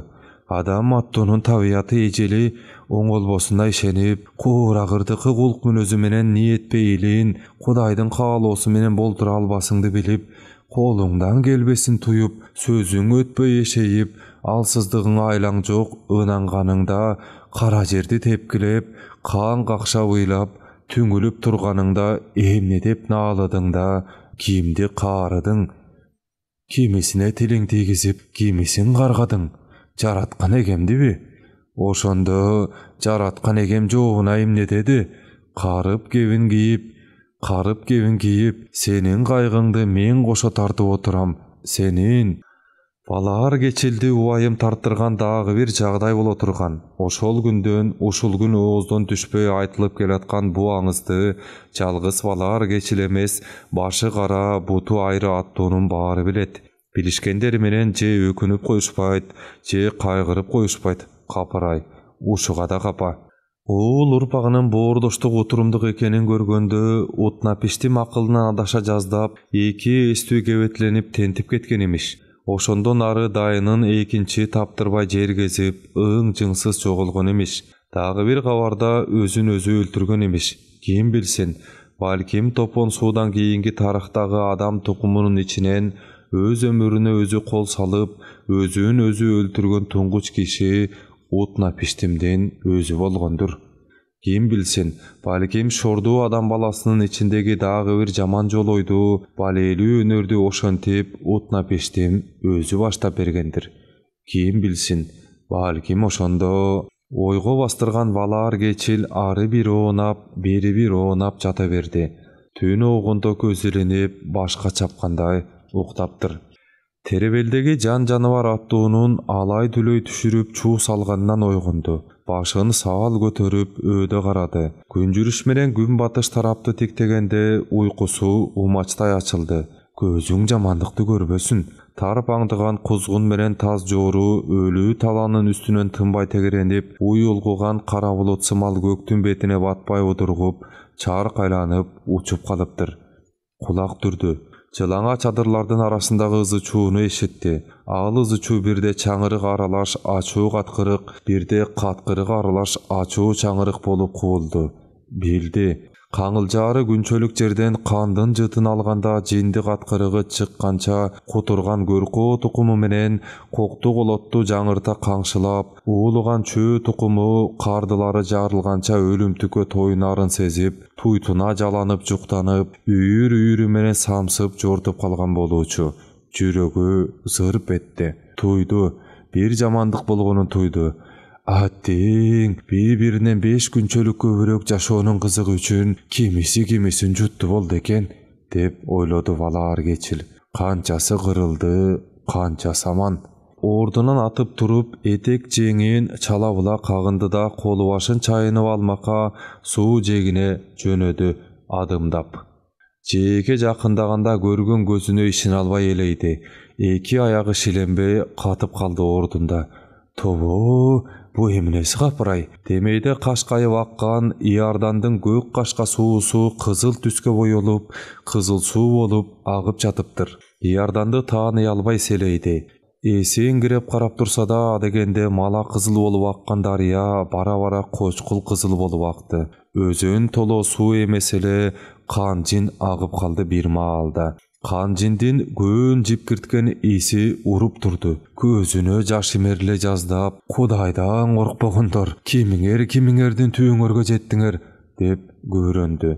Adam attonun tabiatı ejeli oňolbosuna işenip, kuragyrdyky kulk münözü menen niýet beýlin, Hudaýdyň kalosy menen boldura albasyňdy bilip, kolundan gelbesin tuyup, sözüň ötbey eşeýip, alsyzdygyň aýlaň jok ynanganyňda, kara jerdi tepkilep, kan kakşa uylap, tüňülüp turganyňda emne dep naaladyňda, kimdi karadyň, kimisine tiliň tegizip, kimisin gargadyň. Jaratkan egemdibi? Oşonda jaratkan egem joguna emne dedi? Karıp kevin giyip, senin kaygıngdy men goşa tartıp oturam. Senin balar geçildi uwayım tarttırgan dagı bir jagdaý bola turgan. Oşol günden, uşul gün oğuzdan düşpey aytılıp gelatkan bu aňyzdy jalgys balar geçilemes, başı kara, butu ayrı attonun bary bilet. Bilişkenleri menen je ökünüp koýuşpaýt, je kaýgyryp koýuşpaýt. Kaparay, uşuga da kapa. Ol urpagynyň bordoşduk oturumdyk ekenin görgende, utna piştim akylyndan adaşa jazdap, iki estüý gebetlenip tentip ketken emiş. Oşondon ары daýynyn ekinçi tapdyrbay jer gezip, ıň-jyňsyz jogolgon emiş. Dagı bir gawarda özün özü öldürgen emiş. Kim bilsin, balkim topon sudan kийинки tarykdagy adam tukumunun içinen öz ömürüne özü kol salıp, özün özü öldürgen tunguç kişi utna piştimden özü bolgondur. Kim bilsin, balkim şordu adam balasının içindeki dagı bir jaman joloydu, baleli önördi oşontip utna piştim özü baştap bergendir. Kim bilsin, balkim oşondo oygo bastırgan balar geçil arı bir oğunap, beri bir oğunap jata berdi. Tün oğunda közülenip başka çapkanday uktaptır. Terebeldegi jan janavar attuğunun alay dülöy düşürüp çuğ salgandan oygundu. Başını sağal götörüp öde karady. Günjürüş menen gün batış tarapty tiktegende uykusu umaçtay açıldı. Gözüň jamandykty görbösün. Tarıp aňdygan kuzgun menen taz joru ölü talanın üstünen tınbay tegerenip, uyulgugan kara bulut symal göktün betine batpay odurgup, çarık aylanyp uçup kalıptır. Kulak dürdü. Жылаңа чадырлардын арасындагы ызы чууну эшитти. Ал ызы чуу бирде чаңырык аралаш ачуу каткырык, бирде каткырык аралаш ачуу чаңырык болуп кубулду. Билди. Каңылжаары күнчөлүк жерден кандын жытын алганда жинди каткырыгы чыкканча кутурган көркөө тукуму менен кокту колотту жаңырта каңшылап, уулуган чөө тукуму кардылары жарылганча өлүмтүккө тоюнарын сезип, туйтуна жаланып жуктанып, үйүр менен самсып жортуп калган болуучу. Жүрөгү зырп этти. Туйду, бир жамандык болгонун туйду. Аттең, бири-биринен 5 күнчөлүк көбүрөөк жашоонун кызыгы үчүн кимисин жутту болду экен, деп ойлоду бала аргечил. Канчасы кырылды, канчасы аман. Ордунан атып туруп, этек жеңин чала-була кагынды да колу башын чайынып алмакка суу жээгине жөнөдү адымдап. Жээкке жакындаганда көргөн көзүнө ишине албай элейди. Эки аягы шиленбей катып калды ордунда. Тобо, бу эмнеси капырай? Демейде кашкайып аккан Иордандын көк кашка суусу кызыл түскө боелуп, кызыл суу болуп агып жатыптыр. Иорданды тааный албай селейди. Эсен киреп карап турса да дегенде мала кызыл болуп аккан дарыя бара-бара кочкул кызыл болуп акты. Өзөн толо суу эмес эле канжин агып калды бир маалда. Канжиндин көөн жипкирткен иси уруп турду. Көзүнө жаш имерле жаздап, Кудайдан коркпогондор, кимиңердин түйүңөргө жеттиңер, деп көрөндү.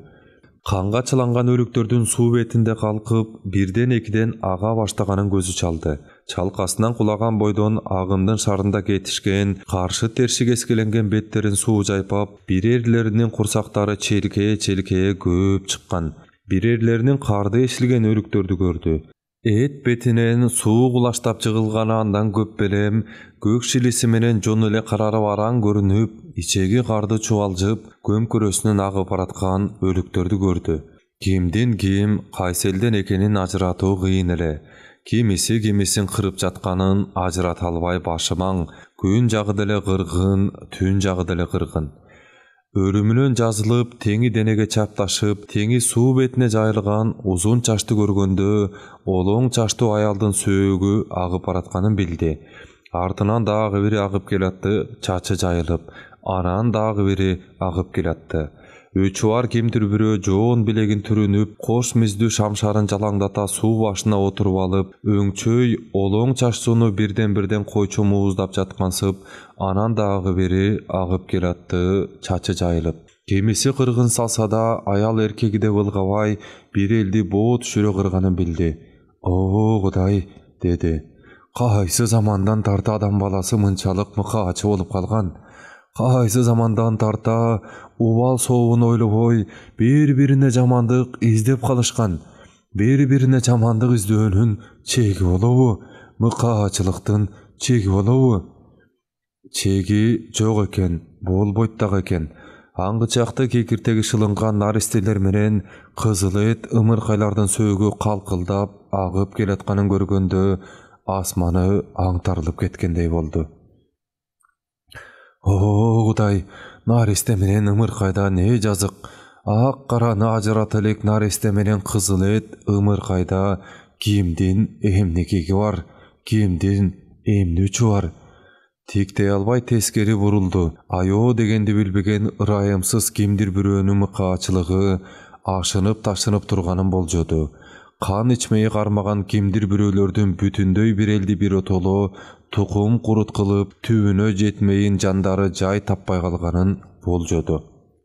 Канга чыланган өлүктөрдүн суу бетинде калкып, бирден экиден ага баштаганын көзү чалды. Чалкасынан кулаган бойдон агымдын шарында кетишкен, каршы тершик эскеленген беттерин суу жайпап, бирейлеринин курсактары челкее көп чыккан. Бирейлеринин карды эшилген өлүктөрдү көрдү. Эт бетинен суу кулаштап жыгылганы андан көп белем, көк шилиси менен жон эле карарып араң көрүнүп, ичеги карды чубалжып, көмкөрөсүнөн агып бараткан өлүктөрдү көрдү. Кимдин ким, кайсы элден экенин ажыратуу кыйын эле. Кимисин кырып жатканын ажырата албай башымаң, күн жагы деле кыргын, түн жагы деле кыргын. Өрүмүнөн жазылып, теңи денеге чапташып, теңи суу бетине жайылган узун чачты көргөндө, олоң чачтуу аялдын сөөгү агып баратканын билди. Артынан дагы бири агып келатты, чачы жайылып, анан дагы бири агып келатты. Үчүар кимдир бирөө жоон билегин түрүнүп, кош миздүү шамшарын жалаңдата суу башына отуруп алып, өңчөй олоң чач сууну бирден койчу мууздап жаткансып, анан дагы бири агып келатты, чачы жайылып. Кимиси кыргын салса да, аял эркеги деп ылгабай, бир элди боо түшүрө кырганын билди. О, Кудай, деди. Кайсы замандан тарта адам баласы мынчалык мыкаачы болуп калган? Кайсы замандан тарта убал сообун ойлобой, бири-бирине жамандык издеп калышкан. Бири-бирине жамандык издөөнүн чеги болобу? Мыкаачылыктын чеги болобу? Чеги жок экен, болбойт дагы экен. Аңгычакты кекиртеги шылынган наристелер менен кызыл эт ымыркайлардын сөөгү калкылдап агып келатканын көргөндө асманы аңтарылып кеткендей болду. О, Кудай, наристе менен ымыркайда не жазык? Ак караны ажырата элек наристе менен кызыл эт ымыркайда кимдин эмне кеги бар, кимдин эмне үчү бар? Тиктей албай тескери бурулду. Айоо дегенди билбеген ырайымсыз кимдир бирөөнүн мыкаачылыгы ашынып ташынып турганын болжоду. Кан ичмеyi кармаган кимдир бирөөлөрдүн бүтүндөй бир элди бир отоло тукум курут кылып, түбүнө жетмейин жандары жай таппай калганын болжоду.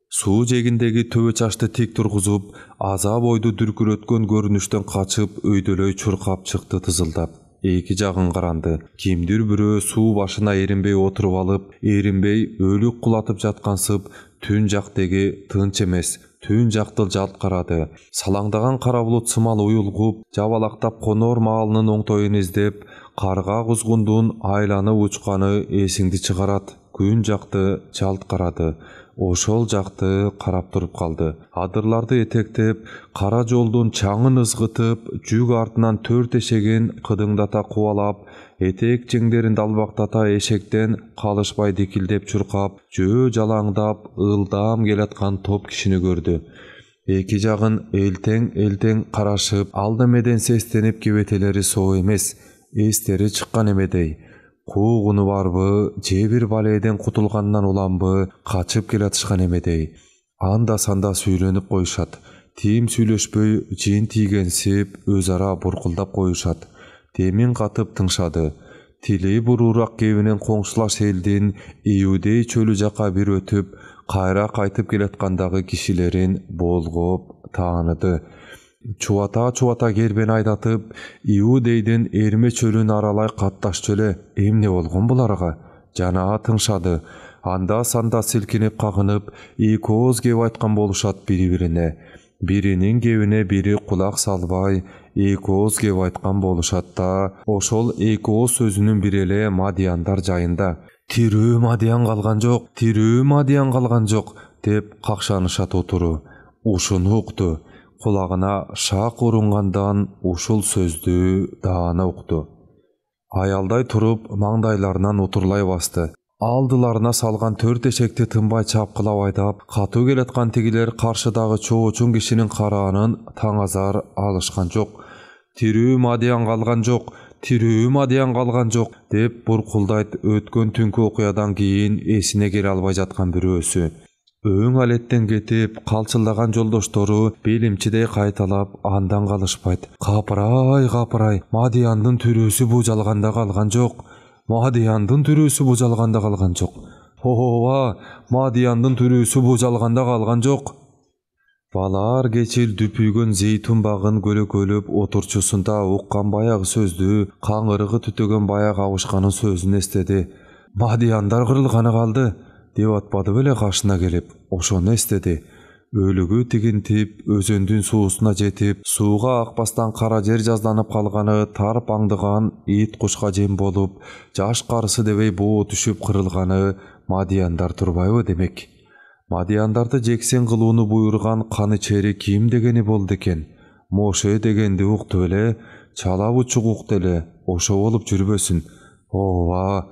Суу жегиндеги төбө чачты тик тургузуп, азап ойду дүркүрөткөн көрүнүштөн качып, өйдөлөй чуркап чыкты тызылдап. Эки жагын каранды. Кимдир бирөө суу башына эринбей отуруп алып, эринбей өлүк кулатып жаткансып, түн жактеги тынч эмес, түн жакты жалт карады. Салаңдаган кара булут сымал уюлгуп, жабалактап конор маалынын оңтойун издеп, карга кузгундун айланып учканы эсиңди чыгарат. Күн жакты жалт карады. Ошол жакты карап туруп калды. Адырларды этектеп, кара жолдун чаңын ызгытып, жүк артынан 4 эшегин кыдыңдата кубалап, этек жеңдерин далбактата эшектен калышпай дикилдеп чуркап, жөө жалаңдап, ылдам келаткан топ кишини көрдү. Эки жагын элтең карашып, алды меден сестенип кебетелери соо эмес, эстери чыккан эмедей. Куугуну барбы, же бир баледен кутулгандан уламбы, качып келатышкан эмедей. Анда санда сүйлөнүп коюшат. Тим сүйлөшпөй, жин тийгенсип, өз ара буркулдап коюшат. Темин катып тыңшады. Тили буруураак кебинен коңшулаш элдин Иудей чөлү жака бир өтүп, кайра кайтып келаткандагы кишилерин болгоп тааныды. Чубата кербен айдатып, Иудейдин Эрме чөлүн аралай катташчу эле. Эмне болгон буларга? Жана тыңшады. Анда санда силкинип кагынып, эки ооз кеп айткан болушат бири-бирине. Биринин кебине бири кулак салбай, эки ооз кеп айткан болушат да, ошол эки ооз сөзүнүн бири эле Мадияндар жайында. Тирүү Мадиян калган жок, деп какшанышат отуру. Ушуну укту. Кулагына шак урунгандан ушул сөздү даана укту. Аялдай туруп, маңдайларынан утурлай басты. Алдыларына салган 4 эшекти тынбай чапкылап айдап, катуу келаткан тигилер каршыдагы чоочун кишинин караанын таңазар алышкан жок. Тирүү Мадиян калган жок, деп буркулдайт өткөн түнкү окуядан кийин эсине келе албай жаткан бирөөсү. Өң алеттен кетип, калчылдаган жолдоштору белимчидей кайталап, андан калышпайт. Капырай, Мадияндын түрөөсү бужалганда калган жок. Ооба, Мадияндын түрөөсү бужалганда калган жок. Балаар кечил дүпүйгөн зейтун багын көлөкөлөп отурчусунда уккан баягы сөздү, каңырыгы түтөгөн баягы абышканын сөзүн эстеди. Мадияндар кырылганы калды, деп атпады беле кашына келип. Ошону эстеди. Өлүгү тигинтип, өзөндүн суусуна жетип, сууга акпастан кара жер жазданып калганы тарып аңдыган ит кушка жем болуп, жаш карысы дебей боо түшүп кырылганы Мадияндар турбайбы демек. Мадияндарды жексен кылууну буйруган канычери ким дегени болду экен? Моше дегенди укту эле, чала бучук укту эле, ошо болуп жүрбөсүн. Ооба,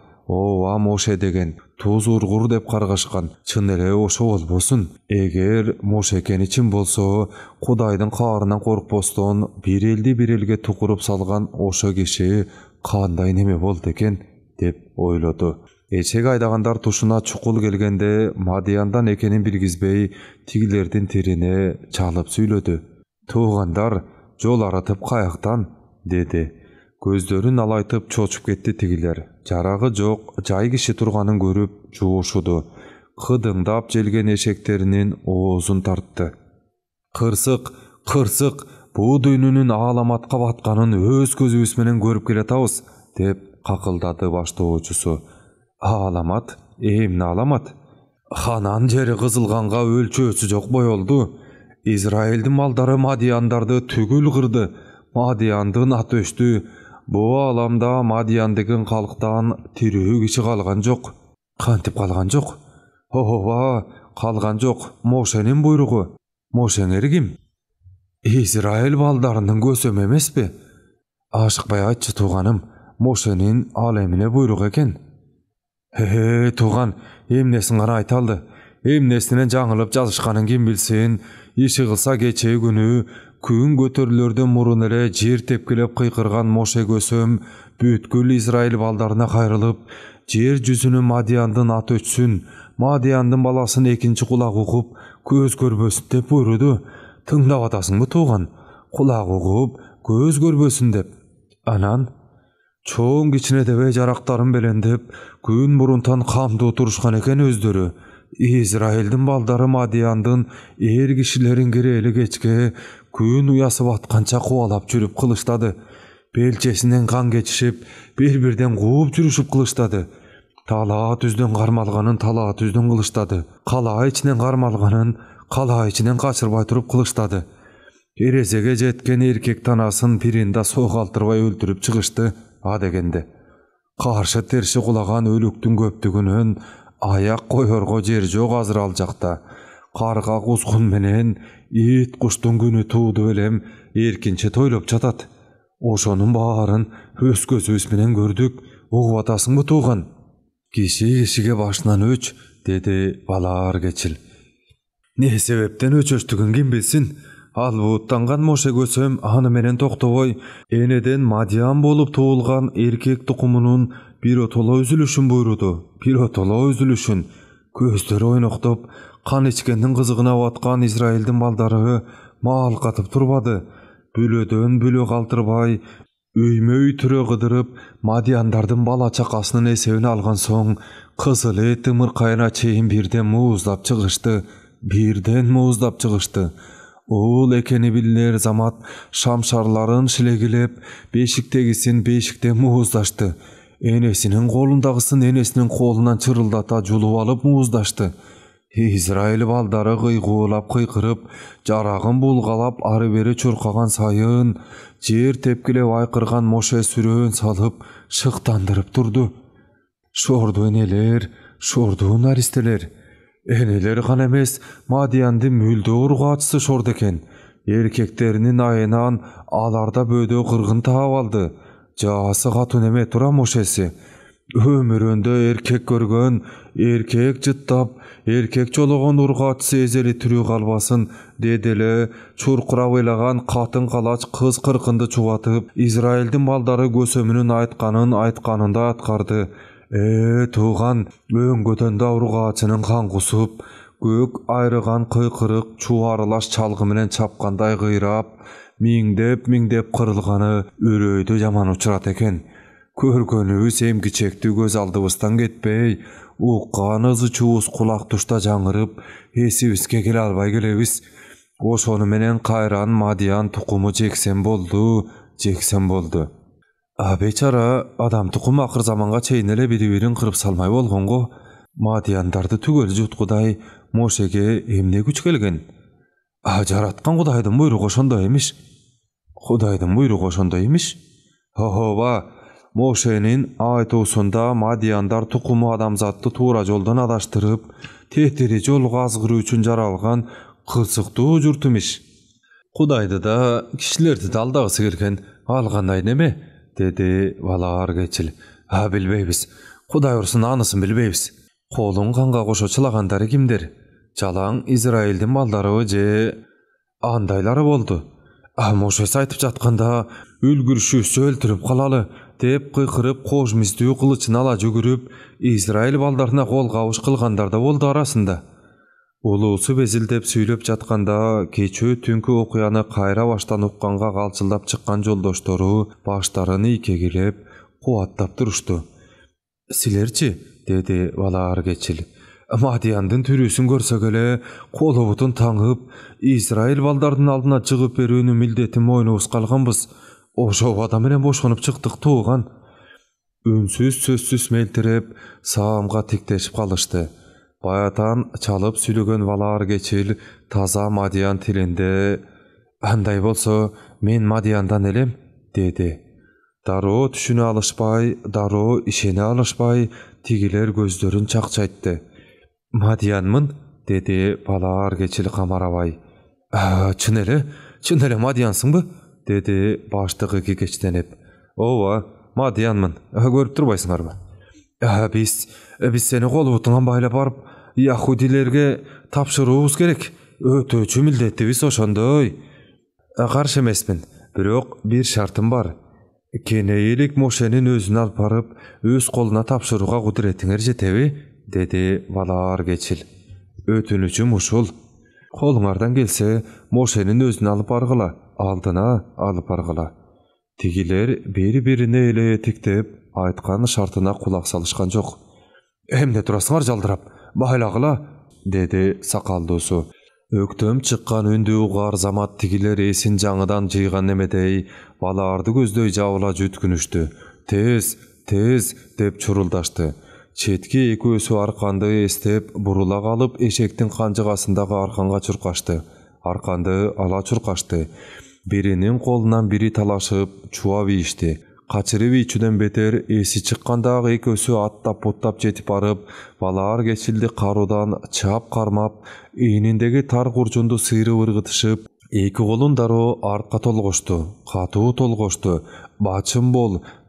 Моше деген туз ургур деп каргашкан. Чын эле ошо болбосун. Эгер Моше экени чын болсо, Кудайдын каарынан коркпостон бир элди бир элге тукуруп салган ошо киши кандай неме болду экен, деп ойлоду. Эчек айдагандар тушуна чукул келгенде Мадияндан экенин билгизбей, тигилердин тирине чалып сүйлөдү. Туугандар, жол аратып каяктан, деди. Көздөрүн алайтып чочуп кетти тигилер. Жарагы жок, жай киши турганын көрүп жуушуду. Кыдыңдап желген эшектеринин оозун тартты. Кырсык, буу дүйнөнүн ааламатка батканын өз көзүбүз менен көрүп келатабыз, деп какылдады баштоочусу. Ааламат? Эмне ааламат? Ханан жери кызылганга өлчөөсү жок боелду. Израилдин малдары Мадияндарды түгүл кырды. Мадияндын аты өчтү. Бу ааламда Мадияндыгын калктан тирүү киши калган жок. Кантип калган жок? Ооба, калган жок. Мошенин буйругу. Мошеңер ким? Израил балдарынын көсөмү эмеспи? Ашыкпай айтчы тууганым, Мошенин ал эмне буйрук экен? Тууган, эмнесин гана айта алды. Эмнесинен жаңылып жазышканын ким билсин? Иши кылса кечээ күнү күн көтөрүлөрдөн мурун эле жер тепкилеп кыйкырган Моше көсөм бүткүл Израиль балдарына кайрылып, жер жүзүнө Мадияндын аты өчсүн, Мадияндын баласын экинчи кулак угуп, көз көрбөсүн деп буйруду. Тыңдап атасыңбы тууган? Кулак угуп, көз көрбөсүн деп. Анан чоң кичине дебей жарактарын белендеп, күн мурунтан камдуу турушкан экен өздөрү. Израилдин балдары Мадияндын эр кишилерин кирели кечке күн уясы батканча кубалап жүрүп кылыштады. Белчесинен кан кечишип, бир-бирден кууп жүрүшүп кылыштады. Талаа түздөн кармалганын талаа түздөн кылыштады. Калаа ичинен кармалганын калаа ичинен качырбай туруп кылыштады. Эрезеге жеткен эркек танасын пиринда соогалтырбай өлтүрүп чыгышты, а дегенде. Каршы терши кулаган өлүктүн көптүгүнөн аяк коерго жер жок азыр ал жакта. Карга кузгун менен ит куштун күнү тууду элем эркинче тойлоп жатат. Ошонун баарын өз көзүбүз менен көрдүк. Угуп атасыңбы тууган? Киши кишиге башынан өч, деди балаар кечил. Ne sebepten öçöçtügün kim bilsin? Al buuttangan Moşe gösem anı menen toktoboy eneden Madian bolup tuğulgan erkek tukumunun bir otola üzülüşün buyrudu. Bir otola üzülüşün. Gözleri oynoktop, kan içkendin kızıgına vatkan İsrail'din baldары mal katıp turbady. Bülödön bülö kaltırbay, üyme türe gıdırıp Madiandardın bala çakasının esevini algan soň kızıl eti mırkayına çeyin birden muğuzlap çıgıştı. Oğul ekeni biller zamat şamşarların şilegilep beşiktegisin beşikte muğuzdaştı. Enesinin kolundagısın enesinin kolundan çırıldata julup alıp muğuzdaştı. İsrail baldары gıygulap kıykırıp, jaragın bulgalap arı beri çurkagan sayın, jer tepkilep aykırgan Moşe sürön salıp şıktandırıp durdu. Şordu eneler, şordu naristeler. Eneleri kan emes, Madian'dı mülde urgaçsı şordu eken. Erkeklerinin ayınan alarda bödö kırgın taap aldı. Jaası katun eme tura Moşesi. Ömüründe erkek görgön, erkek jıttap, erkek çologon urgaçsı ezeli türü kalbasın dedele, çurkura oylagan katın kalaç kız kırkındı çuvatıp, İsrail'din baldары gösömünün aytkanında atkardı. Tuğan, öngötönde urgaçının kan kusup, gök ayrıgan kıykırık çuvarılaş çalgıminen çapkanday gıyrap, mingdep kırılganı üröydü jaman uçurat eken. Körgönübüz emgi çekti göz aldыбızdan ketpey, uqqanızı çuğuz kulak tuşta жаңырıp, esibizge gel albay gelebis. Oşonu menen kayran Madian tukumu jeksen boldu. Beçara adam tukum akır zamanga çeynele biri-birin kırıp salmay bolgongo, Madiandardı tügöl jutkuday Moşege emne güç gelgen. Jaratkan Hudaýdyň buyrugy oşonda emiş. Hohoba, Moşe'nin aytosunda Madiandar tukumu adamzatty tuğra joldan adaştırıp, tehdiri jol gazgırı üçün jaralgan kızıqdı jurtumiş. Hudaýdy da kişilerdi de aldagysy gelgen alganday neme? Dedi valar geçil. Bilbeybiz. Hudaý ursun anysyn bilbeybiz. Kolun kanга goşoçylagandary kimdir? Jalan İsrail'din baldары je andaylary boldu. Moşe saytyp jatkanda ülgürşü öldürüp kalalı dep kıykırıp koşmizdiği kılıçını ala jügürüp İsrail baldaryna kol gavuş kılgandar da boldu arasında. Ulusu bezildep süylöp jatkanda keçö tünkü okuyanı kayra baştan ukkanga kalçıldap çıkkan joldoştoru başlarını ikegilep kuvattap duruştu. Silerçi, dedi valar geçil. Madiandın türüsün görsögele kolubutun taňyp İsrail baldarynyň aldyna çygyp berүүnü mildeti moýnubuz kalganbız. Oşo adam menen boşgonyp çykdyk tuğan. Ünsüz sözsüz meltirep saamga tikleşip kalıştı. Bayatan çalıp sülügön valar geçil taza Madian tilinde anday bolsa men Madiandan elem, dedi. Daro tüşüne alışpay, daro işene alışpay, tigiler gözlerin çakçaytdı. Madianmın, dedi valar geçil kamarabay. Çın ele Madiansın bu? Dedi baştığı geçtenip. Ova, Madianmın, görüp durbaysyňar mı? Biz seni kolubutundan baylap barıp Yahudilerge tapşyryubuz gerek. Ötöçü mildetibis oşondoy. Karşı emesmin, birok bir şartım bar. Keneyilik Moşe'nin özüni alıp barıp öz koluna tapşyryga gudretiňer jetebi, dedi valar geçil. Ötünüçüm uşul. Koluňardan gelse Moşe'nin özüni alıp bargıla, aldyna alıp bargıla. Tigiler biri-birine ele etiktep aytkan şartyna kulak salışkan jok. Hemde turasyňar jaldyrap, baylagıla, dedi sakaldosu. Öktüm çykkan ündü ugar zamat tigiler esin jaňydan jyýgan nemedey balardy gözдөй jabıla jütkünüşdi. Tez, dep çuruldaşdy. Çetki eki ösü arkandy estep burula galyp eşektin kanjygasyndaky arkanga çurkaşdy. Arkandy ala çurkaşdy. Birinin kolundan biri talaşıp çuva biyişti. Kaçırı biçüden beter esi çıkkandağı ekösü attap pottap jetip barıp valar geçildi karudan çap karmap iğnindegi tar kurcundu sıyırı ırgıtışıp eki kolun daro arka tolgoştu, katu tolgoştu.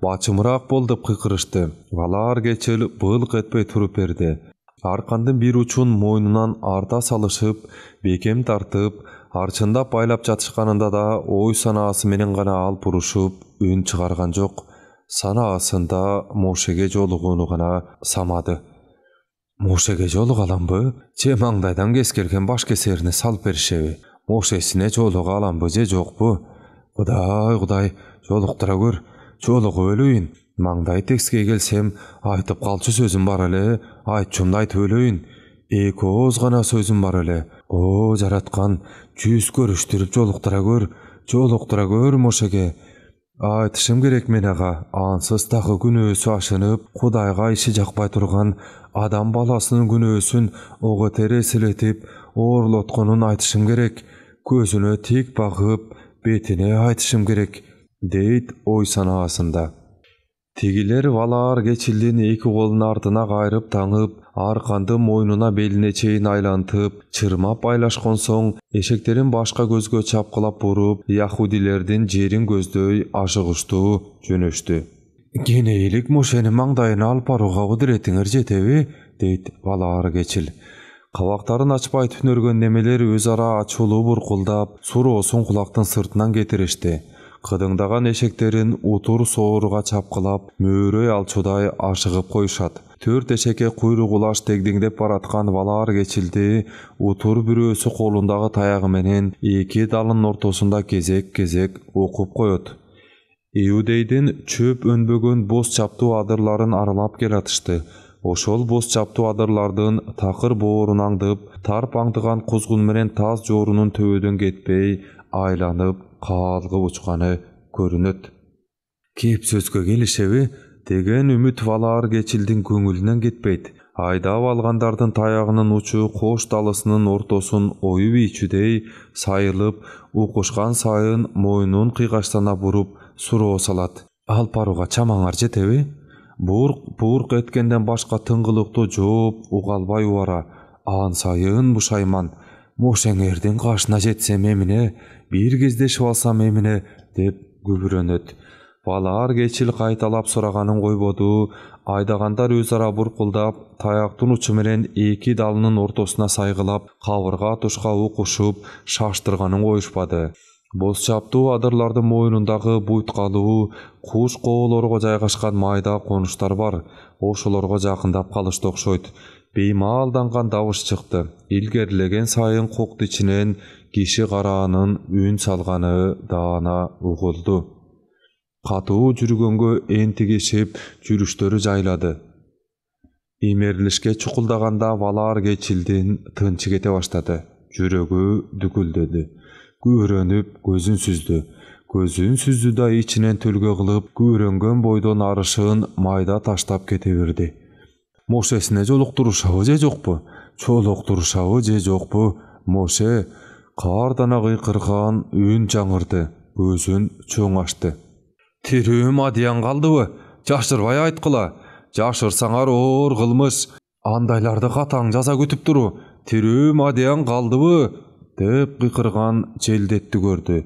Baçımrak bol dep kıkırıştı. Valar geçil bılk etpey turup berdi. Аркандын бир учун мойнунан арта салышып, бекем тартып, арчындап байлап жатышканында да ой санаасы менен гана алып урушуп, үн чыгарган жок. Санаасында Мошеге жолугууну гана самады. Мошеге жолугаламбы? Же маңдайдан кескирген баш кесерине салып беришеби? Мошесине жолуга аламбы же жокпу? Кудай, жолуктура көр. Жолугуп өлөйүн. Маңдай текскей келсем, айтып калчу сөзүм бар эле, айтчумду айтып өлөйүн. Эки ооз гана сөзүм бар эле. О, жараткан, жүз көрүштүрүп жолуктура көр Мошеге. Айтышым керек мен ага, ансыз дагы күнөөсү ашынып, Кудайга иши жакпай турган адам баласынын күнөөсүн ого тере эселетип, оорлотконун айтышым керек. Көзүнө тик багып, бетине айтышым керек, дейт ой санаасында. Тигилер Валаар кечилдин эки колун артына кайрып таңып, арканды мойнуна белине чейин айлантып, чырмап байлашкан соң, эшектерин башка көзгө чапкылап буруп, яхудилердин жерин көздөй ашыгыштуу жөнөштү. Кенейлик Мошени маңдайына алып барууга кудуретиңер жетеби? Дейт Валаар кечил. Кабактарын ачпай түнөргөн немелер өз ара ачуулуу буркулдап, суроосун кулактын сыртынан кетиришти. Кыдыңдаган эшектерин утур сооруга чапкылап, мөөрөй алчудай ашыгып коюшат. 4 эшекке куйрук улаш тегдеңдеп бараткан Валаар кечилди утур бирөөсү колундагы таягы менен эки далынын ортосунда кезек-кезек окуп коет. Иудейдин чөп өнбөгөн боз чаптуу адырларын аралап келатышты. Ошол боз чаптуу адырлардын такыр боорун аңдып, тарп аңдыган кузгун менен таз жоорунун төбөдөн кетпей, айланып каалгып учканы көрүнөт. Кеп сөзгө келишеби деген үмүт Валаар кечилдин көңүлүнөн кетпейт. Айдап алгандардын таягынын учу кош далысынын ортосун оюп ийчүдей сайылып, укушкан сайын мойнун кыйгачлана буруп суроо салат. Алып барууга чамаңар жетеби? Бурк эткенден башка тыңгылыктуу жооп уга албай убара. Аан сайын бушайман. Мошеңердин кашына жетсем эмине, бир кездешип алсам эмине, деп күбүрөнөт. Валаар кечил кайталап сураганын койбоду. Айдагандар өз ара буркулдап, таяктын учу менен эки далынын ортосуна сайгылап, кабырга тушка укушуп, шаштырганын коюшпады. Боз чаптуу адырлардын мойнундагы буйткалуу, куш коолорго жайгашкан майда конуштар бар. Ошолорго жакындап калышты окшойт. Беймаалданган добуш чыкты. Илгерилеген сайын кокту ичинен киши караанын үн салганы даана угулду. Катуу жүргөнгө энтигишип, жүрүштөрү жайлады. Имерилишке чукулдаганда Валаар кечилдин тынчы кете баштады. Жүрөгү дүгүлдөдү. Күбөрөнүп көзүн сүздү да ичинен төлгө кылып, күбөрөнгөн бойдон арышын майда таштап кете берди. Мошесине жолуктурушабы же жокпу? Моше каардана кыйкырган үн жаңырды, көзүн чоң ачты. Тирүү Мадиян калдыбы? Жашырбай айткыла. Жашырсаңар оор кылмыш. Андайларды катаң жаза күтүп туру. Тирүү Мадиян калдыбы? Деп кыйкырган желдетти көрдү.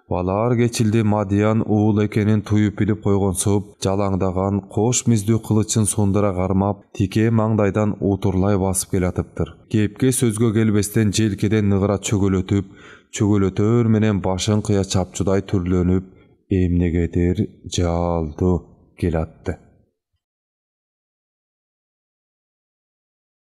Валаар кечилди Мадиян уул экенин туюп билип койгонсуп, жалаңдаган кош миздүү кылычын сундура кармап, тике маңдайдан утурлай басып келатыптыр. Кепке сөзгө келбестен желкеден ныгыра чөгөлөтөр менен башын кыя чапчудай түрлөнүп, эмнегедир жалдуу келатты.